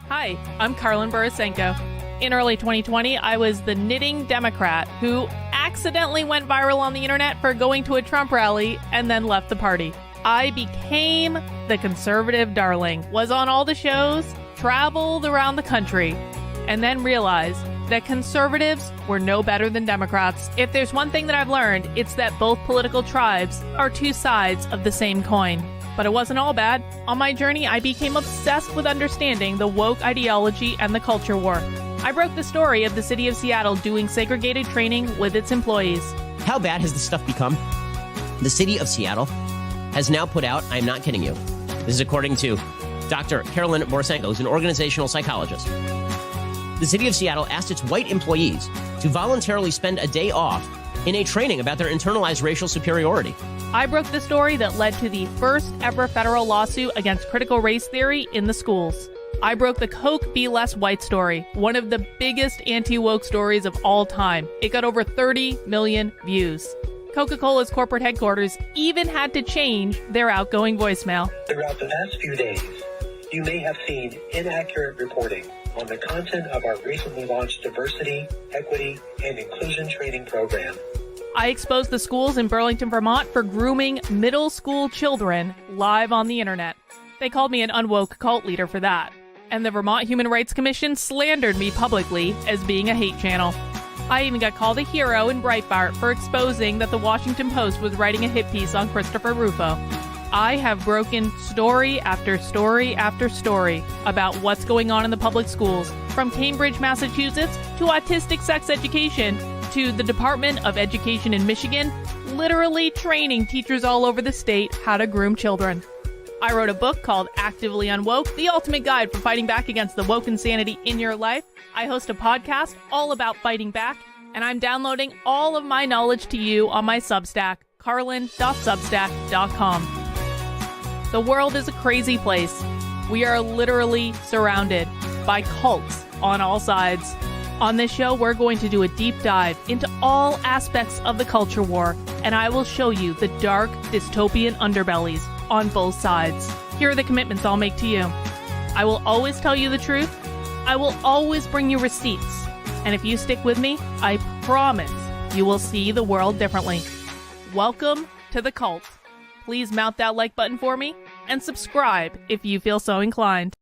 Hi, I'm Carlin Borisenko. In early 2020, I was the knitting Democrat who accidentally went viral on the internet for going to a Trump rally and then left the party. I became the conservative darling, was on all the shows, traveled around the country, and then realized that conservatives were no better than Democrats. If there's one thing that I've learned, it's that both political tribes are two sides of the same coin. But it wasn't all bad. On my journey, I became obsessed with understanding the woke ideology and the culture war. I broke the story of the city of Seattle doing segregated training with its employees. How bad has this stuff become? The city of Seattle has now put out, I'm not kidding you, this is according to Dr. Carolyn Borisenko, who's an organizational psychologist. The city of Seattle asked its white employees to voluntarily spend a day off in a training about their internalized racial superiority. I broke the story that led to the first ever federal lawsuit against critical race theory in the schools. I broke the Coke Be Less White story, one of the biggest anti-woke stories of all time. It got over 30 million views. Coca-Cola's corporate headquarters even had to change their outgoing voicemail. Throughout the past few days, you may have seen inaccurate reporting on the content of our recently launched diversity, equity, and inclusion training program. I exposed the schools in Burlington, Vermont for grooming middle school children live on the internet. They called me an unwoke cult leader for that. And the Vermont Human Rights Commission slandered me publicly as being a hate channel. I even got called a hero in Breitbart for exposing that the Washington Post was writing a hit piece on Christopher Rufo. I have broken story after story after story about what's going on in the public schools, from Cambridge, Massachusetts, to autistic sex education, to the Department of Education in Michigan, literally training teachers all over the state how to groom children. I wrote a book called Actively Unwoke, the ultimate guide for fighting back against the woke insanity in your life. I host a podcast all about fighting back, and I'm downloading all of my knowledge to you on my Substack, carlin.substack.com. The world is a crazy place. We are literally surrounded by cults on all sides. On this show, we're going to do a deep dive into all aspects of the culture war, and I will show you the dark, dystopian underbellies on both sides. Here are the commitments I'll make to you. I will always tell you the truth. I will always bring you receipts. And if you stick with me, I promise you will see the world differently. Welcome to the cult. Please mount that like button for me and subscribe if you feel so inclined.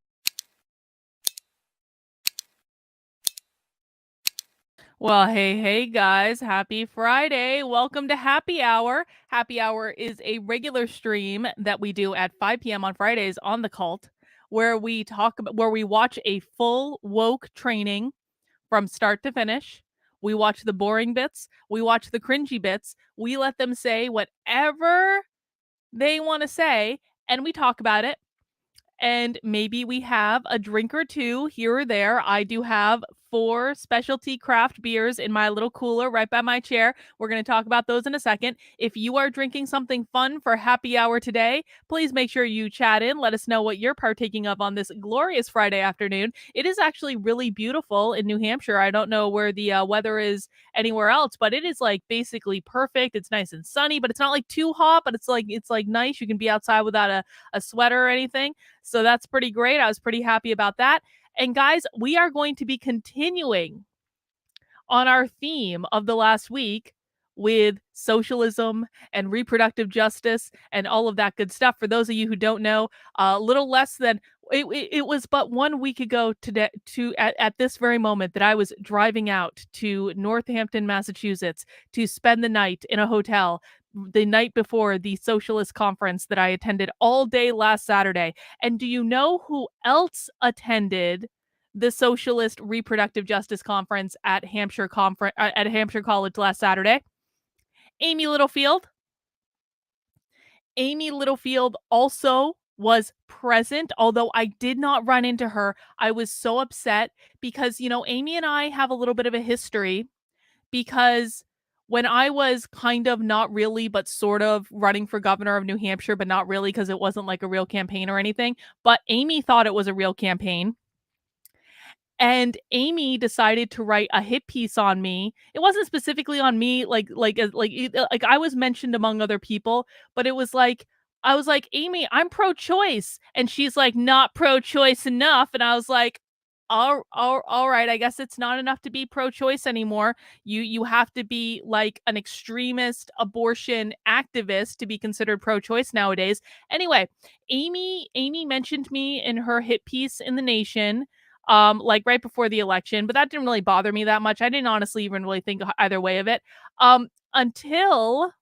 Well, hey guys, happy Friday. Welcome to Happy Hour. Happy Hour is a regular stream that we do at 5 p.m. on Fridays on The Cult, where we watch a full woke training from start to finish. We watch the boring bits, we watch the cringy bits, we let them say whatever they want to say, and we talk about it. And maybe we have a drink or two here or there. I do have 4 specialty craft beers in my little cooler right by my chair. We're going to talk about those in a second. If you are drinking something fun for happy hour today, please make sure you chat in. Let us know what you're partaking of on this glorious Friday afternoon. It is actually really beautiful in New Hampshire. I don't know where the weather is anywhere else, but it is like basically perfect. It's nice and sunny, but it's not like too hot, but it's like nice. You can be outside without a sweater or anything. So that's pretty great. I was pretty happy about that. And guys, we are going to be continuing on our theme of the last week with socialism and reproductive justice and all of that good stuff. For those of you who don't know, a little less than it was but 1 week ago today, at this very moment, that I was driving out to Northampton, Massachusetts to spend the night in a hotel the night before the Socialist conference that I attended all day last Saturday. And do you know who else attended the Socialist Reproductive Justice Conference at Hampshire College last Saturday? Amy Littlefield. Amy Littlefield also was present, although I did not run into her. I was so upset because, Amy and I have a little bit of a history, because when I was kind of not really, but sort of running for governor of New Hampshire, but not really because it wasn't like a real campaign or anything, but Amy thought it was a real campaign. And Amy decided to write a hit piece on me. It wasn't specifically on me, like I was mentioned among other people, but it was like, I was like, Amy, I'm pro-choice. And she's like, not pro-choice enough. And I was like, All right. I guess it's not enough to be pro-choice anymore. You have to be like an extremist abortion activist to be considered pro-choice nowadays. Anyway, Amy mentioned me in her hit piece in The Nation, like right before the election, but that didn't really bother me that much. I didn't honestly even really think either way of it, until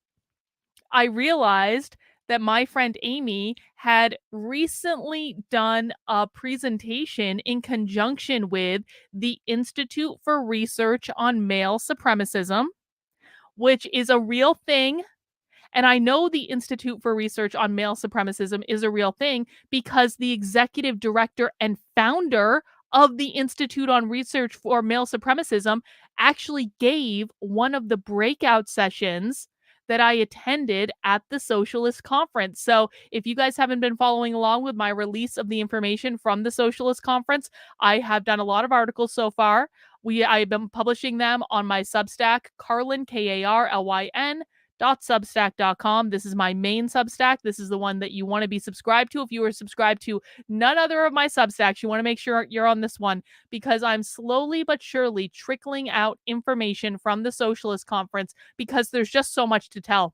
I realized that my friend Amy had recently done a presentation in conjunction with the Institute for Research on Male Supremacism, which is a real thing. And I know the Institute for Research on Male Supremacism is a real thing because the executive director and founder of the Institute on Research for Male Supremacism actually gave one of the breakout sessions that I attended at the Socialist conference. So, if you guys haven't been following along with my release of the information from the Socialist conference, I have done a lot of articles so far. I've been publishing them on my Substack, Carlin, Karlyn, .substack.com. This is my main Substack. This is the one that you want to be subscribed to. If you are subscribed to none other of my Substacks, you want to make sure you're on this one because I'm slowly but surely trickling out information from the Socialist Conference because there's just so much to tell.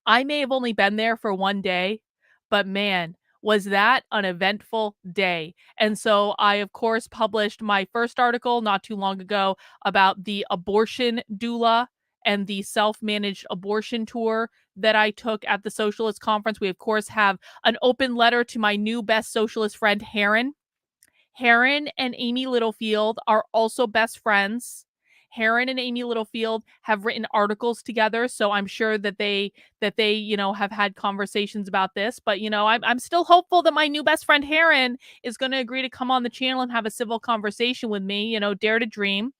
I may have only been there for one day, but man, was that an eventful day. And so I, of course, published my first article not too long ago about the abortion doula and the self-managed abortion tour that I took at the Socialist Conference. We, of course, have an open letter to my new best socialist friend, Heron and Amy Littlefield are also best friends. Heron and Amy Littlefield have written articles together, so I'm sure that they have had conversations about this. But I'm still hopeful that my new best friend Heron is going to agree to come on the channel and have a civil conversation with me. Dare to dream.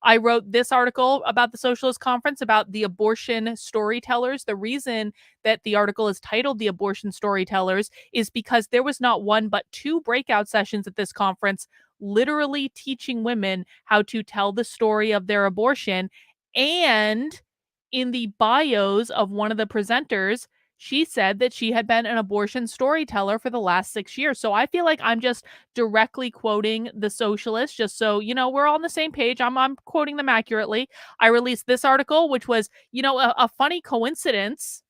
I wrote this article about the Socialist Conference about the abortion storytellers. The reason that the article is titled The Abortion Storytellers is because there was not one but two breakout sessions at this conference literally teaching women how to tell the story of their abortion. And in the bios of one of the presenters, she said that she had been an abortion storyteller for the last 6 years. So I feel like I'm just directly quoting the Socialists, just so we're all on the same page. I'm quoting them accurately. I released this article, which was a funny coincidence.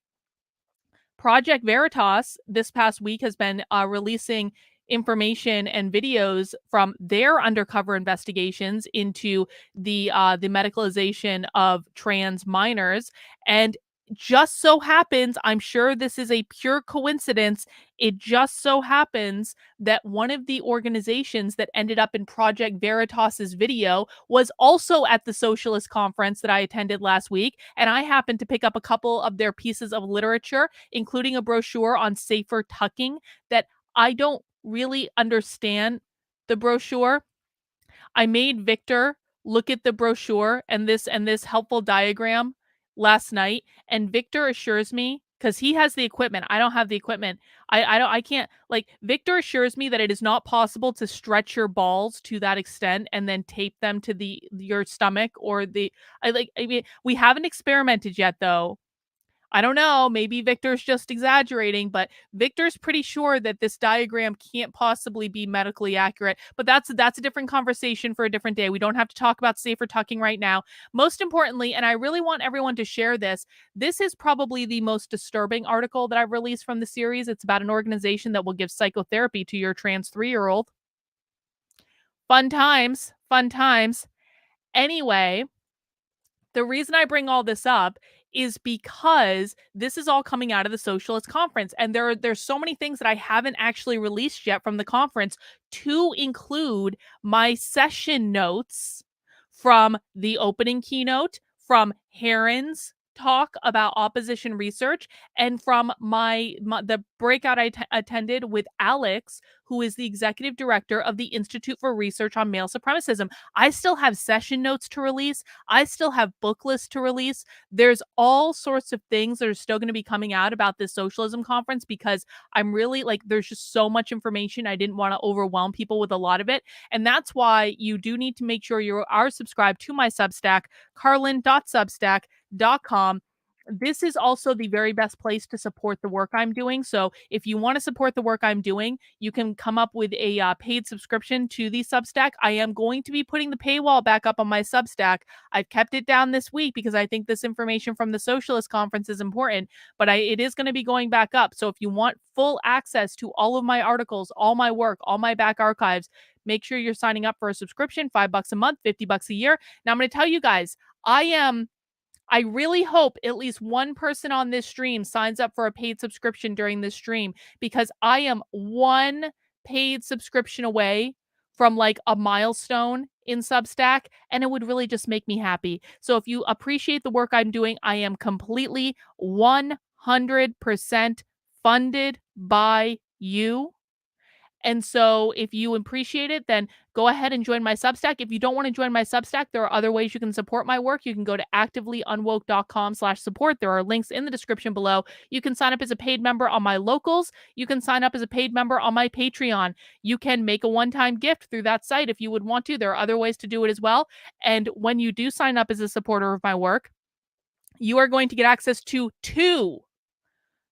Project Veritas this past week has been releasing information and videos from their undercover investigations into the medicalization of trans minors. And just so happens, I'm sure this is a pure coincidence, it just so happens that one of the organizations that ended up in Project Veritas's video was also at the Socialist conference that I attended last week, and I happened to pick up a couple of their pieces of literature, including a brochure on safer tucking that I don't really understand the brochure. I made Victor look at the brochure and this helpful diagram last night, and Victor assures me, because he has the equipment, I don't have the equipment. I can't, like, Victor assures me that it is not possible to stretch your balls to that extent and then tape them to your stomach or I mean, we haven't experimented yet though. I don't know, maybe Victor's just exaggerating, but Victor's pretty sure that this diagram can't possibly be medically accurate. But that's a different conversation for a different day. We don't have to talk about safer tucking right now. Most importantly, and I really want everyone to share this, this is probably the most disturbing article that I've released from the series. It's about an organization that will give psychotherapy to your trans 3-year-old. Fun times, fun times. Anyway, the reason I bring all this up is because this is all coming out of the Socialist conference, and there's so many things that I haven't actually released yet from the conference, to include my session notes from the opening keynote, from Heron's talk about opposition research, and from the breakout I attended with Alex, who is the executive director of the Institute for Research on Male Supremacism. I still have session notes to release. I still have book lists to release. There's all sorts of things that are still going to be coming out about this socialism conference because I'm really there's just so much information. I didn't want to overwhelm people with a lot of it. And that's why you do need to make sure you are subscribed to my Substack, carlin.substack.com. This is also the very best place to support the work I'm doing. So if you want to support the work I'm doing, you can come up with a paid subscription to the Substack. I am going to be putting the paywall back up on my Substack. I've kept it down this week because I think this information from the Socialist Conference is important, but it is going to be going back up. So if you want full access to all of my articles, all my work, all my back archives, make sure you're signing up for a subscription, $5 a month, $50 a year. Now I'm going to tell you guys, I really hope at least one person on this stream signs up for a paid subscription during this stream, because I am one paid subscription away from like a milestone in Substack, and it would really just make me happy. So if you appreciate the work I'm doing, I am completely 100% funded by you. And so if you appreciate it, then go ahead and join my Substack. If you don't want to join my Substack, there are other ways you can support my work. You can go to activelyunwoke.com/support. There are links in the description below. You can sign up as a paid member on my locals. You can sign up as a paid member on my Patreon. You can make a one-time gift through that site if you would want to. There are other ways to do it as well. And when you do sign up as a supporter of my work, you are going to get access to 2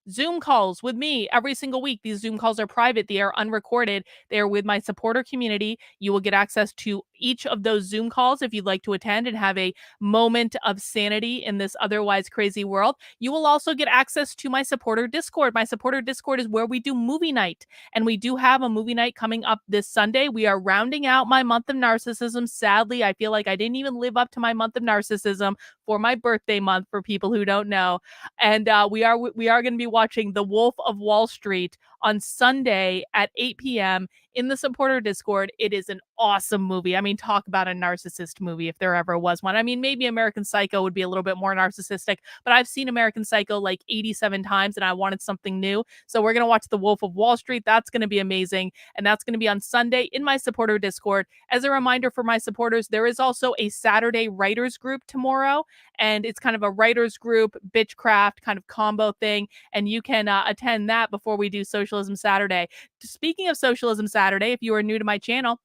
Zoom calls with me every single week. These Zoom calls are private. They are unrecorded. They are with my supporter community. You will get access to each of those Zoom calls if you'd like to attend and have a moment of sanity in this otherwise crazy world. You will also get access to my supporter Discord. My supporter Discord is where we do movie night, and we do have a movie night coming up this Sunday. We are rounding out my month of narcissism. Sadly, I feel like I didn't even live up to my month of narcissism for my birthday month, for people who don't know. And we are going to be watching The Wolf of Wall Street on Sunday at 8 p.m. in the supporter Discord. It is an awesome movie. I mean, talk about a narcissist movie if there ever was one. I mean, maybe American Psycho would be a little bit more narcissistic, but I've seen American Psycho like 87 times and I wanted something new. So we're going to watch The Wolf of Wall Street. That's going to be amazing. And that's going to be on Sunday in my supporter Discord. As a reminder for my supporters, there is also a Saturday writers group tomorrow, and it's kind of a writers group, bitchcraft kind of combo thing. And you can attend that before we do Socialism Saturday. Speaking of Socialism Saturday, if you are new to my channel,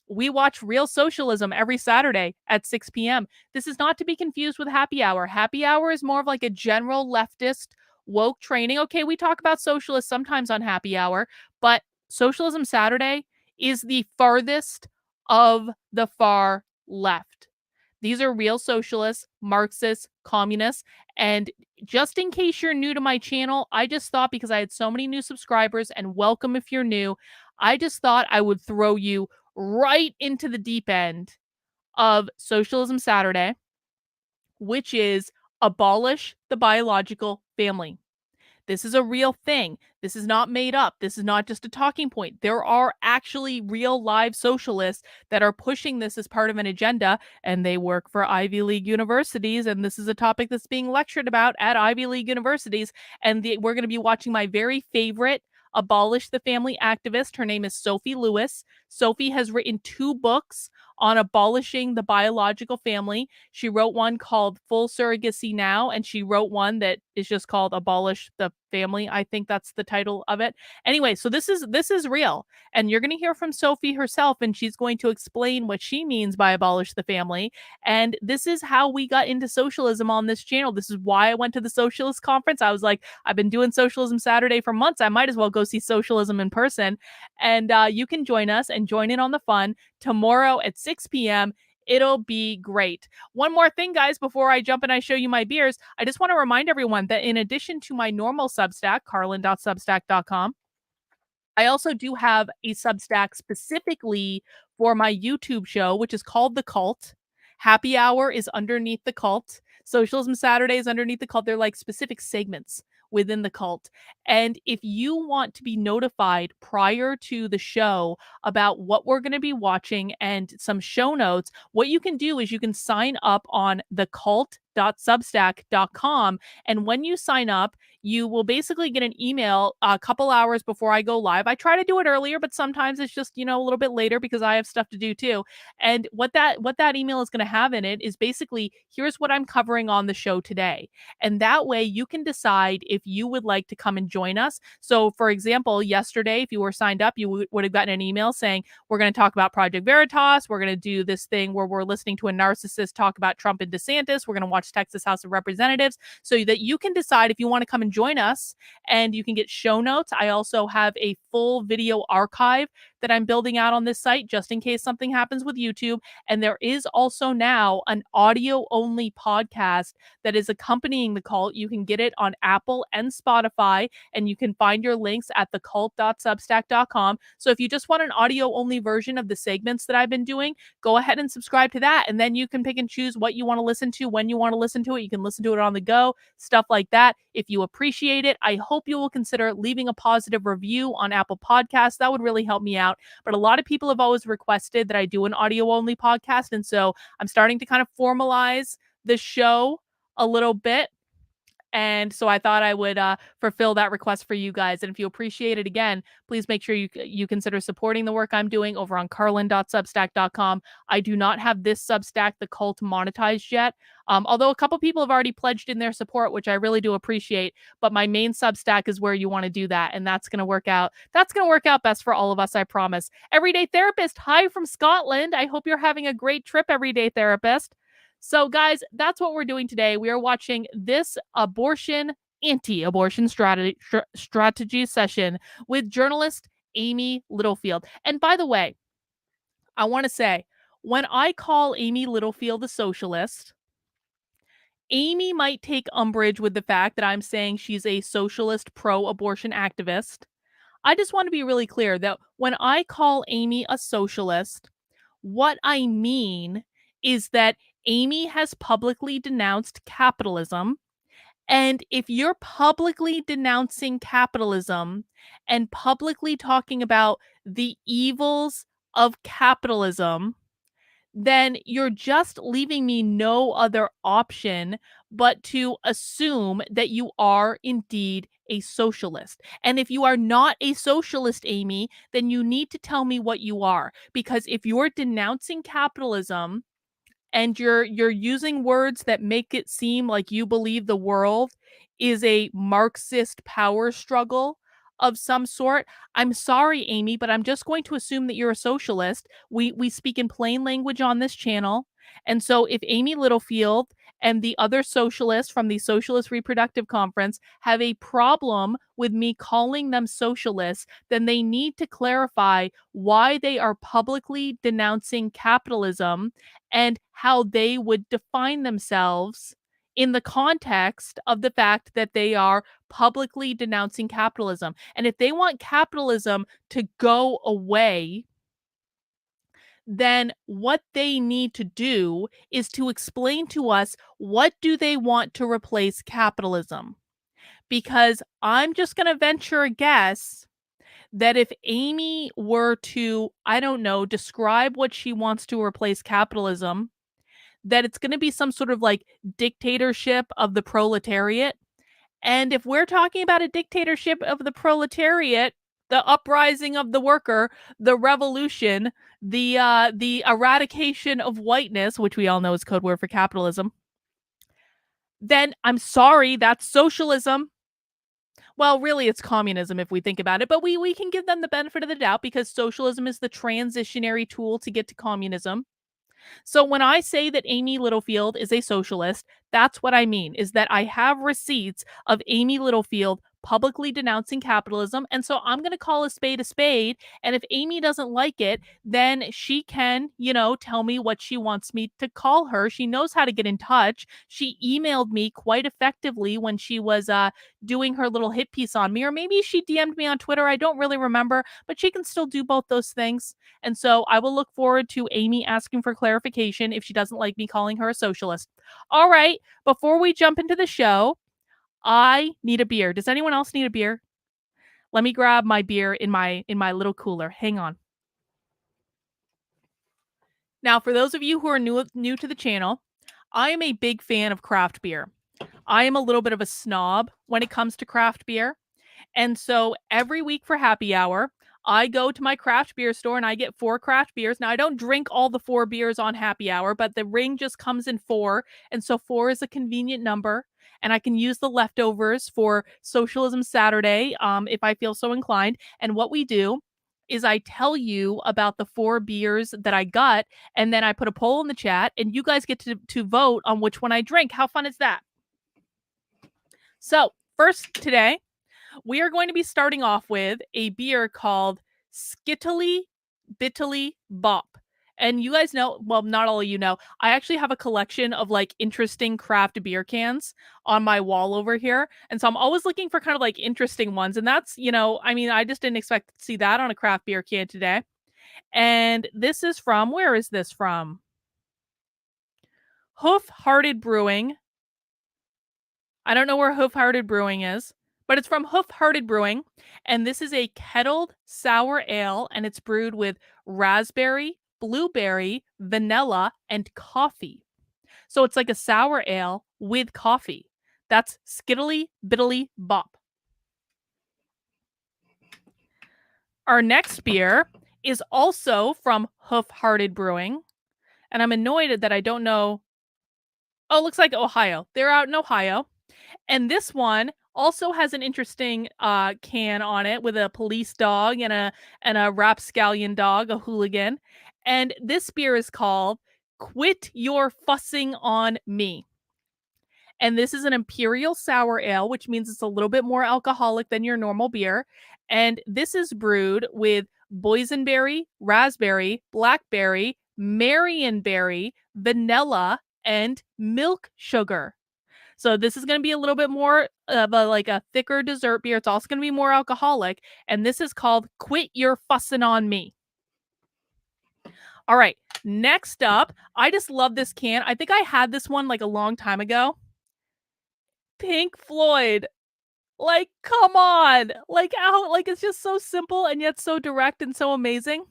we watch Real Socialism every Saturday at 6 p.m. This is not to be confused with Happy Hour. Happy Hour is more of like a general leftist woke training. Okay, we talk about socialists sometimes on Happy Hour, but Socialism Saturday is the farthest of the far left. These are real socialists, Marxists, communists. And just in case you're new to my channel, I just thought, because I had so many new subscribers, and welcome if you're new, I just thought I would throw you right into the deep end of Socialism Saturday, which is abolish the biological family. This is a real thing. This is not made up. This is not just a talking point. There are actually real live socialists that are pushing this as part of an agenda, and they work for Ivy League universities. And this is a topic that's being lectured about at Ivy League universities. And we're going to be watching my very favorite abolish the family activist. Her name is Sophie Lewis. Sophie has written 2 books on abolishing the biological family. She wrote one called Full Surrogacy Now, and she wrote one that is just called Abolish the Family. I think that's the title of it. Anyway, so this is real, and you're going to hear from Sophie herself, and she's going to explain what she means by abolish the family. And this is how we got into socialism on this channel. This is why I went to the Socialist Conference. I was like, I've been doing Socialism Saturday for months. I might as well go see socialism in person. And you can join us and join in on the fun tomorrow at 6 p.m. It'll be great. One more thing, guys, before I jump and I show you my beers, I just want to remind everyone that in addition to my normal Substack, carlin.substack.com, I also do have a Substack specifically for my YouTube show, which is called The Cult. Happy Hour is underneath The Cult. Socialism Saturday is underneath The Cult. They're like specific segments within The Cult. And if you want to be notified prior to the show about what we're going to be watching and some show notes, what you can do is you can sign up on thecult.substack.com. And when you sign up, you will basically get an email a couple hours before I go live. I try to do it earlier, but sometimes it's just, a little bit later because I have stuff to do too. And what that email is going to have in it is basically, here's what I'm covering on the show today. And that way you can decide if you would like to come and join us. So for example, yesterday, if you were signed up, you would have gotten an email saying, we're going to talk about Project Veritas. We're going to do this thing where we're listening to a narcissist talk about Trump and DeSantis. We're going to watch watch Texas House of Representatives, so that you can decide if you want to come and join us, and you can get show notes. I also have a full video archive that I'm building out on this site just in case something happens with YouTube. And there is also now an audio only podcast that is accompanying the cult. You can get it on Apple and Spotify, and you can find your links at thecult.substack.com. So if you just want an audio only version of the segments that I've been doing, go ahead and subscribe to that. And then you can pick and choose what you want to listen to, when you want to listen to it. You can listen to it on the go, stuff like that. If you appreciate it, I hope you will consider leaving a positive review on Apple Podcasts. That would really help me out. But a lot of people have always requested that I do an audio only podcast. And so I'm starting to kind of formalize the show a little bit. And so I thought I would fulfill that request for you guys. And if you appreciate it, again, please make sure you consider supporting the work I'm doing over on carlin.substack.com. I do not have this Substack, The Cult, monetized yet. Although a couple people have already pledged in their support, which I really do appreciate. But my main Substack is where you want to do that. And that's going to work out. That's going to work out best for all of us, I promise. Everyday Therapist, hi from Scotland. I hope you're having a great trip, Everyday Therapist. So, guys, that's what we're doing today. We are watching this anti-abortion strategy session with journalist Amy Littlefield. And by the way, I want to say, when I call Amy Littlefield a socialist, Amy might take umbrage with the fact that I'm saying she's a socialist pro-abortion activist. I just want to be really clear that when I call Amy a socialist, what I mean is that Amy has publicly denounced capitalism. And if you're publicly denouncing capitalism and publicly talking about the evils of capitalism, then you're just leaving me no other option but to assume that you are indeed a socialist. And if you are not a socialist, Amy, then you need to tell me what you are. Because if you're denouncing capitalism and you're using words that make it seem like you believe the world is a Marxist power struggle of some sort, I'm sorry, Amy, but I'm just going to assume that you're a socialist. We speak in plain language on this channel. And so if Amy Littlefield and the other socialists from the Socialist Reproductive Conference have a problem with me calling them socialists, then they need to clarify why they are publicly denouncing capitalism and how they would define themselves in the context of the fact that they are publicly denouncing capitalism. And if they want capitalism to go away, then what they need to do is to explain to us, what do they want to replace capitalism? Because I'm just going to venture a guess that if Amy were to, I don't know, describe what she wants to replace capitalism, that it's going to be some sort of like dictatorship of the proletariat. And if we're talking about a dictatorship of the proletariat, the uprising of the worker, the revolution, the eradication of whiteness, which we all know is code word for capitalism, then I'm sorry, that's socialism. Well, really, it's communism if we think about it, but we can give them the benefit of the doubt because socialism is the transitionary tool to get to communism. So when I say that Amy Littlefield is a socialist, that's what I mean, is that I have receipts of Amy Littlefield publicly denouncing capitalism. And so I'm going to call a spade a spade. And if Amy doesn't like it, then she can, tell me what she wants me to call her. She knows how to get in touch. She emailed me quite effectively when she was doing her little hit piece on me, or maybe she DM'd me on Twitter. I don't really remember, but she can still do both those things. And so I will look forward to Amy asking for clarification if she doesn't like me calling her a socialist. All right, before we jump into the show, I need a beer. Does anyone else need a beer? Let me grab my beer in my little cooler. Hang on. Now, for those of you who are new to the channel, I am a big fan of craft beer. I am a little bit of a snob when it comes to craft beer. And so every week for happy hour, I go to my craft beer store and I get 4 craft beers. Now, I don't drink all the 4 beers on happy hour, but the ring just comes in 4. And so 4 is a convenient number. And I can use the leftovers for Socialism Saturday if I feel so inclined. And what we do is I tell you about the 4 beers that I got, and then I put a poll in the chat, and you guys get to vote on which one I drink. How fun is that? So, first today, we are going to be starting off with a beer called Skittily Bittily Bop. And you guys know, well, not all of you know, I actually have a collection of like interesting craft beer cans on my wall over here. And so I'm always looking for kind of like interesting ones. And that's, I mean, I just didn't expect to see that on a craft beer can today. And this is from, where is this from? Hoof Hearted Brewing. I don't know where Hoof Hearted Brewing is, but it's from Hoof Hearted Brewing. And this is a kettled sour ale, and it's brewed with raspberry, blueberry, vanilla, and coffee. So it's like a sour ale with coffee. That's Skittily Bittily Bop. Our next beer is also from Hoof Hearted Brewing. And I'm annoyed that I don't know. Oh, it looks like Ohio. They're out in Ohio. And this one also has an interesting can on it with a police dog and a rapscallion dog, a hooligan. And this beer is called Quit Your Fussing on Me. And this is an imperial sour ale, which means it's a little bit more alcoholic than your normal beer. And this is brewed with boysenberry, raspberry, blackberry, marionberry, vanilla, and milk sugar. So this is going to be a little bit more of a thicker dessert beer. It's also going to be more alcoholic. And this is called Quit Your Fussing on Me. All right. Next up, I just love this can. I think I had this one like a long time ago. Pink Floyd. Like, come on. Like, it's just so simple and yet so direct and so amazing.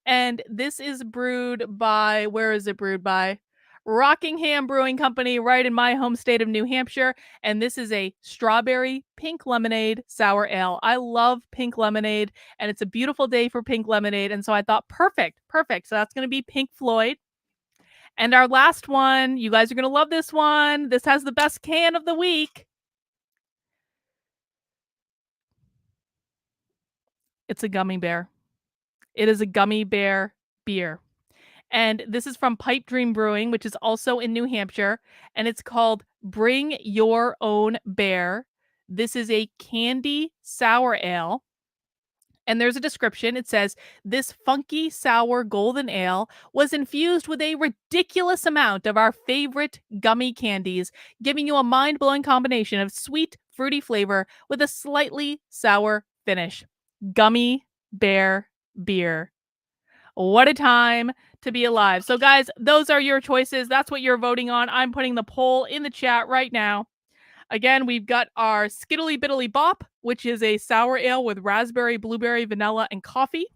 And this is brewed by, where is it brewed by? Rockingham Brewing Company, right in my home state of New Hampshire. And this is a strawberry pink lemonade sour ale. I love pink lemonade, and it's a beautiful day for pink lemonade. And so I thought, perfect. So that's going to be Pink Floyd. And our last one, you guys are going to love this one. This has the best can of the week. It's a gummy bear. It is a gummy bear beer. And this is from Pipe Dream Brewing, which is also in New Hampshire. And it's called Bring Your Own Bear. This is a candy sour ale. And there's a description. It says, this funky, sour golden ale was infused with a ridiculous amount of our favorite gummy candies, giving you a mind-blowing combination of sweet, fruity flavor with a slightly sour finish. Gummy bear beer. What a time to be alive. So guys, those are your choices. That's what you're voting on. I'm putting the poll in the chat right now. Again, we've got our Skittily Bittily Bop, which is a sour ale with raspberry, blueberry, vanilla, and coffee.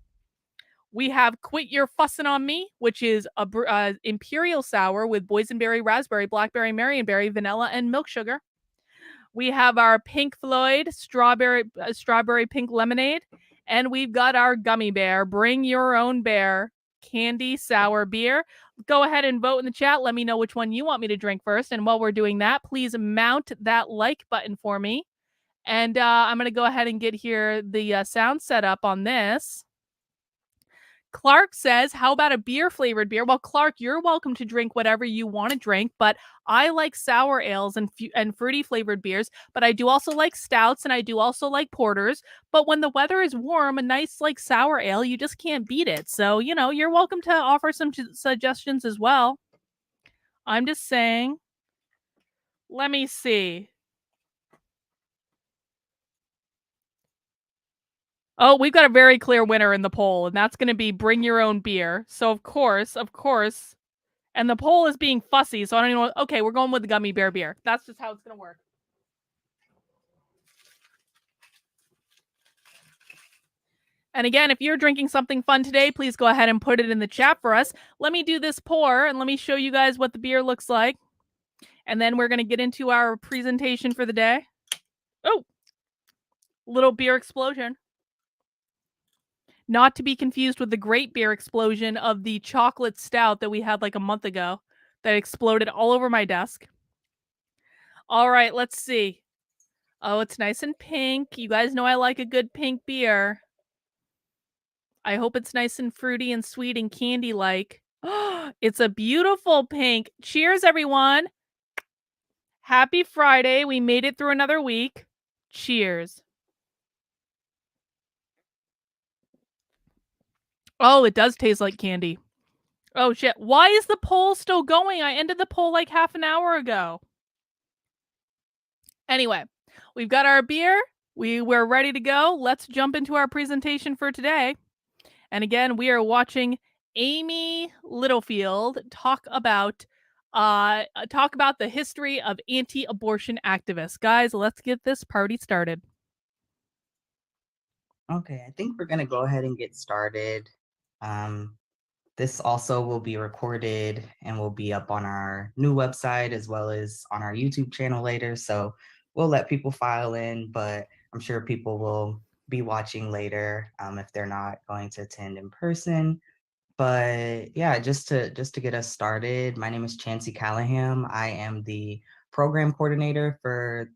We have Quit Your Fussin' on Me, which is a imperial sour with boysenberry, raspberry, blackberry, marionberry, vanilla, and milk sugar. We have our Pink Floyd strawberry pink lemonade. And we've got our gummy bear, Bring Your Own Bear candy sour beer. Go ahead and vote in the chat. Let me know which one you want me to drink first. And while we're doing that, please mount that like button for me. And I'm going to go ahead and get here the sound set up on this. Clark says, how about a beer flavored beer? Well, Clark, you're welcome to drink whatever you want to drink, but I like sour ales and fruity flavored beers, but I do also like stouts and I do also like porters. But when the weather is warm, a nice like sour ale, you just can't beat it. So, you're welcome to offer some suggestions as well. I'm just saying. Let me see. Oh, we've got a very clear winner in the poll, and that's going to be Bring Your Own Beer. So, of course, and the poll is being fussy, so I don't even know. Okay, we're going with the gummy bear beer. That's just how it's going to work. And again, if you're drinking something fun today, please go ahead and put it in the chat for us. Let me do this pour, and let me show you guys what the beer looks like. And then we're going to get into our presentation for the day. Oh, little beer explosion. Not to be confused with the great beer explosion of the chocolate stout that we had like a month ago that exploded all over my desk. All right, let's see. Oh, it's nice and pink. You guys know I like a good pink beer. I hope it's nice and fruity and sweet and candy-like. It's a beautiful pink. Cheers, everyone. Happy Friday. We made it through another week. Cheers. Oh, it does taste like candy. Oh, shit. Why is the poll still going? I ended the poll like half an hour ago. Anyway, we've got our beer. We're ready to go. Let's jump into our presentation for today. And again, we are watching Amy Littlefield talk about the history of anti-abortion activists. Guys, let's get this party started. Okay, I think we're going to go ahead and get started. This also will be recorded and will be up on our new website as well as on our YouTube channel later. So we'll let people file in, but I'm sure people will be watching later if they're not going to attend in person. But yeah, just to get us started, my name is Chancey Callahan. I am the program coordinator for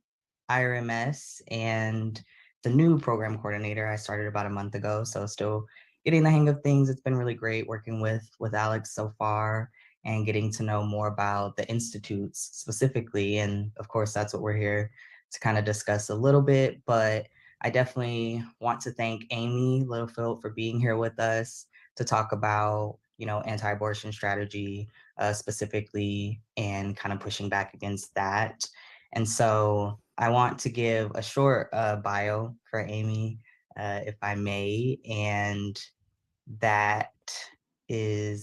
IRMS and the new program coordinator I started about a month ago. So still getting the hang of things. It's been really great working with Alex so far and getting to know more about the institutes specifically. And of course, that's what we're here to kind of discuss a little bit. But I definitely want to thank Amy Littlefield for being here with us to talk about, anti-abortion strategy specifically and kind of pushing back against that. And so I want to give a short bio for Amy, if I may, and that it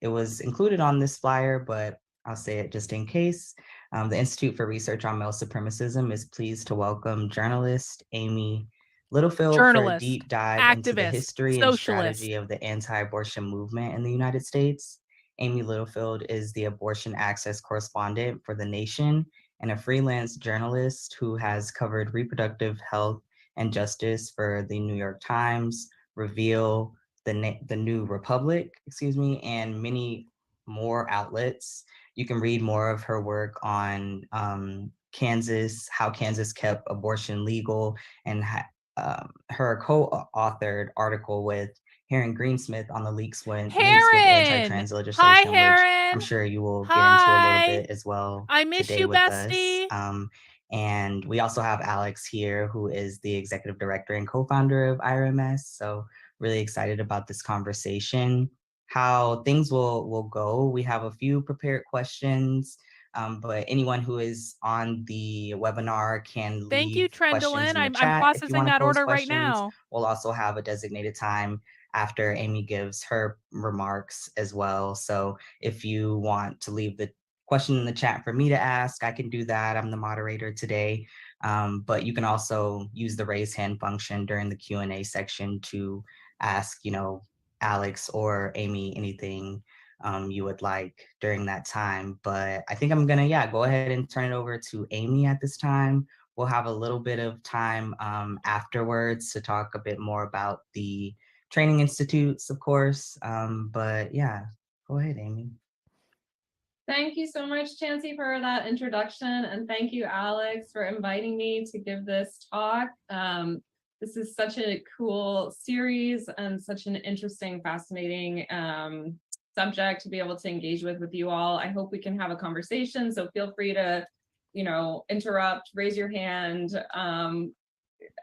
was included on this flyer, but I'll say it just in case. The Institute for Research on Male Supremacism is pleased to welcome journalist Amy Littlefield for a deep dive into the history and strategy of the anti-abortion movement in the United States. Amy Littlefield is the abortion access correspondent for The Nation and a freelance journalist who has covered reproductive health and justice for the New York Times, Reveal, the New Republic, and many more outlets. You can read more of her work on Kansas, how Kansas kept abortion legal, and her co-authored article with Heron Greensmith on the leaks with anti-trans legislation, which I'm sure you will get into a little bit as well today with us. And we also have Alex here, who is the executive director and co-founder of IRMS. So really excited about this conversation. How things will go. We have a few prepared questions, but anyone who is on the webinar can leave questions in the chat. I'm processing that order right now. We'll also have a designated time after Amy gives her remarks as well. So if you want to leave the question in the chat for me to ask, I can do that. I'm the moderator today. But you can also use the raise hand function during the Q&A section to ask, Alex or Amy anything you would like during that time. But I think I'm gonna, go ahead and turn it over to Amy at this time. We'll have a little bit of time afterwards to talk a bit more about the training institutes, of course. But yeah, go ahead, Amy. Thank you so much, Chancey, for that introduction. And thank you, Alex, for inviting me to give this talk. This is such a cool series and such an interesting, fascinating subject to be able to engage with you all. I hope we can have a conversation. So feel free to, interrupt, raise your hand,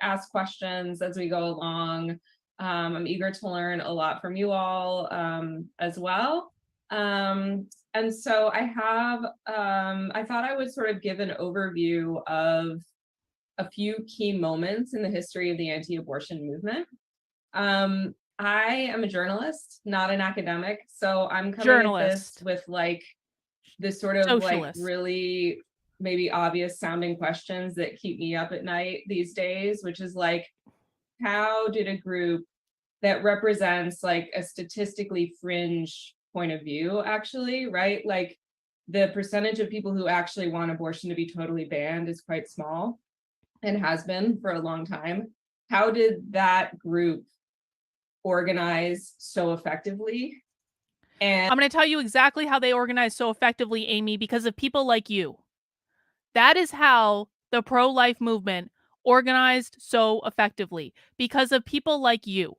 ask questions as we go along. I'm eager to learn a lot from you all as well. And so I thought I would sort of give an overview of a few key moments in the history of the anti-abortion movement. I am a journalist, not an academic, so I'm coming at this with this sort of really maybe obvious sounding questions that keep me up at night these days, which is how did a group that represents a statistically fringe point of view actually, right? The percentage of people who actually want abortion to be totally banned is quite small and has been for a long time. How did that group organize so effectively? And I'm going to tell you exactly how they organize so effectively, Amy, because of people like you. That is how the pro-life movement organized so effectively, because of people like you.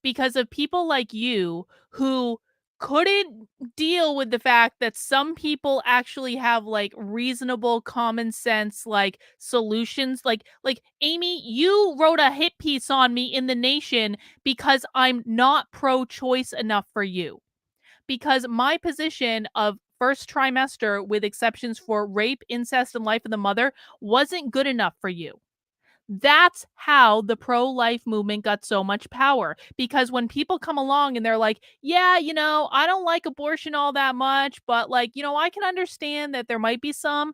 because of people like you who couldn't deal with the fact that some people actually have like reasonable common sense like solutions. Like Amy, you wrote a hit piece on me in The Nation because I'm not pro-choice enough for you, because my position of first trimester with exceptions for rape, incest, and life of the mother wasn't good enough for you. That's how the pro-life movement got so much power. Because when people come along and they're like, yeah, I don't like abortion all that much, but like, I can understand that there might be some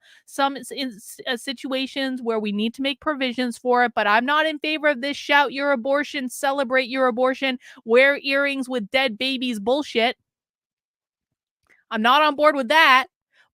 situations where we need to make provisions for it, but I'm not in favor of this shout your abortion, celebrate your abortion, wear earrings with dead babies bullshit. I'm not on board with that,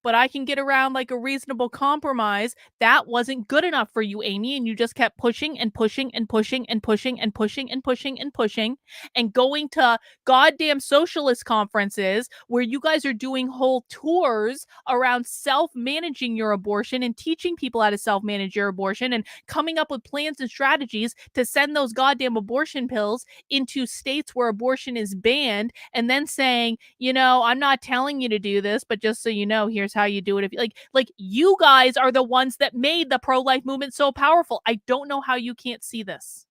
but I can get around like a reasonable compromise. That wasn't good enough for you, Amy, and you just kept pushing and pushing and pushing and pushing and pushing and pushing and pushing and going to goddamn socialist conferences where you guys are doing whole tours around self-managing your abortion and teaching people how to self-manage your abortion and coming up with plans and strategies to send those goddamn abortion pills into states where abortion is banned, and then saying, I'm not telling you to do this, but just so you know, here's how you do it. If like you guys are the ones that made the pro-life movement so powerful. I don't know how you can't see this.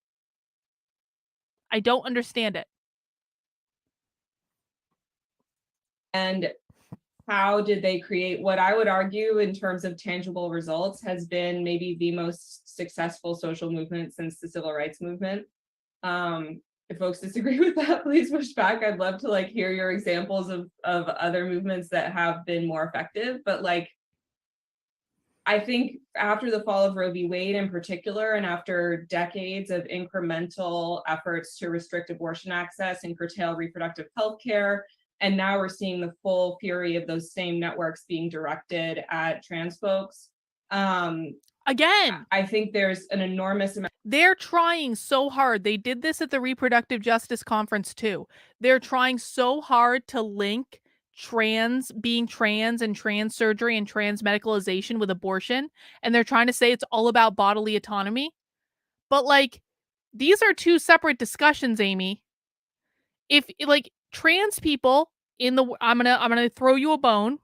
I don't understand it. And how did they create what I would argue in terms of tangible results has been maybe the most successful social movement since the civil rights movement. If folks disagree with that, please push back. I'd love to like hear your examples of other movements that have been more effective. But like, I think after the fall of Roe v. Wade in particular, and after decades of incremental efforts to restrict abortion access and curtail reproductive health care, and now we're seeing the full fury of those same networks being directed at trans folks. Again, I think there's an enormous amount. They're trying so hard. They did this at the Reproductive Justice Conference too. They're trying so hard to link being trans and trans surgery and trans medicalization with abortion. And they're trying to say it's all about bodily autonomy. But like, these are two separate discussions, Amy. If like trans people I'm gonna throw you a bone.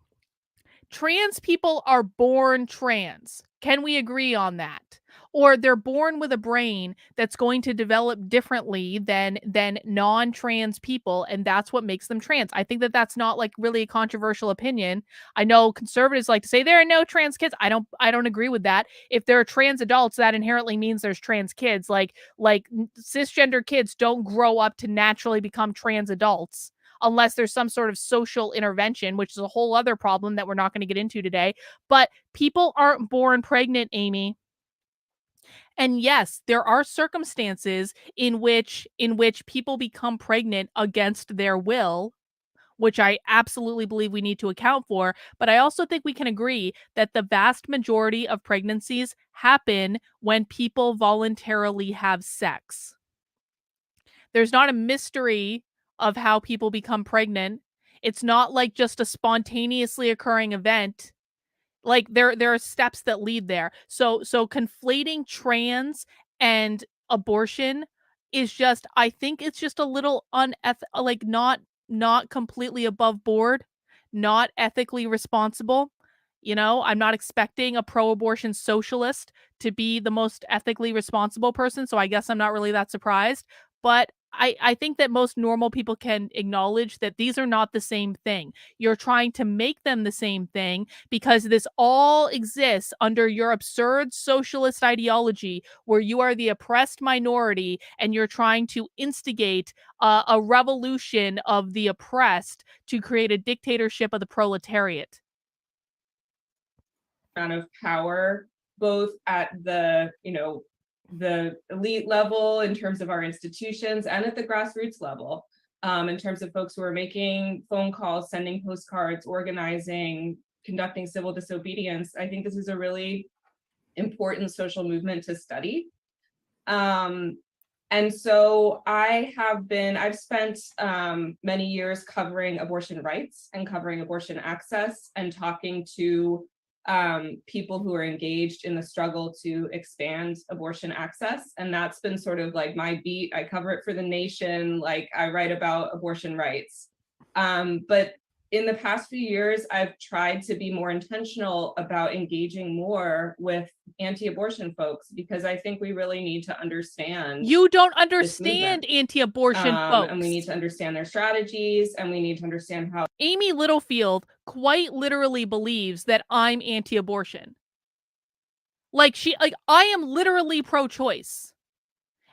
Trans people are born trans. Can we agree on that? Or they're born with a brain that's going to develop differently than non-trans people, and that's what makes them trans. I think that that's not like really a controversial opinion. I know conservatives like to say there are no trans kids. I don't agree with that. If there are trans adults, that inherently means there's trans kids. Like cisgender kids don't grow up to naturally become trans adults unless there's some sort of social intervention, which is a whole other problem that we're not going to get into today. But people aren't born pregnant, Amy. And yes, there are circumstances in which people become pregnant against their will, which I absolutely believe we need to account for. But I also think we can agree that the vast majority of pregnancies happen when people voluntarily have sex. There's not a mystery of how people become pregnant. It's not like just a spontaneously occurring event. Like there are steps that lead there. So conflating trans and abortion is just, I think it's just a little unethical, like not completely above board, not ethically responsible. I'm not expecting a pro-abortion socialist to be the most ethically responsible person, so I guess I'm not really that surprised. But I think that most normal people can acknowledge that these are not the same thing. You're trying to make them the same thing because this all exists under your absurd socialist ideology where you are the oppressed minority and you're trying to instigate a revolution of the oppressed to create a dictatorship of the proletariat. Amount of power, both at the elite level in terms of our institutions and at the grassroots level, in terms of folks who are making phone calls, sending postcards, organizing, conducting civil disobedience. I think this is a really important social movement to study. And so I've spent many years covering abortion rights and covering abortion access and talking to people who are engaged in the struggle to expand abortion access. And that's been sort of like my beat. I cover it for The Nation, like I write about abortion rights. But in the past few years, I've tried to be more intentional about engaging more with anti-abortion folks, because I think we really need to understand. You don't understand anti-abortion folks. And we need to understand their strategies, and we need to understand how. Amy Littlefield quite literally believes that I'm anti-abortion. Like I am literally pro-choice.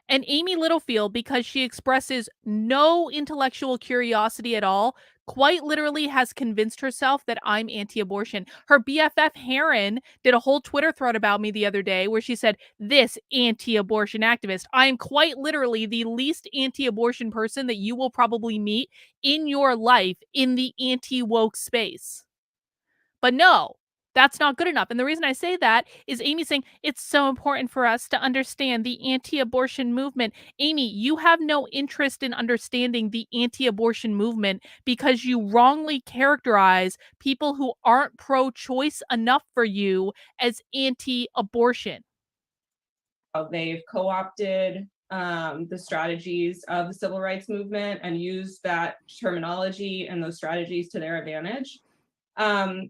And Amy Littlefield, because she expresses no intellectual curiosity at all, quite literally has convinced herself that I'm anti-abortion. Her BFF Heron did a whole Twitter thread about me the other day where she said, "This anti-abortion activist." I am quite literally the least anti-abortion person that you will probably meet in your life in the anti-woke space. But no, that's not good enough. And the reason I say that is Amy's saying it's so important for us to understand the anti-abortion movement. Amy, you have no interest in understanding the anti-abortion movement because you wrongly characterize people who aren't pro-choice enough for you as anti-abortion. They've co-opted the strategies of the civil rights movement and used that terminology and those strategies to their advantage.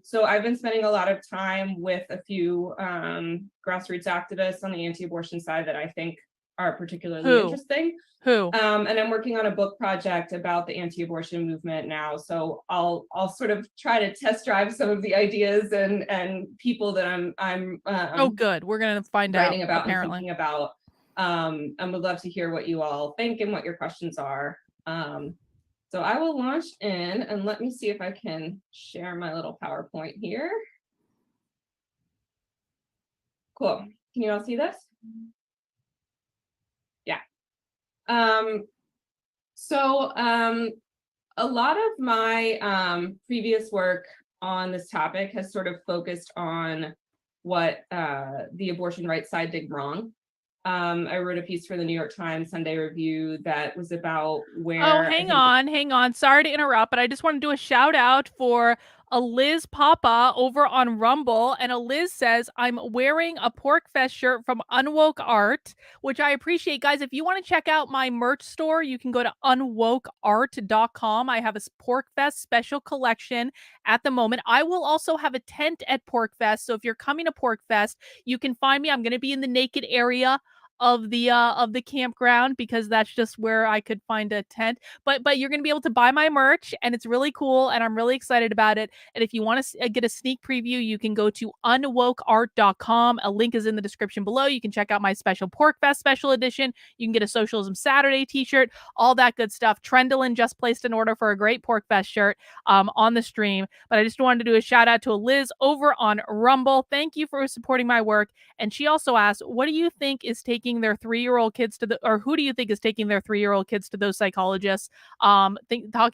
So I've been spending a lot of time with a few grassroots activists on the anti-abortion side that I think are particularly interesting. Who? And I'm working on a book project about the anti-abortion movement now. So I'll sort of try to test drive some of the ideas and people that I'm oh, good. We're gonna find writing out, about apparently. and thinking about. And would love to hear what you all think and what your questions are. So I will launch in, and let me see if I can share my little PowerPoint here. Cool. Can you all see this? Yeah. So a lot of my previous work on this topic has sort of focused on what the abortion rights side did wrong. I wrote a piece for the New York Times Sunday Review that was about where. Oh, hang on. Sorry to interrupt, but I just want to do a shout out for a Liz Papa over on Rumble. And a Liz says, "I'm wearing a Pork Fest shirt from Unwoke Art," which I appreciate. Guys, if you want to check out my merch store, you can go to unwokeart.com. I have a Pork Fest special collection at the moment. I will also have a tent at Pork Fest. So if you're coming to Pork Fest, you can find me. I'm going to be in the naked area of the campground because that's just where I could find a tent. But you're going to be able to buy my merch, and it's really cool, and I'm really excited about it. And if you want to get a sneak preview, you can go to unwokeart.com. A link is in the description below. You can check out my special Pork Fest special edition. You can get a Socialism Saturday t-shirt, all that good stuff. Trendolin just placed an order for a great Pork Fest shirt on the stream. But I just wanted to do a shout out to Liz over on Rumble. Thank you for supporting my work. And she also asked, what do you think is taking their 3-year-old kids to or who do you think is taking their 3-year-old kids to those psychologists? Talking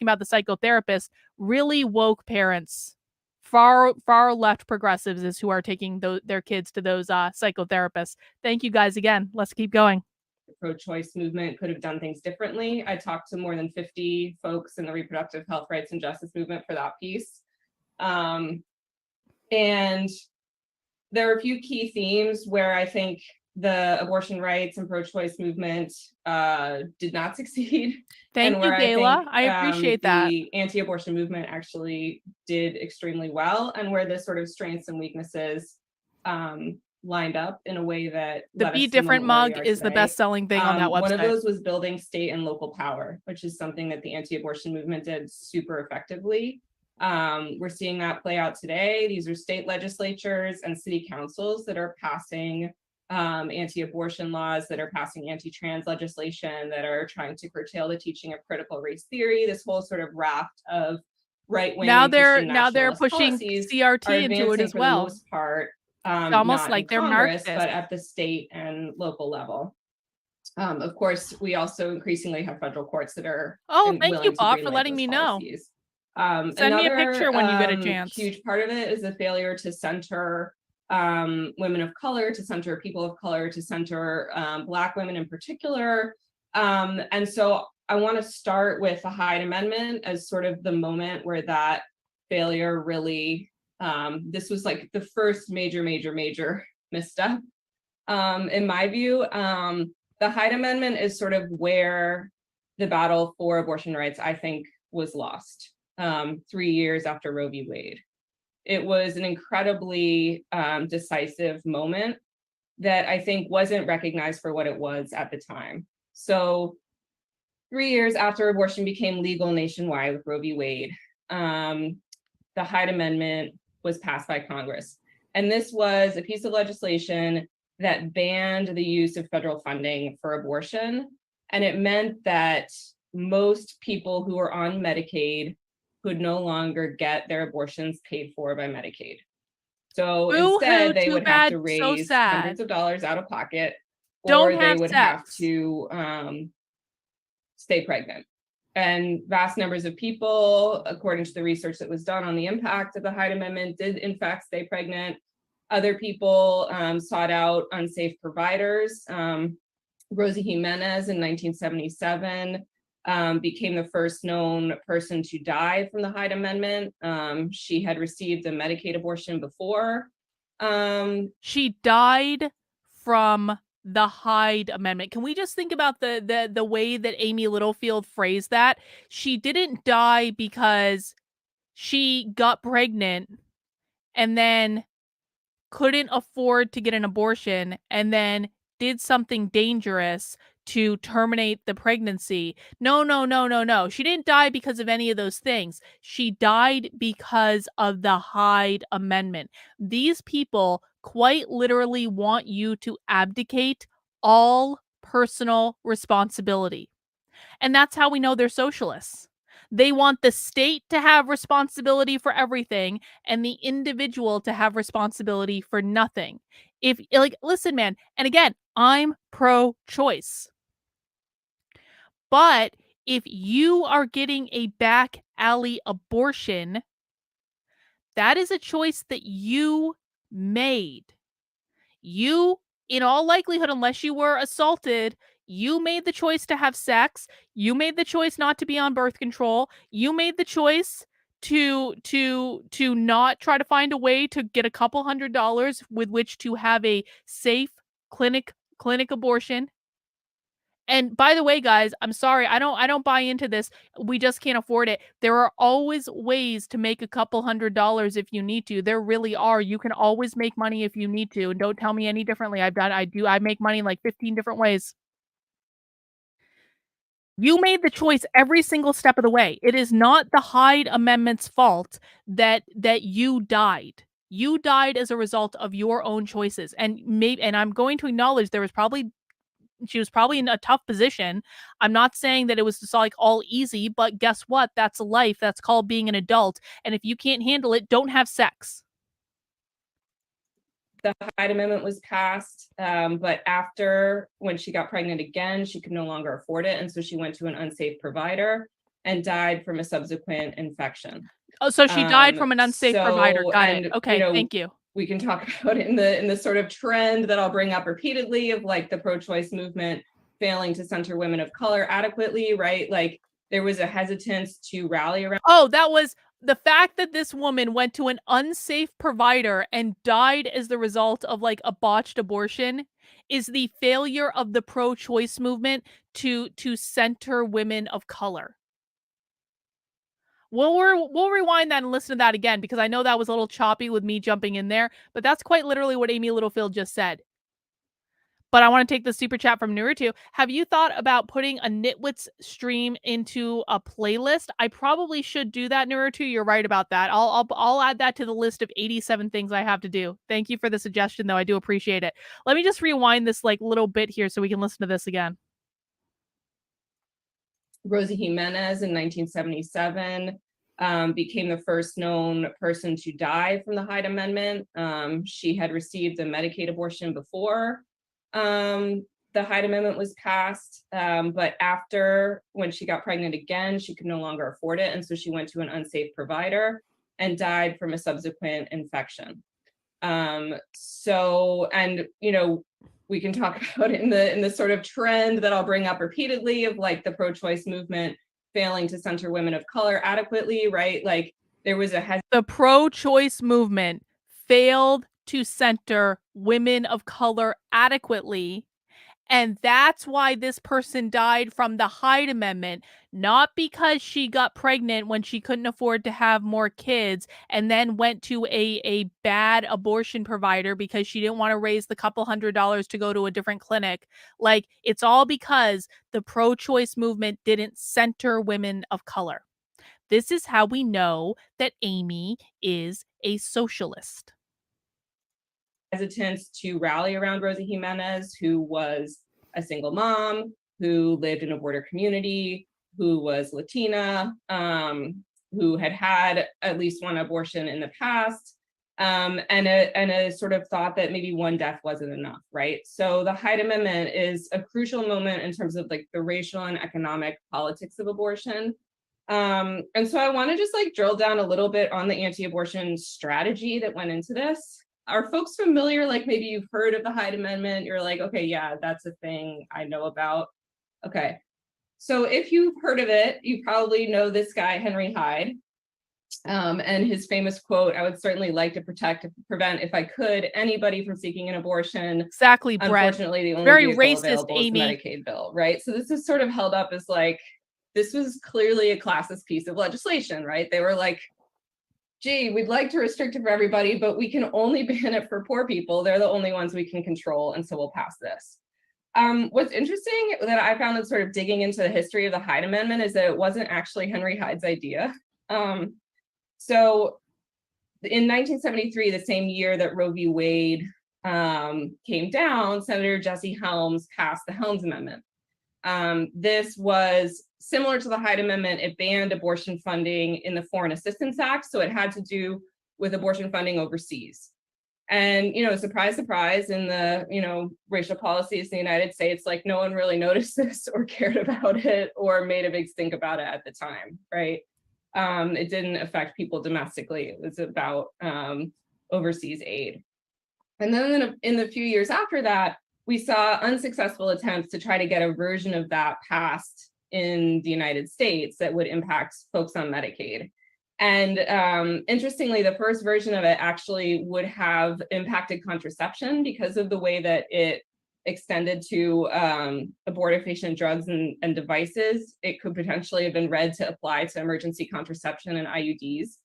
about the psychotherapist, really woke parents, far left progressives is who are taking their kids to those psychotherapists. Thank you guys again. Let's keep going. The pro-choice movement could have done things differently. I talked to more than 50 folks in the reproductive health rights and justice movement for that piece. And there are a few key themes where I think the abortion rights and pro-choice movement did not succeed. Thank you, Gayla. I appreciate that. The anti-abortion movement actually did extremely well, and where the sort of strengths and weaknesses lined up in a way that the Be Different mug is the best-selling thing on that website. One of those was building state and local power, which is something that the anti-abortion movement did super effectively. We're seeing that play out today. These are state legislatures and city councils that are passing anti-abortion laws, that are passing anti-trans legislation, that are trying to curtail the teaching of critical race theory. This whole sort of raft of right-wing now they're pushing CRT into it as well. For the most part, it's almost like they're Congress, but at the state and local level. Of course, we also increasingly have federal courts that are. Oh, thank you, Bob, for letting me know. Send me a picture when you get a chance. Huge part of it is the failure to center women of color, to center people of color, to center Black women in particular. And so I want to start with the Hyde Amendment as sort of the moment where that failure really This was like the first major misstep. In my view, the Hyde Amendment is sort of where the battle for abortion rights, I think, was lost 3 years after Roe v. Wade. It was an incredibly decisive moment that I think wasn't recognized for what it was at the time. So 3 years after abortion became legal nationwide with Roe v. Wade, the Hyde Amendment was passed by Congress. And this was a piece of legislation that banned the use of federal funding for abortion. And it meant that most people who were on Medicaid could no longer get their abortions paid for by Medicaid. So instead, they would have to raise hundreds of dollars out of pocket, or they would have to stay pregnant. And vast numbers of people, according to the research that was done on the impact of the Hyde Amendment, did in fact stay pregnant. Other people sought out unsafe providers. Rosie Jimenez in 1977 became the first known person to die from the Hyde Amendment. She had received a Medicaid abortion before. She died from the Hyde Amendment. Can we just think about the way that Amy Littlefield phrased that? She didn't die because she got pregnant and then couldn't afford to get an abortion and then did something dangerous to terminate the pregnancy. No. She didn't die because of any of those things. She died because of the Hyde Amendment. These people quite literally want you to abdicate all personal responsibility. And that's how we know they're socialists. They want the state to have responsibility for everything and the individual to have responsibility for nothing. If, like, listen, man, and again, I'm pro-choice. But if you are getting a back alley abortion, that is a choice that you made. You, in all likelihood, unless you were assaulted, you made the choice to have sex. You made the choice not to be on birth control. You made the choice to not try to find a way to get a couple $100s with which to have a safe clinic abortion. And by the way, guys, I'm sorry, I don't buy into this. We just can't afford it. There are always ways to make a couple $100s if you need to. There really are. You can always make money if you need to. And don't tell me any differently. I make money in like 15 different ways. You made the choice every single step of the way. It is not the Hyde Amendment's fault that you died. You died as a result of your own choices. And I'm going to acknowledge she was probably in a tough position. I'm not saying that it was just like all easy, but guess what? That's life. That's called being an adult. And if you can't handle it, don't have sex. The Hyde Amendment was passed, but after, when she got pregnant again, she could no longer afford it. And so she went to an unsafe provider and died from a subsequent infection. Oh, so she died from an unsafe provider. Got it. Okay, thank you. We can talk about it in the sort of trend that I'll bring up repeatedly of like the pro-choice movement failing to center women of color adequately, right? Like there was a hesitance to rally around. Oh, that was the fact that this woman went to an unsafe provider and died as the result of like a botched abortion is the failure of the pro-choice movement to center women of color. We'll rewind that and listen to that again because I know that was a little choppy with me jumping in there, but that's quite literally what Amy Littlefield just said. But I want to take the super chat from Nuritu. Have you thought about putting a Nitwits stream into a playlist? I probably should do that, Nuritu. You're right about that. I'll add that to the list of 87 things I have to do. Thank you for the suggestion, though. I do appreciate it. Let me just rewind this like little bit here so we can listen to this again. Rosie Jimenez in 1977 became the first known person to die from the Hyde Amendment. She had received a Medicaid abortion before the Hyde Amendment was passed, but after, when she got pregnant again, she could no longer afford it. And so she went to an unsafe provider and died from a subsequent infection. We can talk about it in the sort of trend that I'll bring up repeatedly of like the pro-choice movement failing to center women of color adequately, right? Like there was the pro-choice movement failed to center women of color adequately. And that's why this person died from the Hyde Amendment, not because she got pregnant when she couldn't afford to have more kids and then went to a bad abortion provider because she didn't want to raise the couple $100s to go to a different clinic. Like, it's all because the pro-choice movement didn't center women of color. This is how we know that Amy is a socialist. hesitance to rally around Rosa Jimenez, who was a single mom, who lived in a border community, who was Latina, who had had at least one abortion in the past, and a sort of thought that maybe one death wasn't enough, right? So the Hyde Amendment is a crucial moment in terms of like the racial and economic politics of abortion. And so I want to just like drill down a little bit on the anti-abortion strategy that went into this. Are folks familiar? Like maybe you've heard of the Hyde Amendment. You're like, okay, yeah, that's a thing I know about. Okay. So if you've heard of it, you probably know this guy, Henry Hyde, and his famous quote, "I would certainly like to prevent, if I could, anybody from seeking an abortion." Exactly, Brett. Unfortunately, the only Very vehicle racist, available is the Amy. Medicaid bill, right? So this is sort of held up as like, this was clearly a classist piece of legislation, right? They were like, gee, we'd like to restrict it for everybody, but we can only ban it for poor people. They're the only ones we can control, and so we'll pass this. What's interesting that I found in sort of digging into the history of the Hyde Amendment is that it wasn't actually Henry Hyde's idea. So in 1973, the same year that Roe v. Wade came down, Senator Jesse Helms passed the Helms Amendment. This was similar to the Hyde Amendment. It banned abortion funding in the Foreign Assistance Act, so it had to do with abortion funding overseas. And, you know, surprise, surprise, in the, you know, racial policies in the United States, like no one really noticed this or cared about it or made a big stink about it at the time, right? It didn't affect people domestically. It was about overseas aid. And then in the few years after that, we saw unsuccessful attempts to try to get a version of that passed in the United States that would impact folks on Medicaid. And interestingly, the first version of it actually would have impacted contraception because of the way that it extended to abortifacient drugs and devices. It could potentially have been read to apply to emergency contraception and IUDs.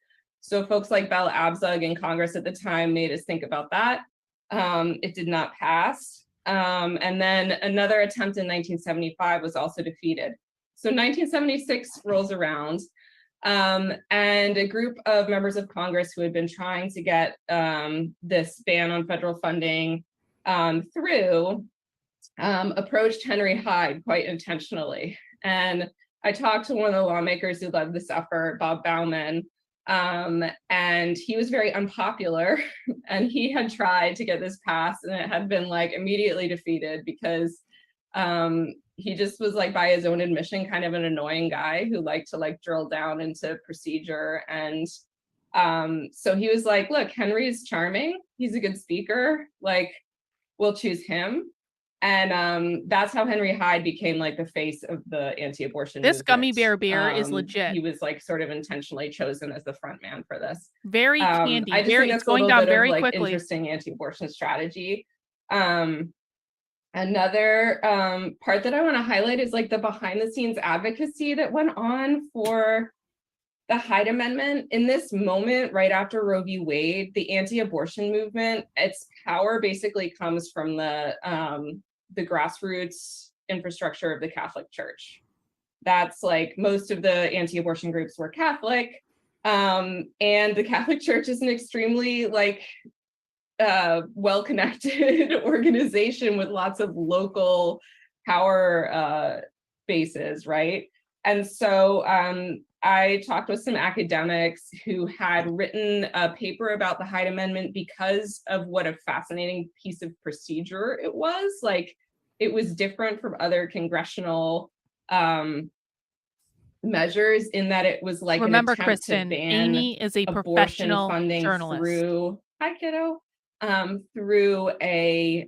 So folks like Bella Abzug in Congress at the time made us think about that. It did not pass. And then another attempt in 1975 was also defeated. So 1976 rolls around, and a group of members of Congress who had been trying to get this ban on federal funding through approached Henry Hyde quite intentionally. And I talked to one of the lawmakers who led this effort, Bob Bauman, and he was very unpopular, and he had tried to get this passed, and it had been like immediately defeated because he just was, like, by his own admission, kind of an annoying guy who liked to like drill down into procedure. And so he was like, look, Henry's charming, he's a good speaker, like we'll choose him. And that's how Henry Hyde became like the face of the anti-abortion This movement. gummy bear is legit. He was like sort of intentionally chosen as the front man for this. Very candy. I just think it's that's going a little down bit very of like quickly. interesting anti-abortion strategy. Another part that I want to highlight is like the behind the scenes advocacy that went on for the Hyde Amendment. In this moment, right after Roe v. Wade, the anti-abortion movement, its power basically comes from the grassroots infrastructure of the Catholic Church. That's like most of the anti-abortion groups were Catholic, and the Catholic Church is an extremely like well-connected organization with lots of local power bases, right? And so I talked with some academics who had written a paper about the Hyde Amendment because of what a fascinating piece of procedure it was. Like, it was different from other congressional measures in that it was like Remember, an attempt Kristen, to ban Amy is a abortion professional funding journalist. through, hi kiddo, through a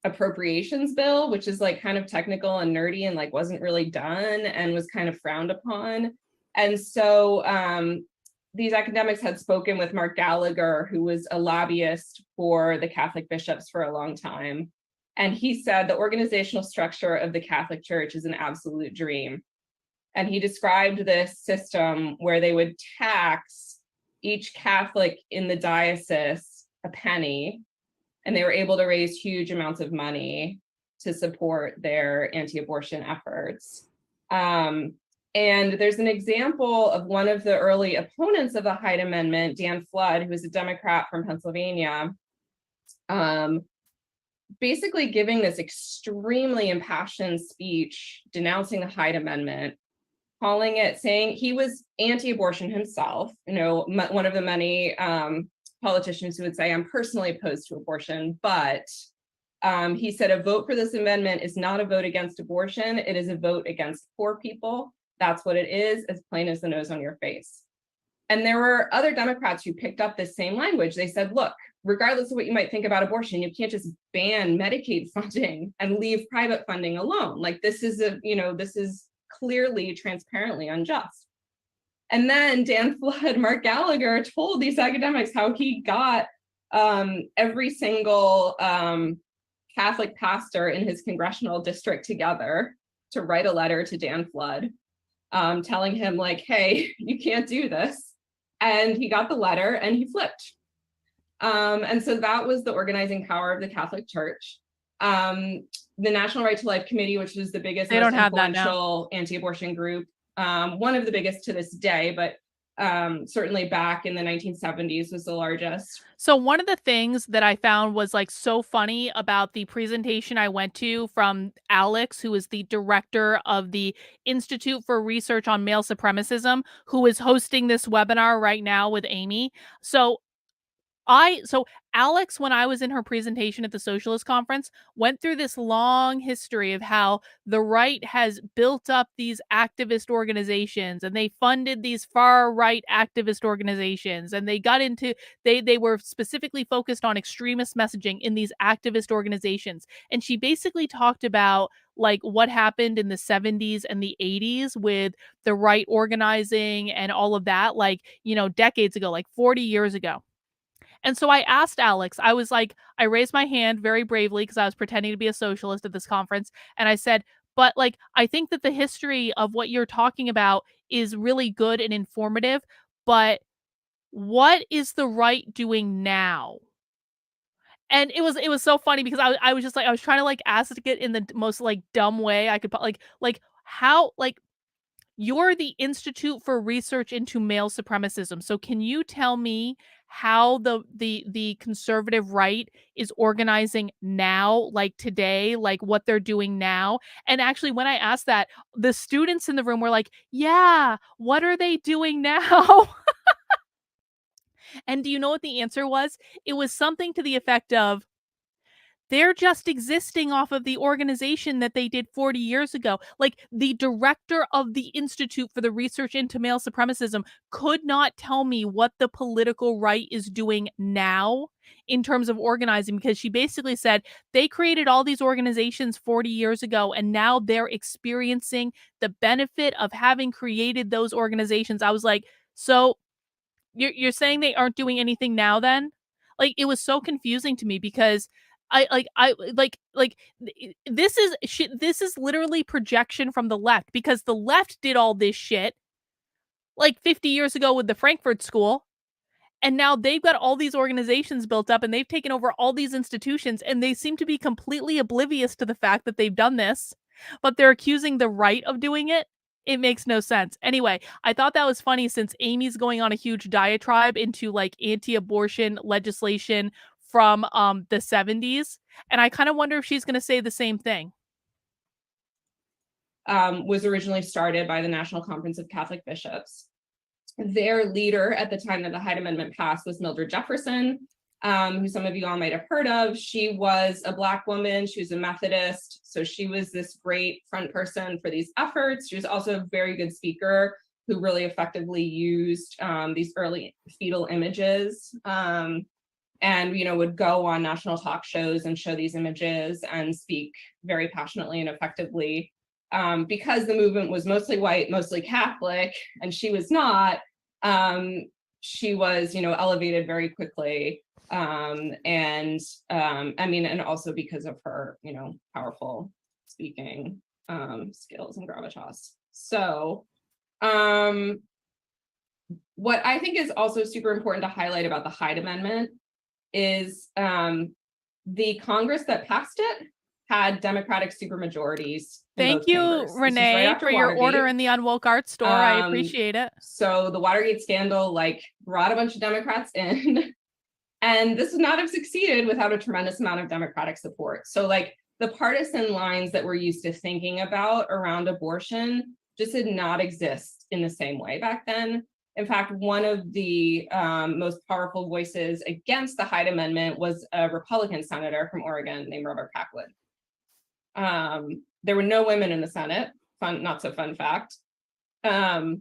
appropriations bill, which is like kind of technical and nerdy and like wasn't really done and was kind of frowned upon. And so these academics had spoken with Mark Gallagher, who was a lobbyist for the Catholic bishops for a long time. And he said the organizational structure of the Catholic Church is an absolute dream. And he described this system where they would tax each Catholic in the diocese a penny, and they were able to raise huge amounts of money to support their anti-abortion efforts. And there's an example of one of the early opponents of the Hyde Amendment, Dan Flood, who was a Democrat from Pennsylvania, basically giving this extremely impassioned speech denouncing the Hyde Amendment, calling it, saying he was anti-abortion himself, one of the many politicians who would say, I'm personally opposed to abortion, but he said a vote for this amendment is not a vote against abortion, it is a vote against poor people. That's what it is, as plain as the nose on your face. And there were other Democrats who picked up this same language. They said, look, regardless of what you might think about abortion, you can't just ban Medicaid funding and leave private funding alone. Like this is clearly, transparently unjust. And then Dan Flood, Mark Gallagher told these academics how he got every single Catholic pastor in his congressional district together to write a letter to Dan Flood, telling him like, hey, you can't do this. And he got the letter and he flipped. And so that was the organizing power of the Catholic Church. The National Right to Life Committee, which is the biggest, most influential anti-abortion group, one of the biggest to this day, but certainly back in the 1970s was the largest. So one of the things that I found was like so funny about the presentation I went to from Alex, who is the director of the Institute for Research on Male Supremacism, who is hosting this webinar right now with Amy. So Alex, when I was in her presentation at the Socialist conference, went through this long history of how the right has built up these activist organizations, and they funded these far right activist organizations, and they were specifically focused on extremist messaging in these activist organizations. And she basically talked about like what happened in the 70s and the 80s with the right organizing and all of that, like, decades ago, like 40 years ago. And so I asked Alex, I raised my hand very bravely because I was pretending to be a socialist at this conference. And I said, but like, I think that the history of what you're talking about is really good and informative, but what is the right doing now? And it was so funny because I was just like, I was trying to like ask it in the most like dumb way I could, like how, like, you're the Institute for Research into Male Supremacism. So can you tell me how the conservative right is organizing now, like today, like what they're doing now? And actually, when I asked that, the students in the room were like, yeah, what are they doing now? And do you know what the answer was? It was something to the effect of, they're just existing off of the organization that they did 40 years ago. Like the director of the Institute for the Research into Male Supremacism could not tell me what the political right is doing now in terms of organizing, because she basically said they created all these organizations 40 years ago and now they're experiencing the benefit of having created those organizations. I was like, so you're saying they aren't doing anything now then? Like, it was so confusing to me because this is literally projection from the left, because the left did all this shit like 50 years ago with the Frankfurt School, and now they've got all these organizations built up and they've taken over all these institutions, and they seem to be completely oblivious to the fact that they've done this, but they're accusing the right of doing it. It makes no sense. Anyway, I thought that was funny since Amy's going on a huge diatribe into like anti-abortion legislation from the 70s, and I kind of wonder if she's going to say the same thing. Was originally started by the National Conference of Catholic Bishops. Their leader at the time that the Hyde Amendment passed was Mildred Jefferson, who some of you all might have heard of. She was a Black woman. She was a Methodist. So she was this great front person for these efforts. She was also a very good speaker who really effectively used these early fetal images, and would go on national talk shows and show these images and speak very passionately and effectively because the movement was mostly white, mostly Catholic, and she was not, she was, elevated very quickly. And also because of her, powerful speaking skills and gravitas. So what I think is also super important to highlight about the Hyde Amendment is the Congress that passed it had Democratic supermajorities. Thank you, Renee, for your order in the Unwoke art store. I appreciate it. So the Watergate scandal brought a bunch of Democrats in, and this would not have succeeded without a tremendous amount of Democratic support. So the partisan lines that we're used to thinking about around abortion just did not exist in the same way back then. In fact, one of the most powerful voices against the Hyde Amendment was a Republican senator from Oregon named Robert Packwood. There were no women in the Senate, not so fun fact. So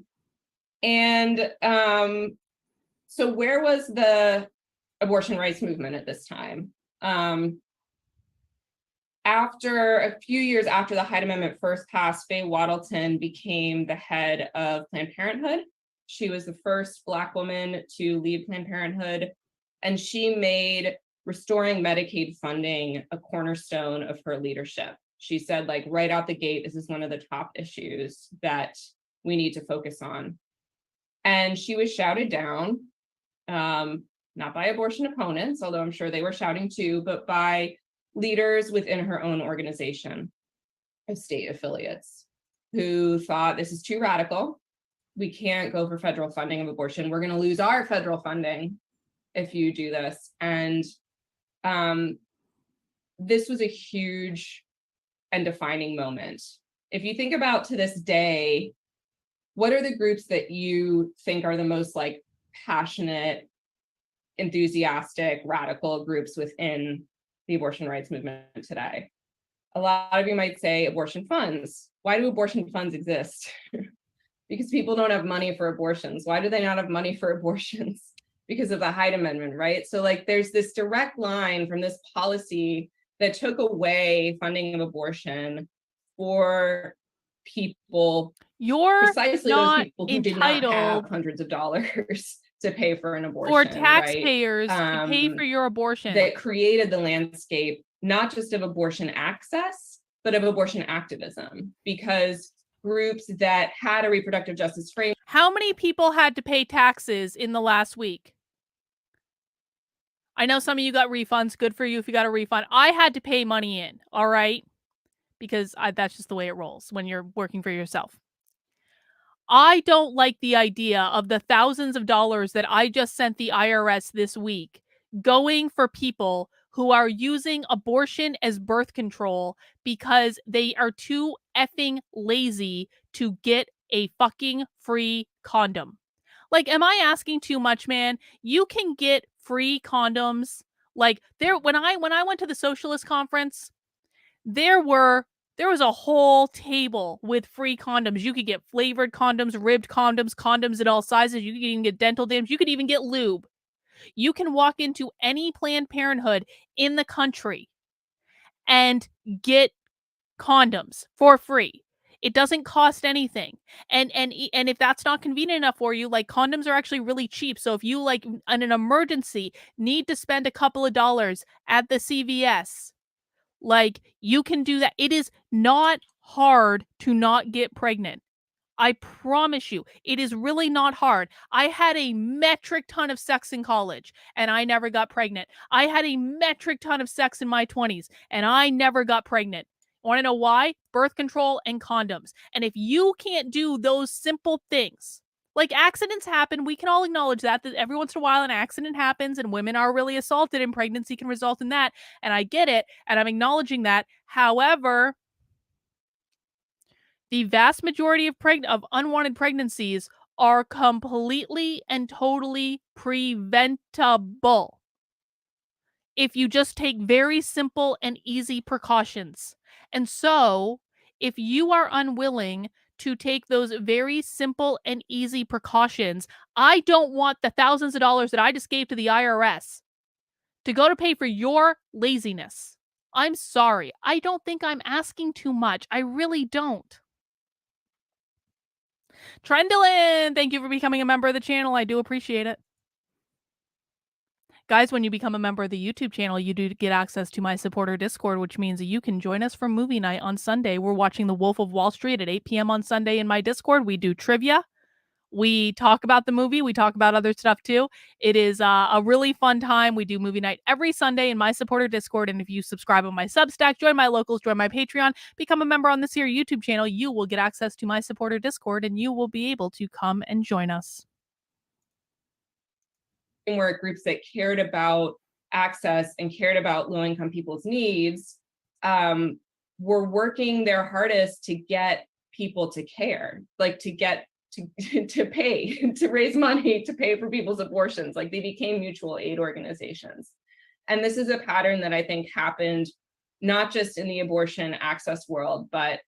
where was the abortion rights movement at this time? After a few years after the Hyde Amendment first passed, Faye Waddleton became the head of Planned Parenthood. She was the first Black woman to lead Planned Parenthood, and she made restoring Medicaid funding a cornerstone of her leadership. She said, right out the gate, this is one of the top issues that we need to focus on. And she was shouted down, not by abortion opponents, although I'm sure they were shouting too, but by leaders within her own organization of state affiliates who thought this is too radical. We can't go for federal funding of abortion. We're going to lose our federal funding if you do this. And this was a huge and defining moment. If you think about to this day, what are the groups that you think are the most passionate, enthusiastic, radical groups within the abortion rights movement today? A lot of you might say abortion funds. Why do abortion funds exist? Because people don't have money for abortions. Why do they not have money for abortions? Because of the Hyde Amendment, right? So there's this direct line from this policy that took away funding of abortion for people, precisely those people who did not have hundreds of dollars to pay for an abortion. For taxpayers to pay for your abortion. That created the landscape, not just of abortion access, but of abortion activism, because groups that had a reproductive justice framework. How many people had to pay taxes in the last week? I know some of you got refunds. Good for you if you got a refund. I had to pay money in, all right? Because that's just the way it rolls when you're working for yourself. I don't like the idea of the thousands of dollars that I just sent the IRS this week going for people who are using abortion as birth control because they are too effing lazy to get a fucking free condom. Am I asking too much, man? You can get free condoms. When I went to the Socialist conference, there was a whole table with free condoms. You could get flavored condoms, ribbed condoms, condoms in all sizes. You could even get dental dams. You could even get lube. You can walk into any Planned Parenthood in the country and get condoms for free. It doesn't cost anything. And if that's not convenient enough for you, condoms are actually really cheap. So if you in an emergency need to spend a couple of dollars at the CVS, you can do that. It is not hard to not get pregnant. I promise you, it is really not hard. I had a metric ton of sex in college and I never got pregnant. I had a metric ton of sex in my 20s and I never got pregnant. Want to know why? Birth control and condoms. And if you can't do those simple things, accidents happen, we can all acknowledge that every once in a while an accident happens and women are really assaulted and pregnancy can result in that. And I get it. And I'm acknowledging that. However, the vast majority of unwanted pregnancies are completely and totally preventable if you just take very simple and easy precautions. And so, if you are unwilling to take those very simple and easy precautions, I don't want the thousands of dollars that I just gave to the IRS to go to pay for your laziness. I'm sorry. I don't think I'm asking too much. I really don't. Trendlin, thank you for becoming a member of the channel. I do appreciate it. Guys, when you become a member of the YouTube channel, you do get access to my supporter Discord, which means that you can join us for movie night on Sunday. We're watching The Wolf of Wall Street at 8 p.m. on Sunday in my Discord. We do trivia. We talk about the movie. We talk about other stuff too. It is a really fun time. We do movie night every Sunday in my supporter Discord. And if you subscribe on my Substack, join my locals, join my Patreon, become a member on this here YouTube channel, you will get access to my supporter Discord and you will be able to come and join us. Framework groups that cared about access and cared about low-income people's needs were working their hardest to get people to care, like to get to pay, to raise money to pay for people's abortions. Like they became mutual aid organizations. And this is a pattern that I think happened not just in the abortion access world, but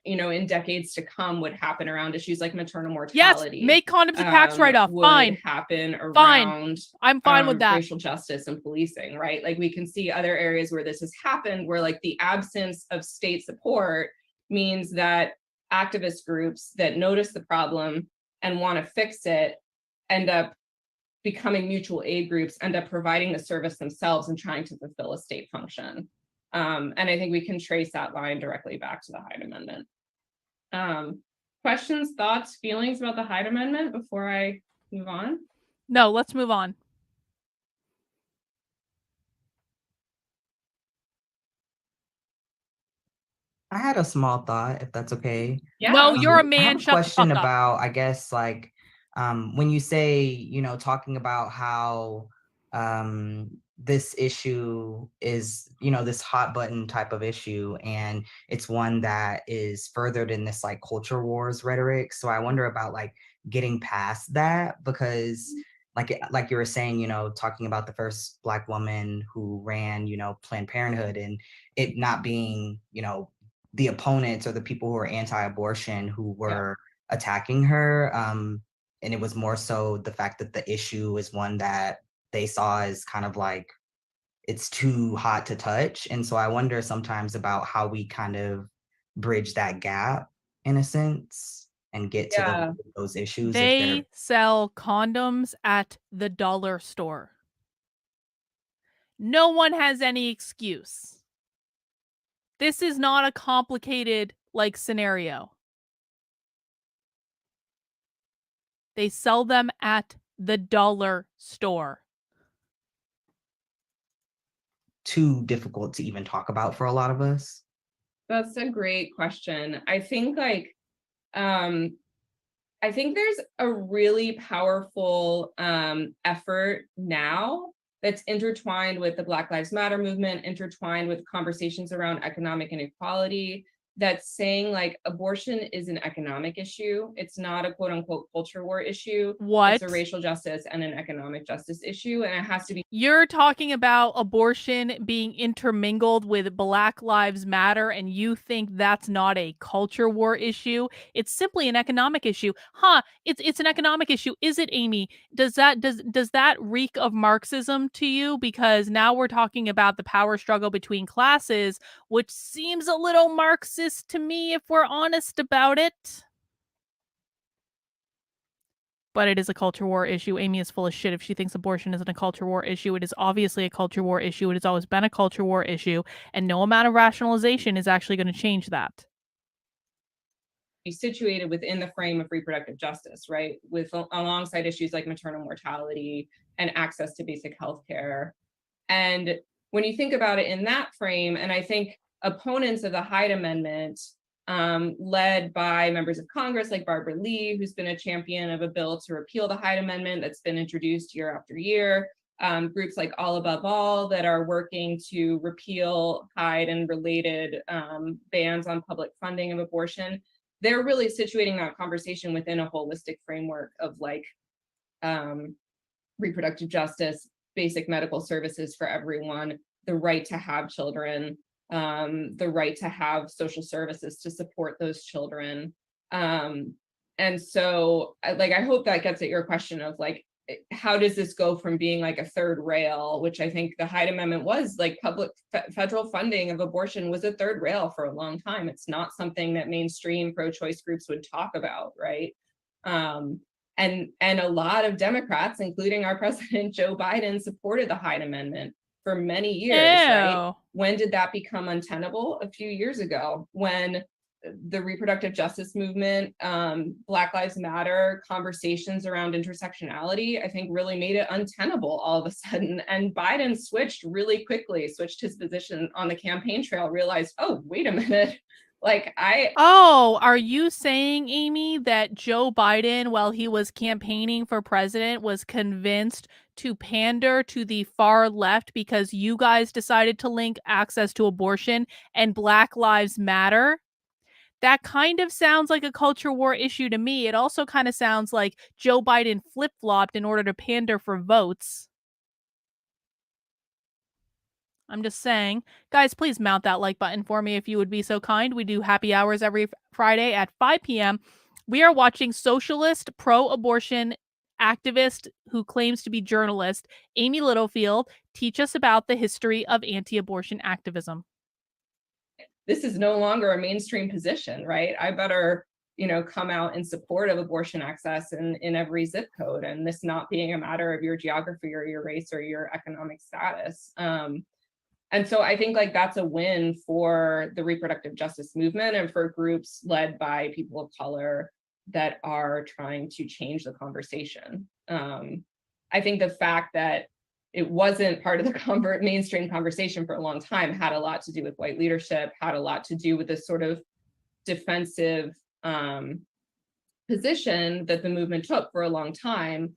you know, in decades to come would happen around issues like maternal mortality. Yes, make condoms a tax write-off. Fine. Would happen around fine. I'm fine with that. Racial justice and policing, right? Like we can see other areas where this has happened, where like the absence of state support means that activist groups that notice the problem and want to fix it end up becoming mutual aid groups, end up providing the service themselves and trying to fulfill a state function. And I think we can trace that line directly back to the Hyde Amendment. Questions, thoughts, feelings about the Hyde Amendment before I move on? No, let's move on. I had a small thought, if that's okay. Yeah. No, you're a man. I have a Shut question the fuck about, up. I guess, like, when you say, you know, talking about how this issue is, you know, this hot button type of issue, and it's one that is furthered in this like culture wars rhetoric. So I wonder about like getting past that, because like you were saying, you know, talking about the first Black woman who ran, you know, Planned Parenthood, and it not being, you know, the opponents or the people who are anti-abortion who were attacking her. And it was more so the fact that the issue is one that they saw as kind of like, it's too hot to touch. And so I wonder sometimes about how we kind of bridge that gap in a sense and get to those issues. They sell condoms at the dollar store. No one has any excuse. This is not a complicated like scenario. They sell them at the dollar store. Too difficult to even talk about for a lot of us? That's a great question. I think like, I think there's a really powerful effort now that's intertwined with the Black Lives Matter movement, intertwined with conversations around economic inequality, that's saying like abortion is an economic issue. It's not a quote unquote culture war issue. What? It's a racial justice and an economic justice issue. And it has to be. You're talking about abortion being intermingled with Black Lives Matter, and you think that's not a culture war issue? It's simply an economic issue. Huh, it's an economic issue. Is it, Amy? Does that reek of Marxism to you? Because now we're talking about the power struggle between classes, which seems a little Marxist to me, if we're honest about it. But it is a culture war issue. Amy is full of shit if she thinks abortion isn't a culture war issue. It is obviously a culture war issue. It has always been a culture war issue, and no amount of rationalization is actually going to change that. Be situated within the frame of reproductive justice, right? With alongside issues like maternal mortality and access to basic health care. And when you think about it in that frame, and I think opponents of the Hyde Amendment, led by members of Congress like Barbara Lee, who's been a champion of a bill to repeal the Hyde Amendment that's been introduced year after year, groups like All Above All that are working to repeal Hyde and related bans on public funding of abortion. They're really situating that conversation within a holistic framework of like reproductive justice, basic medical services for everyone, the right to have children, the right to have social services to support those children. And so I hope that gets at your question of like, how does this go from being like a third rail, which I think the Hyde Amendment was, like public federal funding of abortion was a third rail for a long time. It's not something that mainstream pro-choice groups would talk about, right? And a lot of Democrats, including our president, Joe Biden, supported the Hyde Amendment for many years, right? When did that become untenable? A few years ago, when the reproductive justice movement, Black Lives Matter, conversations around intersectionality, I think really made it untenable all of a sudden. And Biden switched really quickly, switched his position on the campaign trail, realized, oh, wait a minute. Oh, are you saying, Amy, that Joe Biden, while he was campaigning for president, was convinced to pander to the far left because you guys decided to link access to abortion and Black Lives Matter? That kind of sounds like a culture war issue to me. It also kind of sounds like Joe Biden flip-flopped in order to pander for votes. I'm just saying. Guys, please mount that like button for me if you would be so kind. We do happy hours every Friday at 5 p.m. We are watching Socialist, pro-abortion activist who claims to be journalist, Amy Littlefield, teach us about the history of anti-abortion activism. This is no longer a mainstream position, right? I better, come out in support of abortion access in every zip code, and this not being a matter of your geography or your race or your economic status. And so I think that's a win for the reproductive justice movement and for groups led by people of color that are trying to change the conversation. I think the fact that it wasn't part of the mainstream conversation for a long time had a lot to do with white leadership, had a lot to do with this sort of defensive position that the movement took for a long time,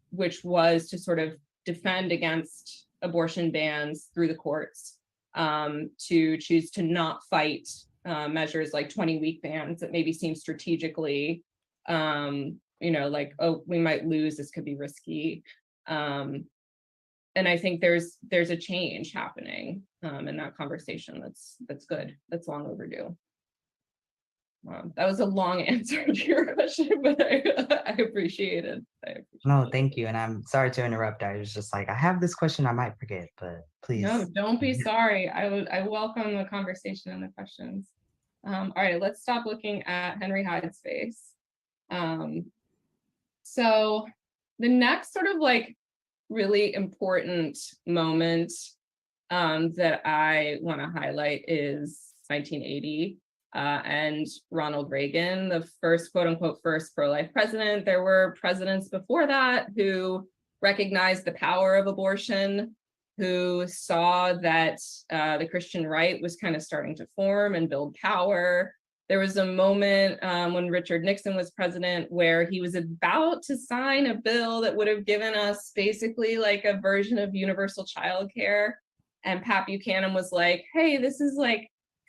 which was to sort of defend against abortion bans through the courts, to choose to not fight measures like 20-week bans that maybe seem strategically, oh, we might lose, this could be risky. And I think there's a change happening in that conversation that's good, that's long overdue. That was a long answer to your question, but I appreciate it. No, thank you. And I'm sorry to interrupt. I was just like, I have this question I might forget, but please. No, don't be sorry. I welcome the conversation and the questions. All right, let's stop looking at Henry Hyde's face. So the next sort of really important moment that I want to highlight is 1980. And Ronald Reagan, the first, quote unquote, first pro-life president. There were presidents before that who recognized the power of abortion, who saw that the Christian right was kind of starting to form and build power. There was a moment when Richard Nixon was president where he was about to sign a bill that would have given us basically a version of universal childcare. And Pat Buchanan was like, hey, this is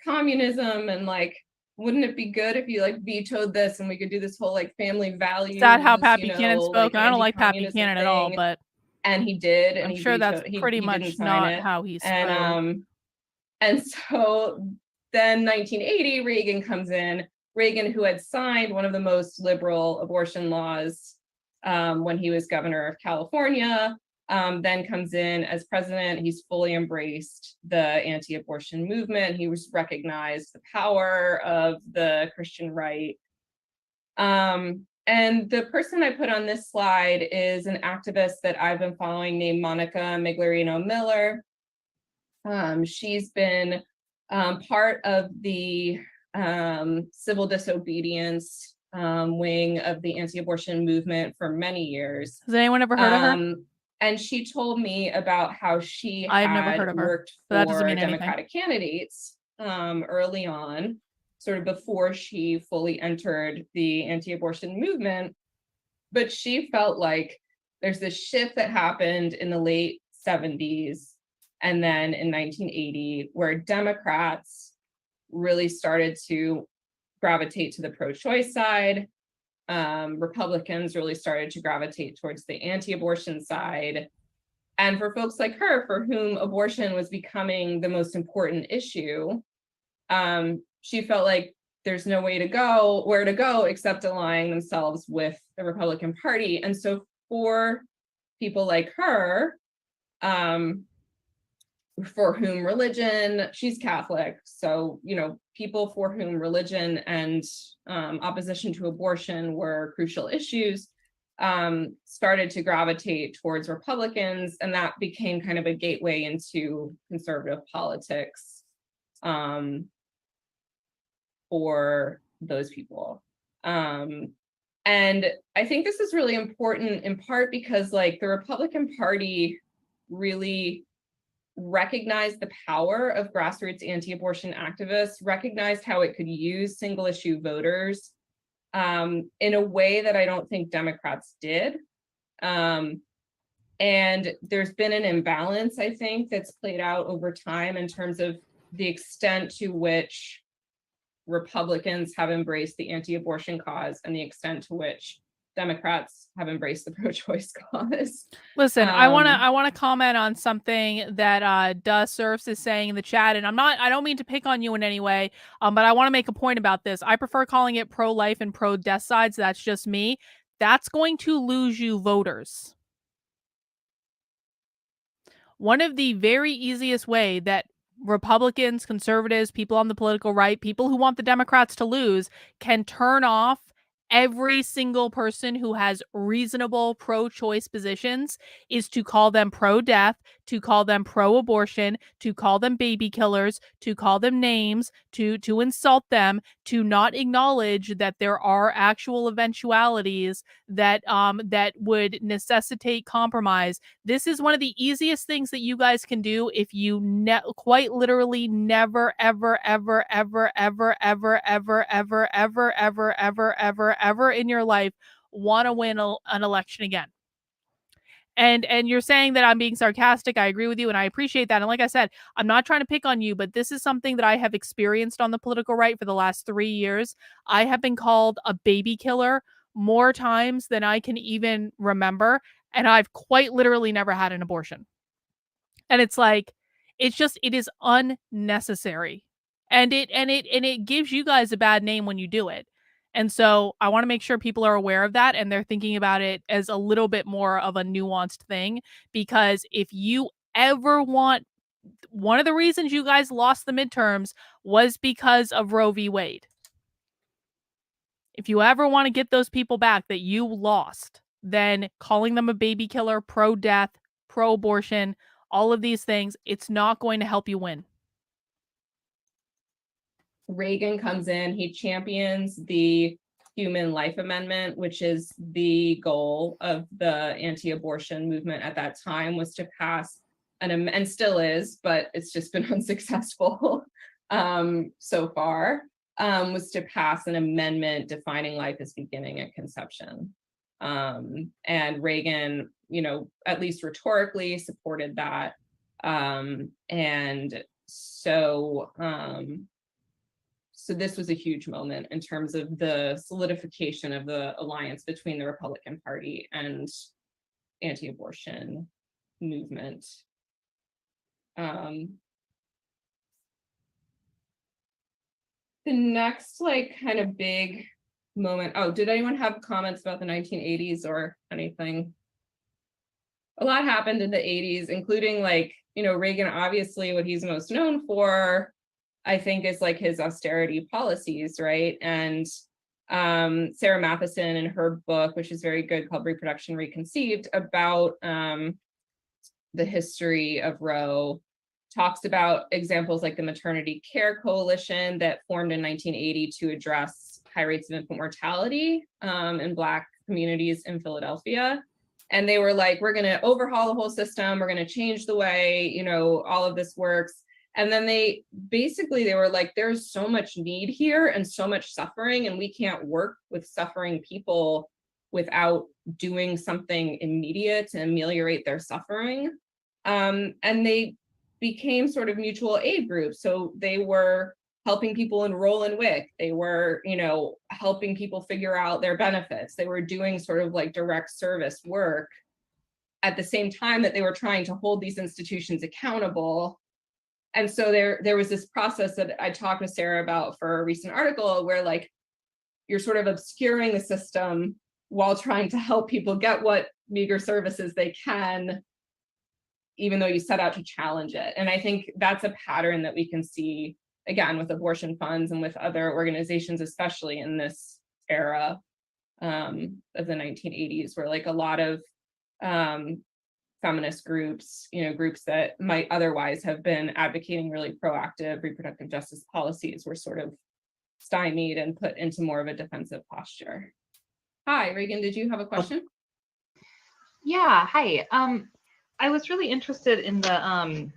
communism, and wouldn't it be good if you vetoed this and we could do this whole family values? Is that how Pat Buchanan spoke? I don't like Pat Buchanan at all, but and he did, and I'm sure that's pretty much not how he spoke. And so then 1980, Reagan comes in. Reagan, who had signed one of the most liberal abortion laws when he was governor of California, then comes in as president. He's fully embraced the anti-abortion movement. He was recognized the power of the Christian right. And the person I put on this slide is an activist that I've been following named Monica Migliorino Miller. She's been part of the civil disobedience wing of the anti-abortion movement for many years. Has anyone ever heard of her? And she told me about how she I've never heard of her, worked for Democratic candidates early on, sort of before she fully entered the anti-abortion movement. But she felt like there's this shift that happened in the late 70s and then in 1980, where Democrats really started to gravitate to the pro-choice side. Republicans really started to gravitate towards the anti-abortion side. And for folks like her, for whom abortion was becoming the most important issue, she felt like there's no way to go, where to go, except aligning themselves with the Republican Party. And so for people like her, for whom religion, she's Catholic, so, you know, people for whom religion and opposition to abortion were crucial issues, started to gravitate towards Republicans, and that became kind of a gateway into conservative politics for those people. And I think this is really important in part because, like, the Republican Party really recognized the power of grassroots anti-abortion activists, recognized how it could use single issue voters in a way that I don't think Democrats did. And there's been an imbalance, I think, that's played out over time in terms of the extent to which Republicans have embraced the anti-abortion cause and the extent to which Democrats have embraced the pro-choice cause. Listen, I wanna comment on something that Does Surfs is saying in the chat, and I don't mean to pick on you in any way, but I want to make a point about this. I prefer calling it pro-life and pro-death sides. That's just me. That's going to lose you voters. One of the very easiest way that Republicans, conservatives, people on the political right, people who want the Democrats to lose can turn off every single person who has reasonable pro-choice positions is to call them pro-death, to call them pro-abortion, to call them baby killers, to call them names, to insult them, to not acknowledge that there are actual eventualities that that would necessitate compromise. This is one of the easiest things that you guys can do if you quite literally never, ever, ever, ever, ever, ever, ever, ever, ever, ever, ever, ever, ever in your life want to win an election again. And you're saying that I'm being sarcastic. I agree with you, and I appreciate that. And like I said, I'm not trying to pick on you, but this is something that I have experienced on the political right for the last 3 years. I have been called a baby killer more times than I can even remember, and I've quite literally never had an abortion. And it's like, it is unnecessary. And it gives you guys a bad name when you do it. And so I want to make sure people are aware of that and they're thinking about it as a little bit more of a nuanced thing, because if you ever want, one of the reasons you guys lost the midterms was because of Roe v. Wade. If you ever want to get those people back that you lost, then calling them a baby killer, pro-death, pro-abortion, all of these things, it's not going to help you win. Reagan comes in, he champions the Human Life Amendment, which is the goal of the anti-abortion movement at that time, was to pass and still is, but it's just been unsuccessful so far, was to pass an amendment defining life as beginning at conception. And Reagan, you know, at least rhetorically supported that. And so this was a huge moment in terms of the solidification of the alliance between the Republican Party and anti-abortion movement. The next, like, kind of big moment. Oh, did anyone have comments about the 1980s or anything? A lot happened in the 80s, including, like, you know, Reagan, obviously what he's most known for, I think, is like his austerity policies, right? And Sarah Matheson, in her book, which is very good, called Reproduction Reconceived, about the history of Roe, talks about examples like the Maternity Care Coalition that formed in 1980 to address high rates of infant mortality in Black communities in Philadelphia. And they were like, we're going to overhaul the whole system. We're going to change the way, you know, all of this works. And then they were like, there's so much need here and so much suffering, and we can't work with suffering people without doing something immediate to ameliorate their suffering. And they became sort of mutual aid groups. So they were helping people enroll in WIC. They were, you know, helping people figure out their benefits. They were doing sort of like direct service work at the same time that they were trying to hold these institutions accountable. And so there was this process that I talked with Sarah about for a recent article where, like, you're sort of obscuring the system while trying to help people get what meager services they can, even though you set out to challenge it. And I think that's a pattern that we can see, again, with abortion funds and with other organizations, especially in this era of the 1980s, where like a lot of feminist groups, groups that might otherwise have been advocating really proactive reproductive justice policies were sort of stymied and put into more of a defensive posture. Hi, Reagan, did you have a question? Yeah, hi. I was really interested in the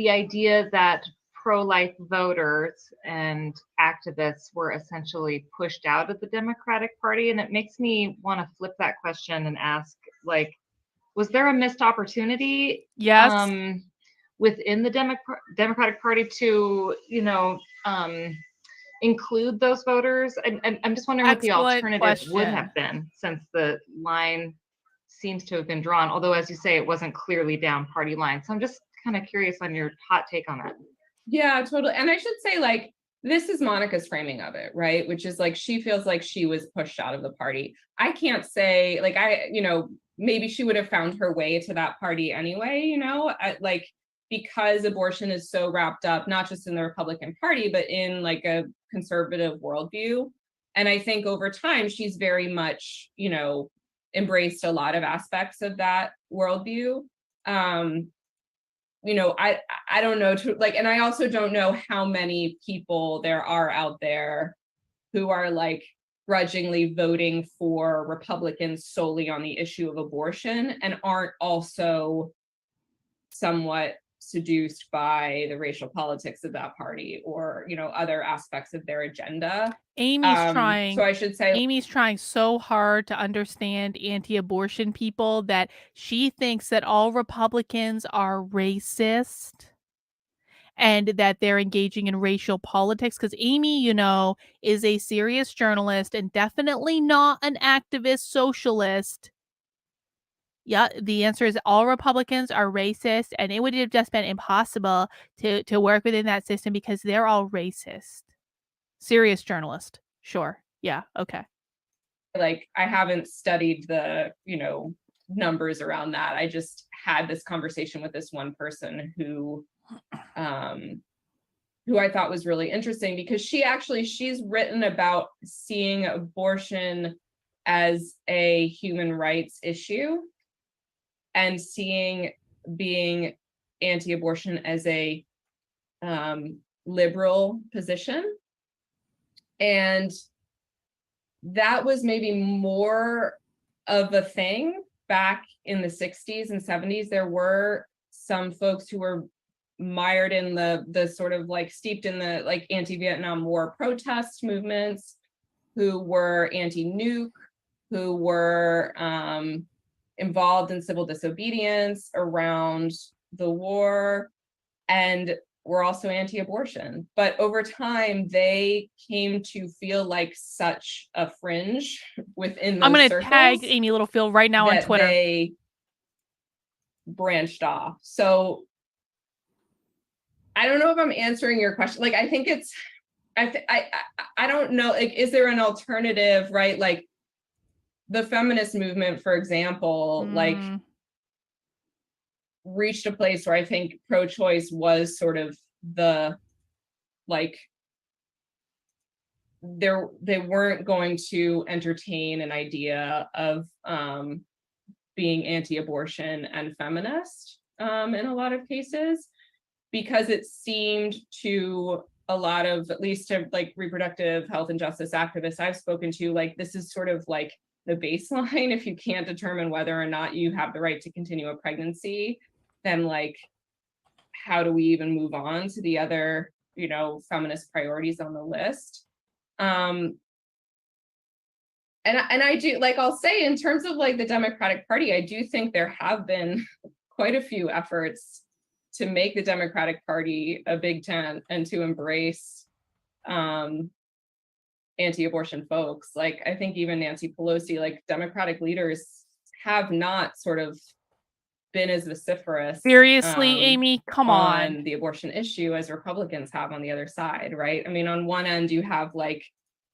idea that pro-life voters and activists were essentially pushed out of the Democratic Party, and it makes me want to flip that question and ask, like, was there a missed opportunity within the Democratic Party to, include those voters? I'm just wondering what the alternative would have been, since the line seems to have been drawn, although, as you say, it wasn't clearly down party lines. So I'm just kind of curious on your hot take on that. Yeah, totally. And I should say, like, this is Monica's framing of it, right? Which is like, she feels like she was pushed out of the party. I can't say, like, maybe she would have found her way to that party anyway, like, because abortion is so wrapped up, not just in the Republican Party, but in like a conservative worldview. And I think over time, she's very much, embraced a lot of aspects of that worldview. I don't know, and I also don't know how many people there are out there who are like grudgingly voting for Republicans solely on the issue of abortion and aren't also somewhat seduced by the racial politics of that party or, other aspects of their agenda. Amy's trying. So I should say, Amy's trying so hard to understand anti-abortion people that she thinks that all Republicans are racist and that they're engaging in racial politics, because Amy, is a serious journalist and definitely not an activist socialist. Yeah, the answer is all Republicans are racist, and it would have just been impossible to work within that system because they're all racist. Serious journalist. Sure. Yeah. Okay. Like, I haven't studied the, numbers around that. I just had this conversation with this one person who I thought was really interesting, because she's written about seeing abortion as a human rights issue and seeing being anti-abortion as a liberal position. And that was maybe more of a thing back in the 60s and 70s. There were some folks who were mired in the sort of like steeped in the like anti-Vietnam War protest movements, who were anti-nuke, who were involved in civil disobedience around the war, and were also anti-abortion. But over time, they came to feel like such a fringe within those I'm going to circles tag Amy Littlefield right now on that Twitter. They branched off. So I don't know if I'm answering your question. Like, I think it's, I don't know, like, is there an alternative, right? Like the feminist movement, for example, like reached a place where I think pro-choice was sort of the, like, they weren't going to entertain an idea of being anti-abortion and feminist in a lot of cases, because it seemed to a lot of, at least to like reproductive health and justice activists I've spoken to, like this is sort of like the baseline. If you can't determine whether or not you have the right to continue a pregnancy, then like, how do we even move on to the other, feminist priorities on the list? And I do, like, I'll say in terms of like the Democratic Party, I do think there have been quite a few efforts to make the Democratic Party a big tent and to embrace anti-abortion folks. Like, I think even Nancy Pelosi, like Democratic leaders have not sort of been as vociferous. Seriously, Amy, come on. The abortion issue as Republicans have on the other side, right? I mean, on one end, you have like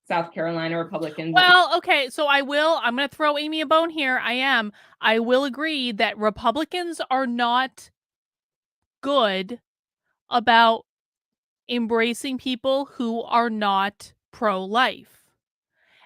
South Carolina Republicans. Well, okay, so I'm going to throw Amy a bone here. I will agree that Republicans are not good about embracing people who are not pro-life.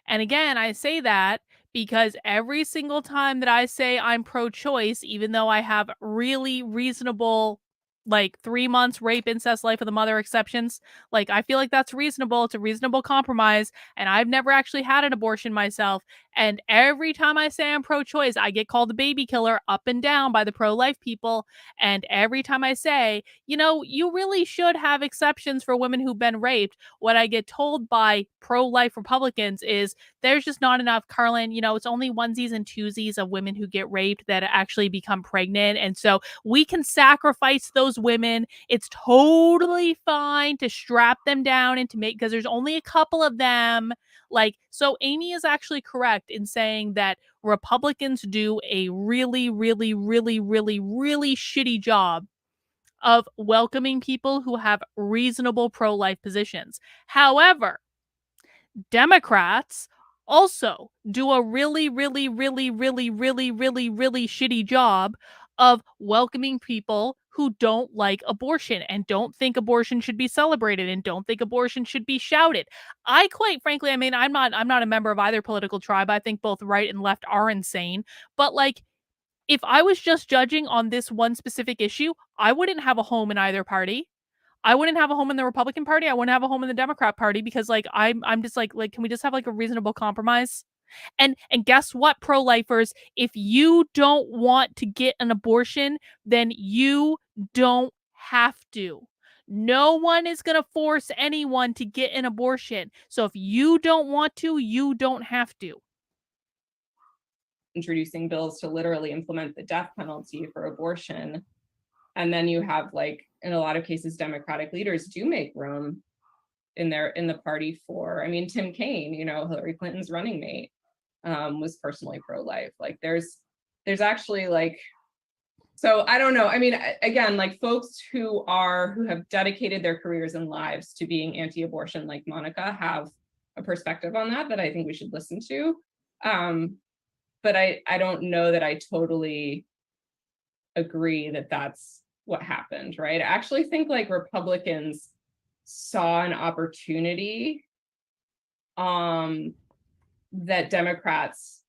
And again, I say that because every single time that I say I'm pro-choice, even though I have really reasonable, like 3 months rape, incest, life of the mother exceptions, like I feel like that's reasonable. It's a reasonable compromise. And I've never actually had an abortion myself. And every time I say I'm pro-choice, I get called a baby killer up and down by the pro-life people. And every time I say, you really should have exceptions for women who've been raped, what I get told by pro-life Republicans is there's just not enough, Carlin. It's only onesies and twosies of women who get raped that actually become pregnant. And so we can sacrifice those women. It's totally fine to strap them down and to make, because there's only a couple of them. So Amy is actually correct in saying that Republicans do a really, really, really, really, really shitty job of welcoming people who have reasonable pro-life positions. However, Democrats also do a really, really, really, really, really, really, really shitty job of welcoming people who don't like abortion and don't think abortion should be celebrated and don't think abortion should be shouted. I quite frankly, I'm not a member of either political tribe. I think both right and left are insane. But if I was just judging on this one specific issue, I wouldn't have a home in either party. I wouldn't have a home in the Republican Party. I wouldn't have a home in the Democrat Party because I'm just like can we just have a reasonable compromise? And guess what, pro-lifers? If you don't want to get an abortion, then you don't have to. No one is going to force anyone to get an abortion. So if you don't want to, you don't have to. Introducing bills to literally implement the death penalty for abortion. And then you have, in a lot of cases, Democratic leaders do make room in the party for, Tim Kaine, Hillary Clinton's running mate, was personally pro-life. There's actually so I don't know. Again, folks who have dedicated their careers and lives to being anti-abortion, like Monica, have a perspective on that I think we should listen to. But I don't know that I totally agree that that's what happened, right? I actually think Republicans saw an opportunity that Democrats.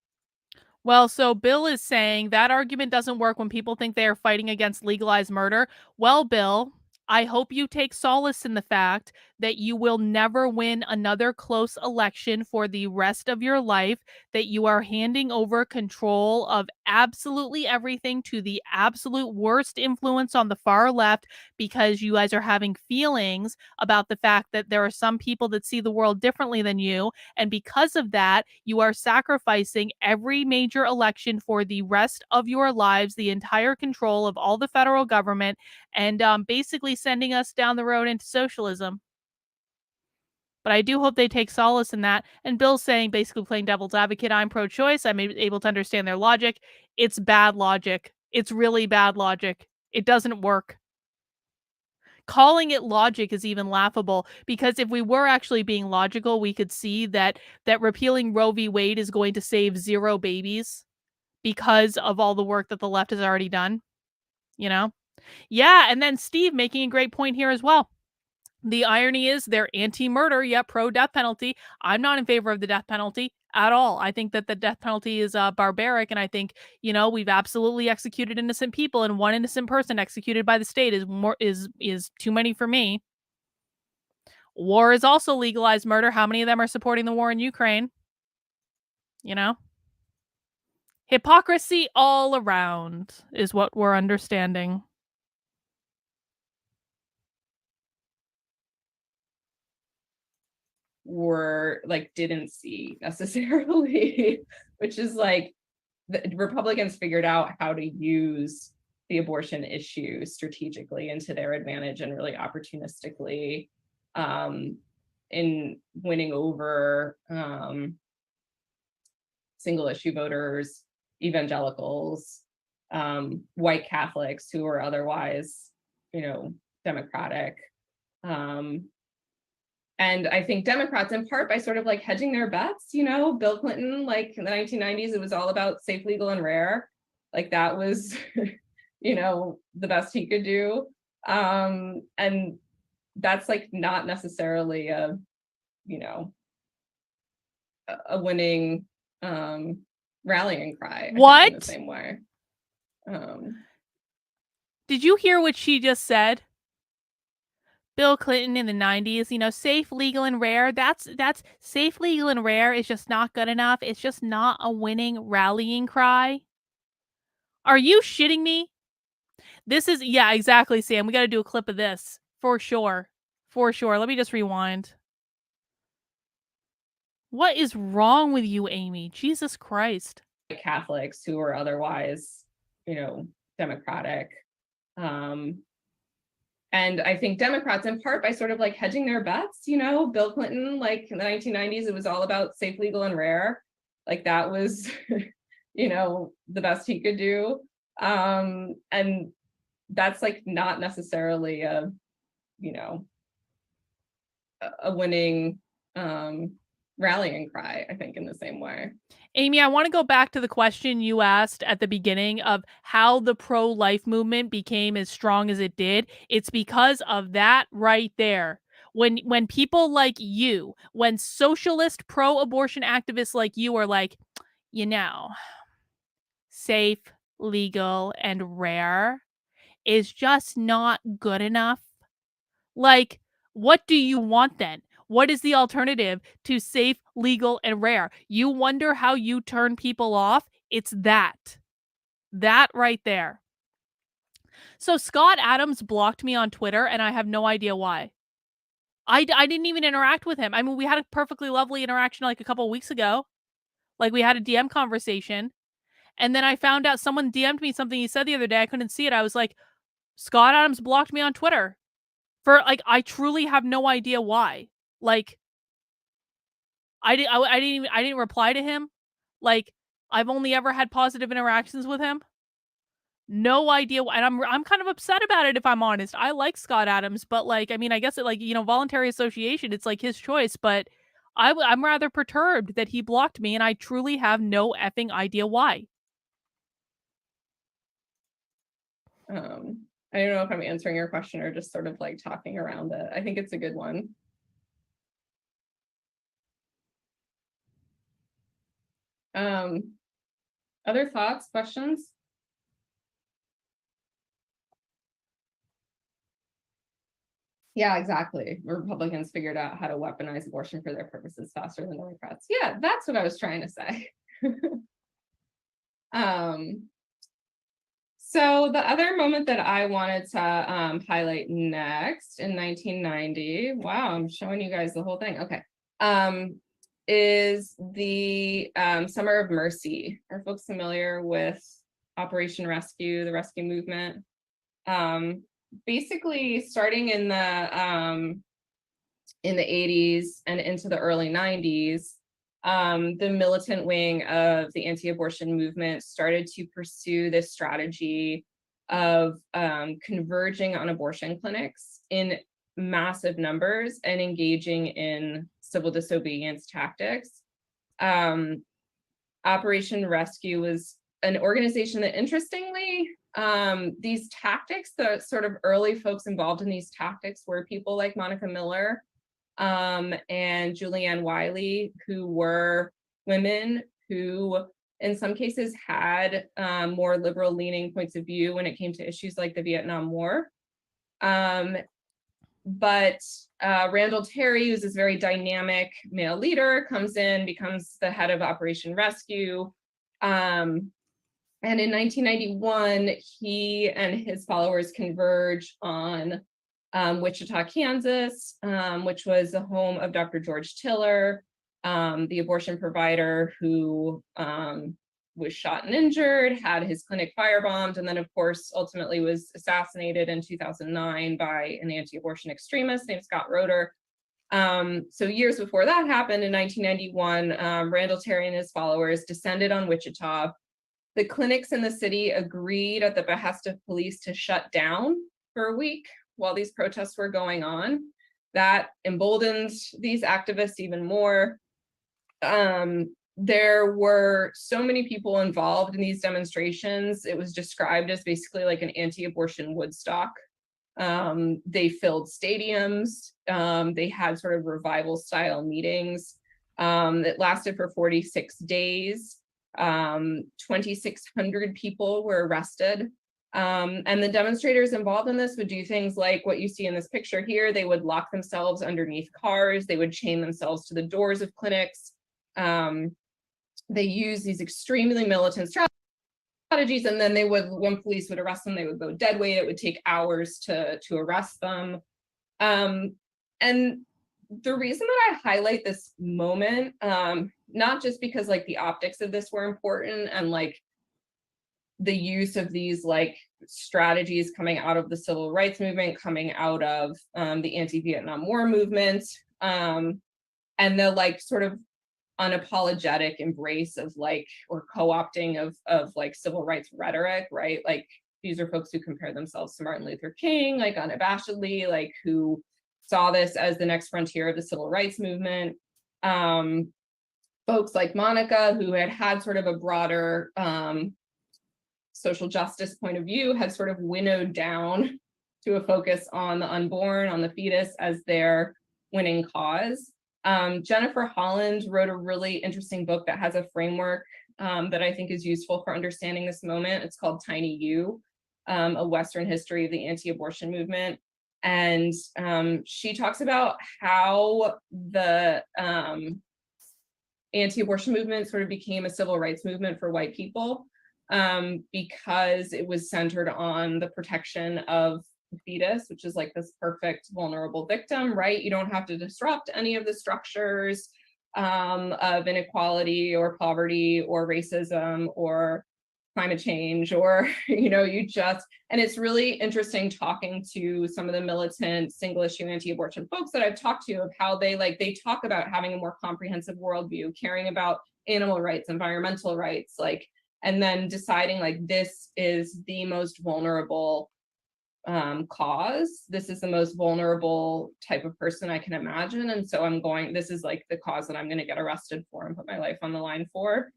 Well, so Bill is saying that argument doesn't work when people think they are fighting against legalized murder. Well, Bill, I hope you take solace in the fact that you will never win another close election for the rest of your life, that you are handing over control of absolutely everything to the absolute worst influence on the far left because you guys are having feelings about the fact that there are some people that see the world differently than you. And because of that, you are sacrificing every major election for the rest of your lives, the entire control of all the federal government, and basically sending us down the road into socialism. But I do hope they take solace in that. And Bill's saying, basically playing devil's advocate, I'm pro-choice. I'm able to understand their logic. It's bad logic. It's really bad logic. It doesn't work. Calling it logic is even laughable because if we were actually being logical, we could see that repealing Roe v. Wade is going to save 0 babies because of all the work that the left has already done. Yeah, and then Steve making a great point here as well. The irony is they're anti-murder, yet pro-death penalty. I'm not in favor of the death penalty at all. I think that the death penalty is barbaric, and I think we've absolutely executed innocent people, and one innocent person executed by the state is too many for me. War is also legalized murder. How many of them are supporting the war in Ukraine? Hypocrisy all around is what we're understanding. Were didn't see necessarily, which is the Republicans figured out how to use the abortion issue strategically and to their advantage and really opportunistically in winning over single issue voters, evangelicals, white Catholics who are otherwise, Democratic. And I think Democrats, in part by sort of like hedging their bets, you know, Bill Clinton, like in the 1990s, it was all about safe, legal, and rare. Like that was, you know, the best he could do. And that's like not necessarily a, you know, a winning rallying cry. I think, in the same way. Did you hear what she just said? Bill Clinton in the 90s, you know, safe, legal, and rare. That's safe, legal, and rare is just not good enough. It's just not a winning rallying cry. Are you shitting me? This is, yeah, exactly, Sam. We got to do a clip of this for sure. For sure. Let me just rewind. What is wrong with you, Amy? Jesus Christ. Catholics who are otherwise, you know, democratic. And I think Democrats, in part by sort of like hedging their bets, you know, Bill Clinton, like in the 1990s, it was all about safe, legal, and rare. Like that was, you know, the best he could do. And that's like not necessarily a, you know, a winning rallying cry, I think, in the same way. Amy, I want to go back to the question you asked at the beginning of how the pro-life movement became as strong as it did. It's because of that right there. When people like you, when socialist pro-abortion activists like you are like, you know, safe, legal, and rare is just not good enough. Like, what do you want then? What is the alternative to safe, legal, and rare? You wonder how you turn people off? It's that. That right there. So Scott Adams blocked me on Twitter, and I have no idea why. I didn't even interact with him. I mean, we had a perfectly lovely interaction like a couple weeks ago. Like, we had a DM conversation. And then I found out someone DM'd me something he said the other day. I couldn't see it. I was like, Scott Adams blocked me on Twitter. For like, I truly have no idea why. Like, I didn't reply to him. Like, I've only ever had positive interactions with him. No idea why, and I'm kind of upset about it, if I'm honest. I like Scott Adams, but like, I mean, I guess it, like, you know, voluntary association, it's like his choice, but I'm rather perturbed that he blocked me, and I truly have no effing idea why. I don't know if I'm answering your question or just sort of like talking around it. I think it's a good one. Other thoughts, questions? Yeah, exactly. Republicans figured out how to weaponize abortion for their purposes faster than Democrats. Yeah, that's what I was trying to say. So the other moment that I wanted to highlight next in 1990, wow, I'm showing you guys the whole thing. Okay, is the Summer of Mercy. Are folks familiar with Operation Rescue, the rescue movement? Basically, starting in the 80s and into the early 90s, the militant wing of the anti-abortion movement started to pursue this strategy of converging on abortion clinics in massive numbers and engaging in civil disobedience tactics. Operation Rescue was an organization that, interestingly, these tactics, the sort of early folks involved in these tactics were people like Monica Miller, and Julianne Wiley, who were women who in some cases had more liberal leaning points of view when it came to issues like the Vietnam War. But Randall Terry, who's this very dynamic male leader, comes in, becomes the head of Operation Rescue. And in 1991, he and his followers converge on Wichita, Kansas, which was the home of Dr. George Tiller, the abortion provider who was shot and injured, had his clinic firebombed, and then, of course, ultimately was assassinated in 2009 by an anti-abortion extremist named Scott Roeder. So years before that happened, in 1991, Randall Terry and his followers descended on Wichita. The clinics in the city agreed at the behest of police to shut down for a week while these protests were going on. that emboldened these activists even more. There were so many people involved in these demonstrations. It was described as basically like an anti-abortion Woodstock. They filled stadiums. They had sort of revival style meetings that lasted for 46 days. 2,600 people were arrested. And the demonstrators involved in this would do things like what you see in this picture here. They would lock themselves underneath cars. They would chain themselves to the doors of clinics. They use these extremely militant strategies, and then they would, when police would arrest them, they would go dead weight. It would take hours to arrest them. And the reason that I highlight this moment, not just because like the optics of this were important and like the use of these like strategies coming out of the civil rights movement, coming out of the anti-Vietnam War movement, and the like sort of unapologetic embrace of like, or co-opting of like civil rights rhetoric, right? Like these are folks who compare themselves to Martin Luther King, like unabashedly, like who saw this as the next frontier of the civil rights movement. Folks like Monica, who had sort of a broader social justice point of view, had sort of winnowed down to a focus on the unborn, on the fetus as their winning cause. Jennifer Holland wrote a really interesting book that has a framework that I think is useful for understanding this moment. It's called Tiny U, A Western History of the Anti-Abortion Movement. And she talks about how the anti-abortion movement sort of became a civil rights movement for white people because it was centered on the protection of the fetus, which is like this perfect vulnerable victim, right? You don't have to disrupt any of the structures of inequality or poverty or racism or climate change, or, you know, you just, and it's really interesting talking to some of the militant single issue anti-abortion folks that I've talked to of how they talk about having a more comprehensive worldview, caring about animal rights, environmental rights, like, and then deciding like this is the most vulnerable cause. This is the most vulnerable type of person I can imagine. And so this is like the cause that I'm going to get arrested for and put my life on the line for.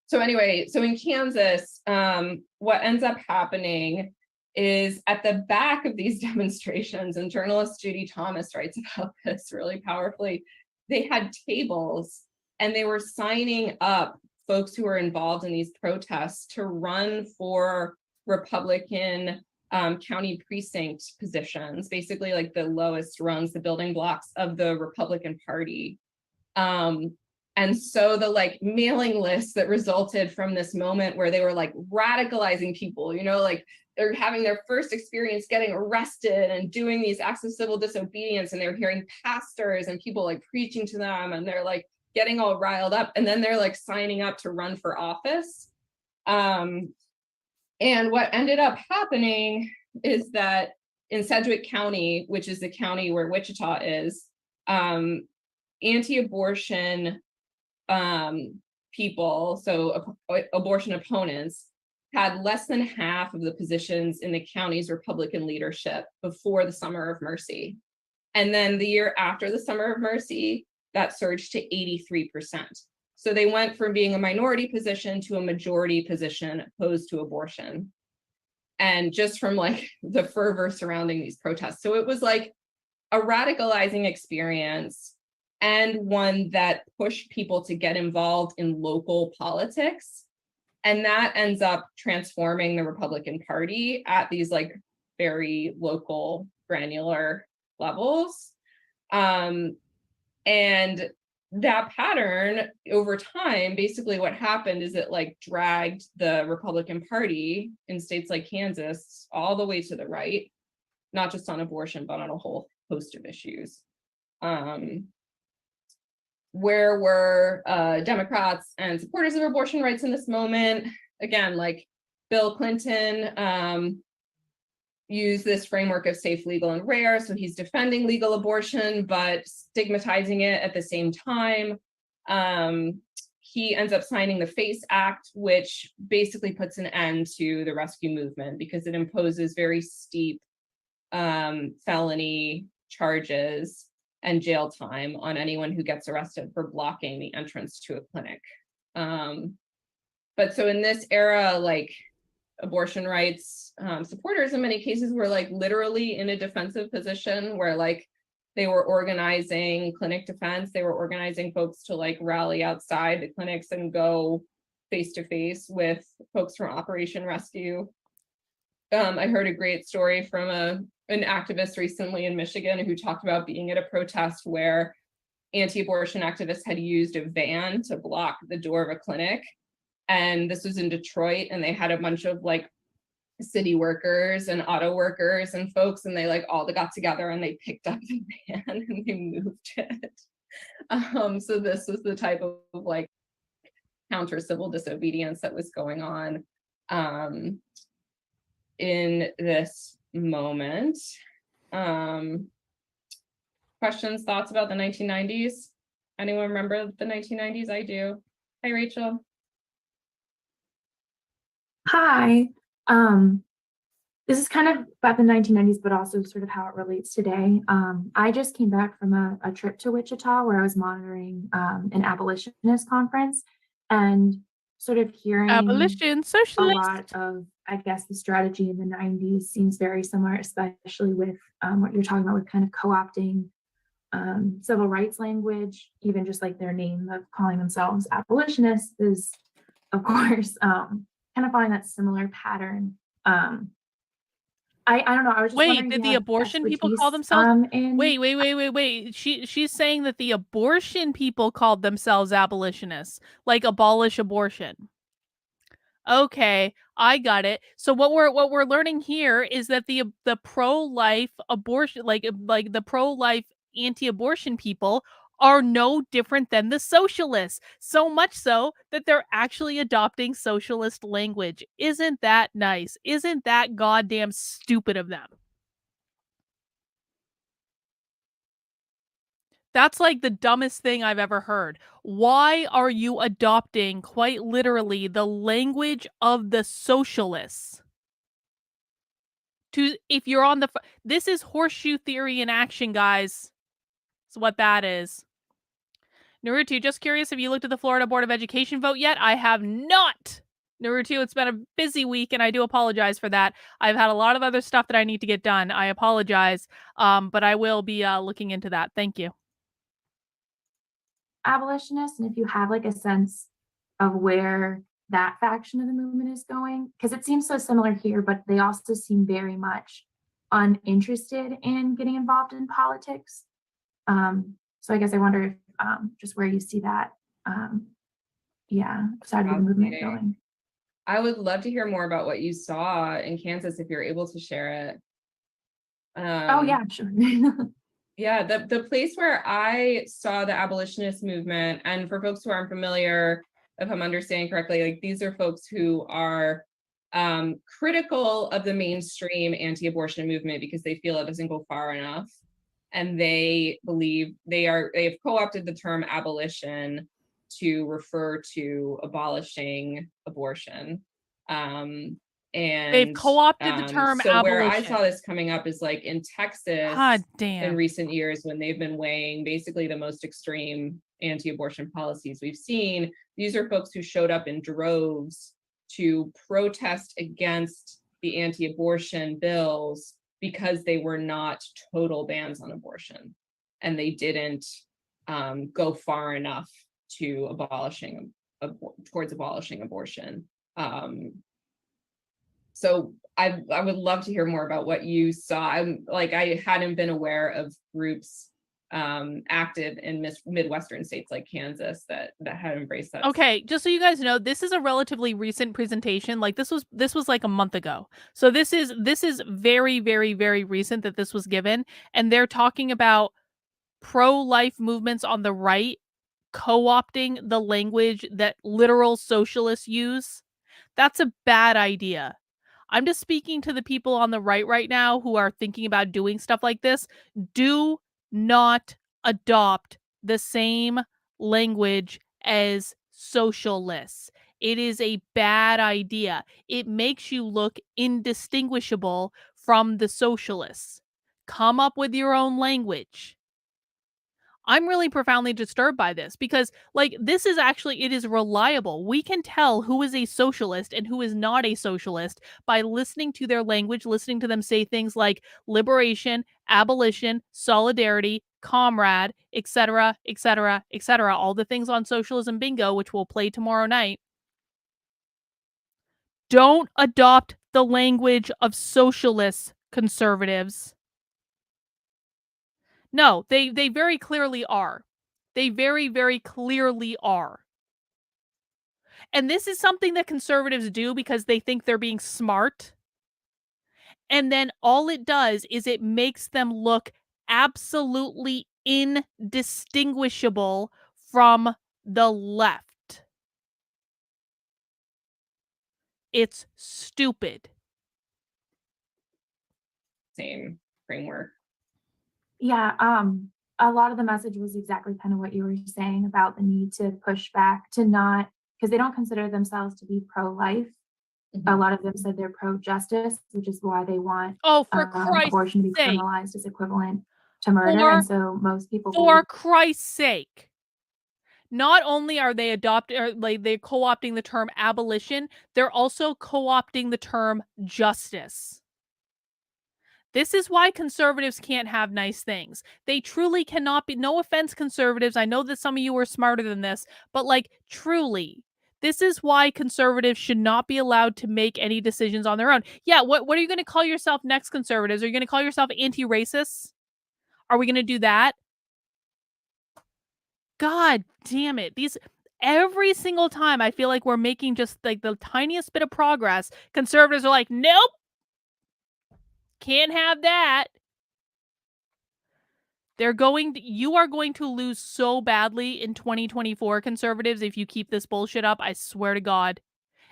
So anyway, so in Kansas, what ends up happening is at the back of these demonstrations, and journalist Judy Thomas writes about this really powerfully, they had tables and they were signing up folks who were involved in these protests to run for Republican county precinct positions, basically like the lowest rungs, the building blocks of the Republican Party. And so the like mailing list that resulted from this moment where they were like radicalizing people, you know, like they're having their first experience getting arrested and doing these acts of civil disobedience, and they're hearing pastors and people like preaching to them, and they're like getting all riled up, and then they're like signing up to run for office. And what ended up happening is that in Sedgwick County, which is the county where Wichita is, anti-abortion people, so abortion opponents, had less than half of the positions in the county's Republican leadership before the Summer of Mercy. And then the year after the Summer of Mercy, that surged to 83%. So they went from being a minority position to a majority position opposed to abortion. And just from like the fervor surrounding these protests. So it was like a radicalizing experience, and one that pushed people to get involved in local politics. And that ends up transforming the Republican Party at these like very local, granular levels. And that pattern over time, basically what happened is it like dragged the Republican Party in states like Kansas all the way to the right, not just on abortion, but on a whole host of issues. Where were Democrats and supporters of abortion rights in this moment? Again, like Bill Clinton used this framework of safe, legal, and rare. So he's defending legal abortion, but stigmatizing it at the same time. He ends up signing the FACE Act, which basically puts an end to the rescue movement because it imposes very steep felony charges and jail time on anyone who gets arrested for blocking the entrance to a clinic. But so in this era, like abortion rights supporters in many cases were like literally in a defensive position where like they were organizing clinic defense, they were organizing folks to like rally outside the clinics and go face to face with folks from Operation Rescue. I heard a great story from an activist recently in Michigan who talked about being at a protest where anti-abortion activists had used a van to block the door of a clinic. And this was in Detroit, and they had a bunch of like city workers and auto workers and folks, and they like all got together and they picked up the van and they moved it. So this was the type of like counter civil disobedience that was going on in this moment. Questions, thoughts about the 1990s? Anyone remember the 1990s? I do. Hi, Rachel. Hi. This is kind of about the 1990s, but also sort of how it relates today. I just came back from a trip to Wichita where I was monitoring an abolitionist conference and sort of hearing Abolition, a socialist. lot of, I guess, the strategy in the 90s seems very similar, especially with what you're talking about with kind of co-opting civil rights language, even just like their name of calling themselves abolitionists is, of course, kind of following that similar pattern. I don't know. I was just Wait, did the abortion people call themselves? Wait. She's saying that the abortion people called themselves abolitionists, like abolish abortion. Okay, I got it. So what we're learning here is that the pro-life abortion, like the pro-life anti-abortion people are no different than the socialists. So much so that they're actually adopting socialist language. Isn't that nice? Isn't that goddamn stupid of them? That's like the dumbest thing I've ever heard. Why are you adopting, quite literally, the language of the socialists? If you're on this is horseshoe theory in action, guys. That's what that is. Naruto, just curious if you looked at the Florida Board of Education vote yet? I have not. Naruto, it's been a busy week, and I do apologize for that. I've had a lot of other stuff that I need to get done. I apologize, but I will be looking into that. Thank you. Abolitionists, and if you have like a sense of where that faction of the movement is going, because it seems so similar here, but they also seem very much uninterested in getting involved in politics. So I guess I wonder if just where you see that side of the movement going. I would love to hear more about what you saw in Kansas if you're able to share it. Oh yeah, sure. Yeah, the place where I saw the abolitionist movement, and for folks who aren't familiar, if I'm understanding correctly, like these are folks who are critical of the mainstream anti-abortion movement because they feel it doesn't go far enough. And they believe they've co-opted the term abolition to refer to abolishing abortion. And they've co-opted the term so abolition. Where I saw this coming up is like in Texas. God damn. In recent years when they've been weighing basically the most extreme anti-abortion policies we've seen. These are folks who showed up in droves to protest against the anti-abortion bills because they were not total bans on abortion, and they didn't go far enough to towards abolishing abortion. So I would love to hear more about what you saw. I hadn't been aware of groups active in Midwestern states like Kansas that had embraced that. Okay, just so you guys know, this is a relatively recent presentation. Like this was like a month ago. So this is very, very, very recent that this was given, and they're talking about pro-life movements on the right co-opting the language that literal socialists use. That's a bad idea. I'm just speaking to the people on the right now who are thinking about doing stuff like this. Do not adopt the same language as socialists. It is a bad idea. It makes you look indistinguishable from the socialists. Come up with your own language. I'm really profoundly disturbed by this because, like, this is actually, it is reliable. We can tell who is a socialist and who is not a socialist by listening to their language, listening to them say things like liberation, abolition, solidarity, comrade, etc., etc., etc., all the things on Socialism Bingo, which we'll play tomorrow night. Don't adopt the language of socialists, conservatives. No, they very clearly are. They very, very clearly are. And this is something that conservatives do because they think they're being smart. And then all it does is it makes them look absolutely indistinguishable from the left. It's stupid. Same framework. Yeah, a lot of the message was exactly kind of what you were saying about the need to push back, to not, because they don't consider themselves to be pro-life. A lot of them said they're pro-justice, which is why they want abortion to be criminalized as equivalent to murder. And so most people for Christ's sake, not only are they they're co-opting the term abolition, they're also co-opting the term justice. This is why conservatives can't have nice things. They truly cannot be, no offense, conservatives. I know that some of you are smarter than this, but like, truly, this is why conservatives should not be allowed to make any decisions on their own. Yeah, what are you going to call yourself next, conservatives? Are you going to call yourself anti-racists? Are we going to do that? God damn it. Every single time I feel like we're making just like the tiniest bit of progress, conservatives are like, nope, can't have that. You are going to lose so badly in 2024, conservatives, if you keep this bullshit up. I swear to God.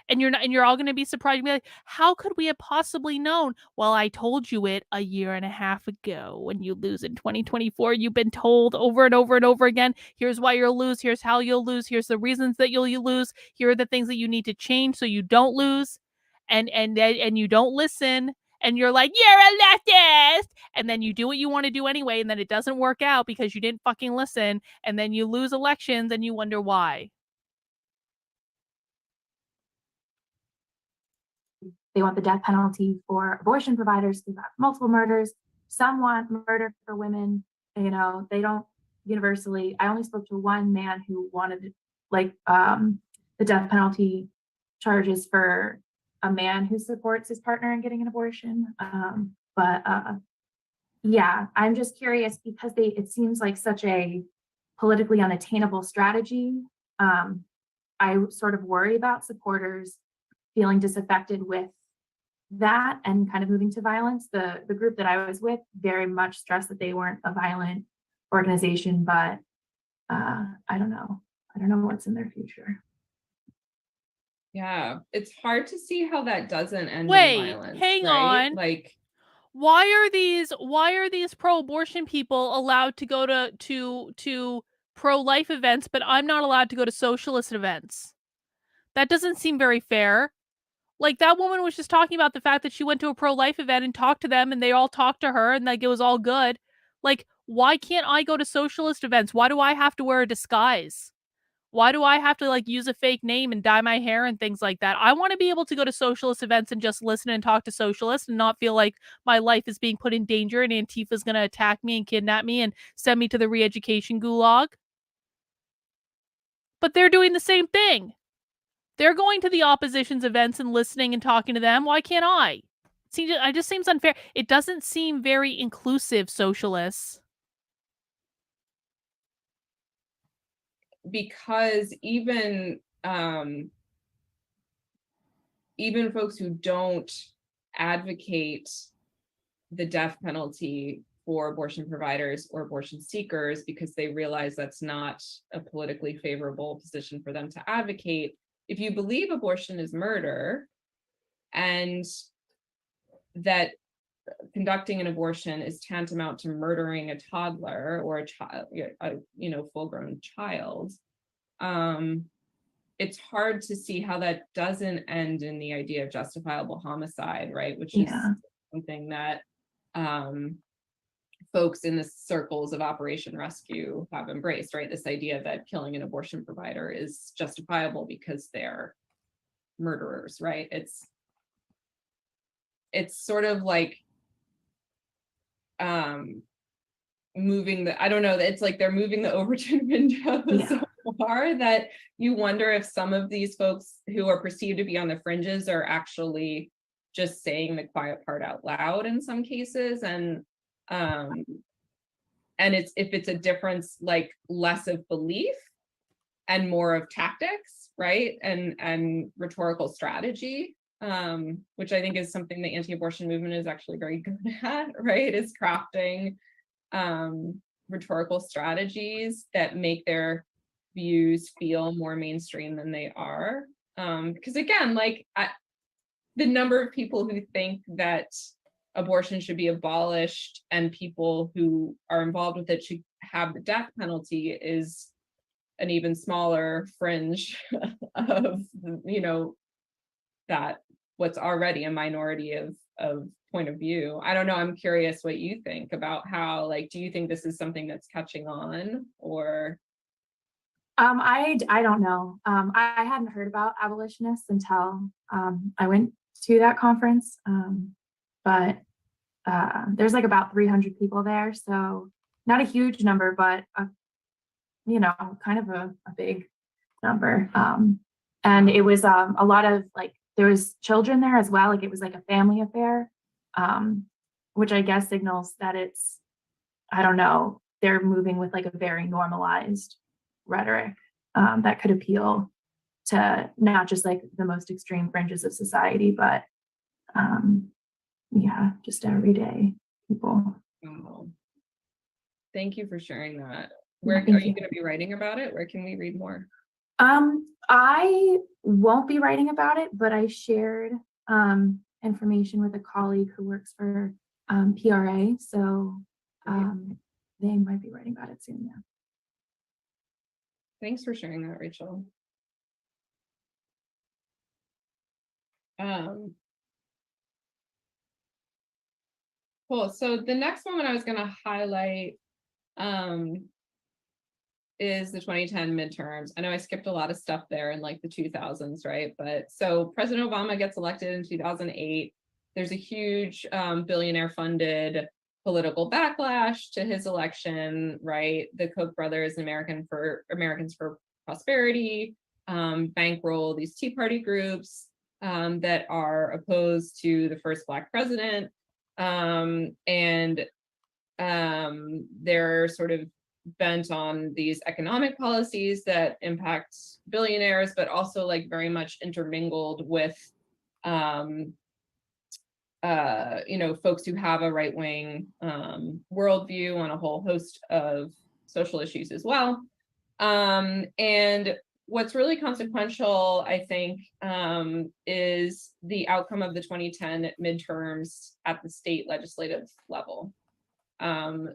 And you're all going to be surprised and be like, how could we have possibly known? Well, I told you it a year and a half ago. When you lose in 2024, you've been told over and over and over again, here's why you'll lose, here's how you'll lose, here's the reasons that you'll lose, here are the things that you need to change so you don't lose. And you don't listen. And you're like, you're a leftist. And then you do what you want to do anyway. And then it doesn't work out because you didn't fucking listen. And then you lose elections and you wonder why. They want the death penalty for abortion providers who have multiple murders. Some want murder for women. You know, they don't universally. I only spoke to one man who wanted the death penalty charges for a man who supports his partner in getting an abortion. Yeah, I'm just curious because it seems like such a politically unattainable strategy. I sort of worry about supporters feeling disaffected with that and kind of moving to violence. The group that I was with very much stressed that they weren't a violent organization, but I don't know. I don't know what's in their future. Yeah, it's hard to see how that doesn't end in violence. Hang right? on. Like, why are these pro-abortion people allowed to go to pro-life events, but I'm not allowed to go to socialist events? That doesn't seem very fair. Like, that woman was just talking about the fact that she went to a pro-life event and talked to them and they all talked to her and like it was all good. Like, why can't I go to socialist events? Why do I have to wear a disguise? Why do I have to like use a fake name and dye my hair and things like that? I want to be able to go to socialist events and just listen and talk to socialists and not feel like my life is being put in danger and Antifa's going to attack me and kidnap me and send me to the re-education gulag. But they're doing the same thing. They're going to the opposition's events and listening and talking to them. Why can't I? It just seems unfair. It doesn't seem very inclusive, socialists. Because even folks who don't advocate the death penalty for abortion providers or abortion seekers because they realize that's not a politically favorable position for them to advocate, if you believe abortion is murder and that conducting an abortion is tantamount to murdering a toddler or a child, full-grown child, it's hard to see how that doesn't end in the idea of justifiable homicide, right? Which is something that folks in the circles of Operation Rescue have embraced, right? This idea that killing an abortion provider is justifiable because they're murderers, right? It's sort of like moving the, I don't know, it's like they're moving the Overton window so far that you wonder if some of these folks who are perceived to be on the fringes are actually just saying the quiet part out loud in some cases. And it's, if it's a difference, like less of belief and more of tactics, right? And rhetorical strategy, which I think is something the anti-abortion movement is actually very good at, right? Is crafting rhetorical strategies that make their views feel more mainstream than they are. Because again, like the number of people who think that abortion should be abolished and people who are involved with it should have the death penalty is an even smaller fringe of, you know, that what's already a minority of point of view. I don't know, I'm curious what you think about how, like, do you think this is something that's catching on, or? I don't know. I hadn't heard about abolitionists until I went to that conference. But there's like about 300 people there, so not a huge number, but you know, kind of a big number. And it was a lot of, like, there was children there as well, like it was like a family affair, which I guess signals that it's, I don't know, they're moving with like a very normalized rhetoric that could appeal to not just like the most extreme fringes of society, but yeah, just everyday people. Oh. Thank you for sharing that. Where are you going to be writing about it? Where can we read more? I won't be writing about it, but I shared information with a colleague who works for PRA, so they might be writing about it soon. Yeah. Thanks for sharing that, Rachel. Cool. So the next one I was going to highlight is the 2010 midterms. I know I skipped a lot of stuff there in like the 2000s, right? But so President Obama gets elected in 2008. There's a huge billionaire funded political backlash to his election, right? The Koch brothers, Americans for Prosperity, bankroll these Tea Party groups that are opposed to the first Black president. And they're sort of bent on these economic policies that impact billionaires, but also like very much intermingled with you know, folks who have a right-wing worldview on a whole host of social issues as well. And what's really consequential, I think, is the outcome of the 2010 midterms at the state legislative level.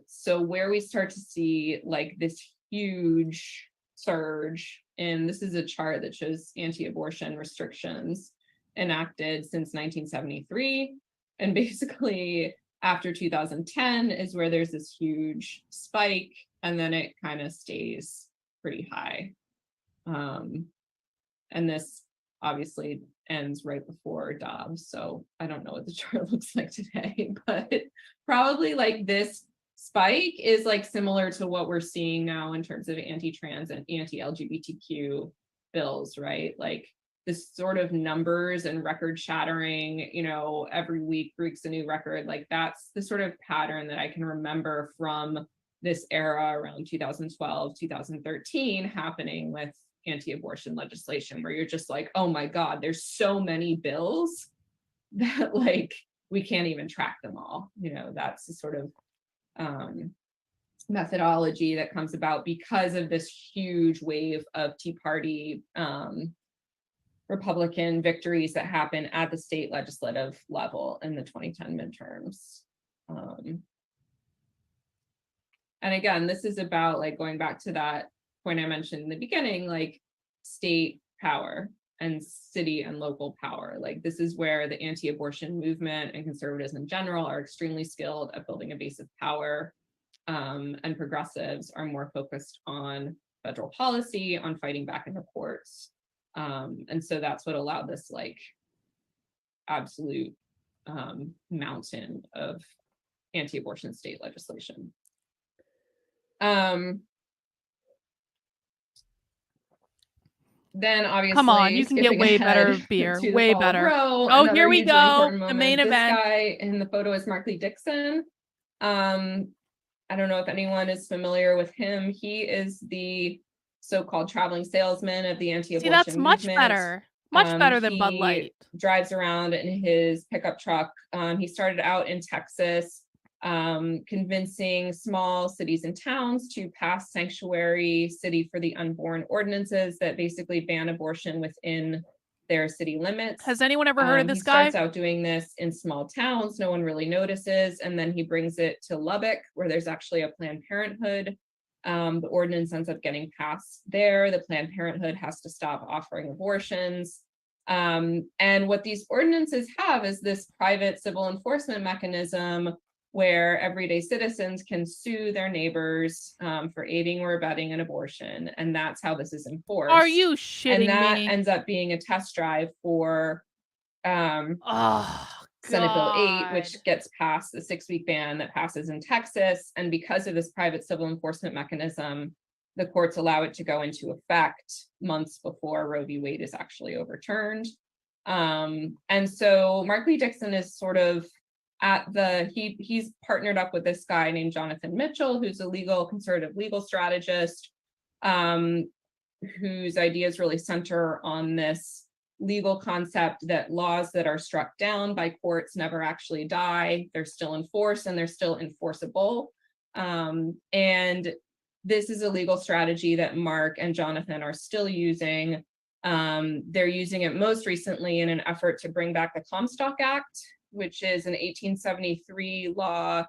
So where we start to see like this huge surge, and this is a chart that shows anti-abortion restrictions enacted since 1973. And basically after 2010 is where there's this huge spike, and then it kind of stays pretty high. And this obviously ends right before Dobbs, so I don't know what the chart looks like today, but probably like this spike is like similar to what we're seeing now in terms of anti-trans and anti-LGBTQ bills, right? Like this sort of numbers and record shattering, you know, every week breaks a new record. Like that's the sort of pattern that I can remember from this era around 2012, 2013 happening with anti-abortion legislation, where you're just like, oh my God, there's so many bills that like we can't even track them all. You know, that's the sort of methodology that comes about because of this huge wave of Tea Party Republican victories that happen at the state legislative level in the 2010 midterms. And again, this is about like going back to that point I mentioned in the beginning, like state power and city and local power. Like, this is where the anti-abortion movement and conservatives in general are extremely skilled at building a base of power, and progressives are more focused on federal policy, on fighting back in the courts. And so that's what allowed this like absolute mountain of anti-abortion state legislation. Then obviously, come on, you can get way better beer, way better. Oh, here we go, the main event. This guy in the photo is Markley Dixon. I don't know if anyone is familiar with him. He is the so-called traveling salesman of the anti-abortion movement. See, that's much better. Much better than Bud Light. Drives around in his pickup truck. He started out in Texas, convincing small cities and towns to pass sanctuary city for the unborn ordinances that basically ban abortion within their city limits. Has anyone ever heard of this guy? He starts out doing this in small towns, no one really notices, and then he brings it to Lubbock, where there's actually a Planned Parenthood. The ordinance ends up getting passed there. The Planned Parenthood has to stop offering abortions. And what these ordinances have is this private civil enforcement mechanism where everyday citizens can sue their neighbors for aiding or abetting an abortion. And that's how this is enforced. Are you shitting me? And that ends up being a test drive for Senate Bill 8, which gets passed, the 6-week ban that passes in Texas. And because of this private civil enforcement mechanism, the courts allow it to go into effect months before Roe v. Wade is actually overturned. And so Markley Dixon is sort of he's partnered up with this guy named Jonathan Mitchell, who's a conservative legal strategist, whose ideas really center on this legal concept that laws that are struck down by courts never actually die. They're still enforced and they're still enforceable. And this is a legal strategy that Mark and Jonathan are still using. They're using it most recently in an effort to bring back the Comstock Act, which is an 1873 law.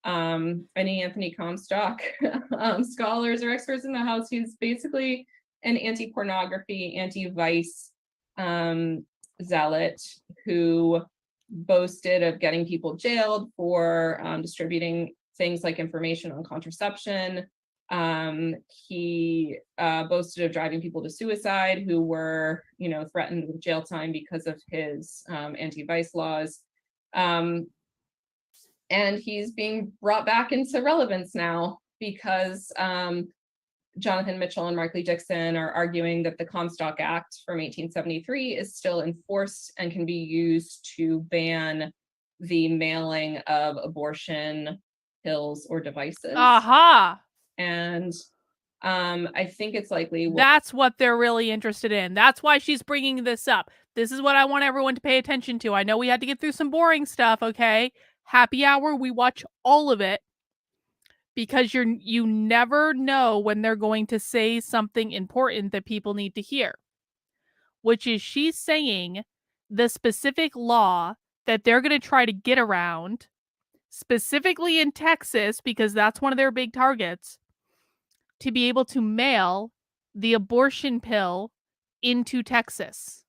Any Anthony Comstock scholars or experts in the House, he's basically an anti-pornography, anti-vice zealot who boasted of getting people jailed for distributing things like information on contraception. He boasted of driving people to suicide who were, threatened with jail time because of his anti-vice laws. And he's being brought back into relevance now because Jonathan Mitchell and Markley Dixon are arguing that the Comstock Act from 1873 is still enforced and can be used to ban the mailing of abortion pills or devices. Aha! And I think it's likely that's what they're really interested in. That's why she's bringing this up. This is what I want everyone to pay attention to. I know we had to get through some boring stuff, okay? Happy hour, we watch all of it because you never know when they're going to say something important that people need to hear. Which is she's saying the specific law that they're going to try to get around, specifically in Texas, because that's one of their big targets, to be able to mail the abortion pill into Texas.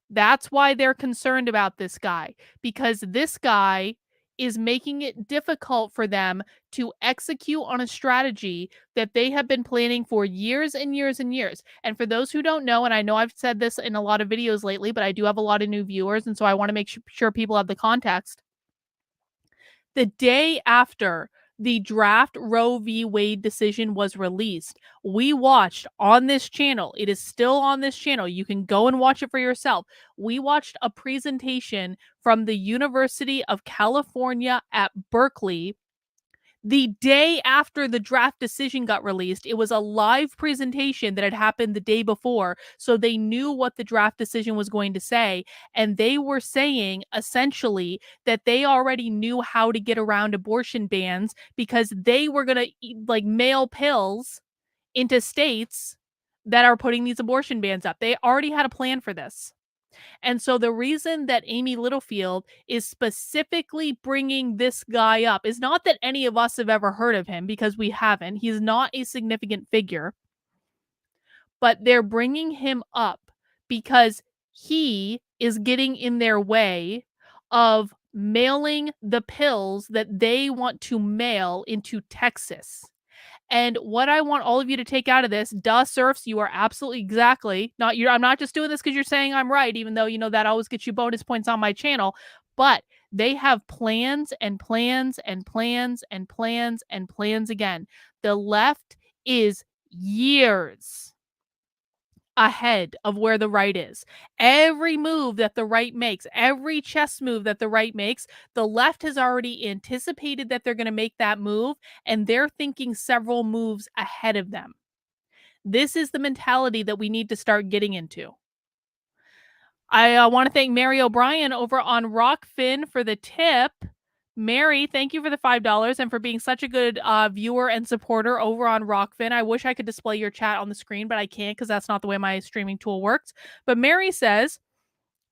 That's why they're concerned about this guy, because this guy is making it difficult for them to execute on a strategy that they have been planning for years and years and years. And for those who don't know, and I know I've said this in a lot of videos lately, but I do have a lot of new viewers, and so I want to make sure people have the context. The day after the draft Roe v. Wade decision was released, we watched on this channel, it is still on this channel, you can go and watch it for yourself. We watched a presentation from the University of California at Berkeley. The day after the draft decision got released, it was a live presentation that had happened the day before, so they knew what the draft decision was going to say, and they were saying, essentially, that they already knew how to get around abortion bans because they were going to, mail pills into states that are putting these abortion bans up. They already had a plan for this. And so the reason that Amy Littlefield is specifically bringing this guy up is not that any of us have ever heard of him, because we haven't. He's not a significant figure. But they're bringing him up because he is getting in their way of mailing the pills that they want to mail into Texas. And what I want all of you to take out of this, serfs, you are absolutely exactly not. I'm not just doing this because you're saying I'm right, even though that always gets you bonus points on my channel. But they have plans and plans and plans and plans and plans again. The left is years ahead of where the right is. Every move that the right makes, every chess move that the right makes, the left has already anticipated that they're going to make that move, and they're thinking several moves ahead of them. This is the mentality that we need to start getting into. I want to thank Mary O'Brien over on Rockfin for the tip. Mary, thank you for the $5 and for being such a good viewer and supporter over on Rockfin. I wish I could display your chat on the screen, but I can't because that's not the way my streaming tool works. But Mary says,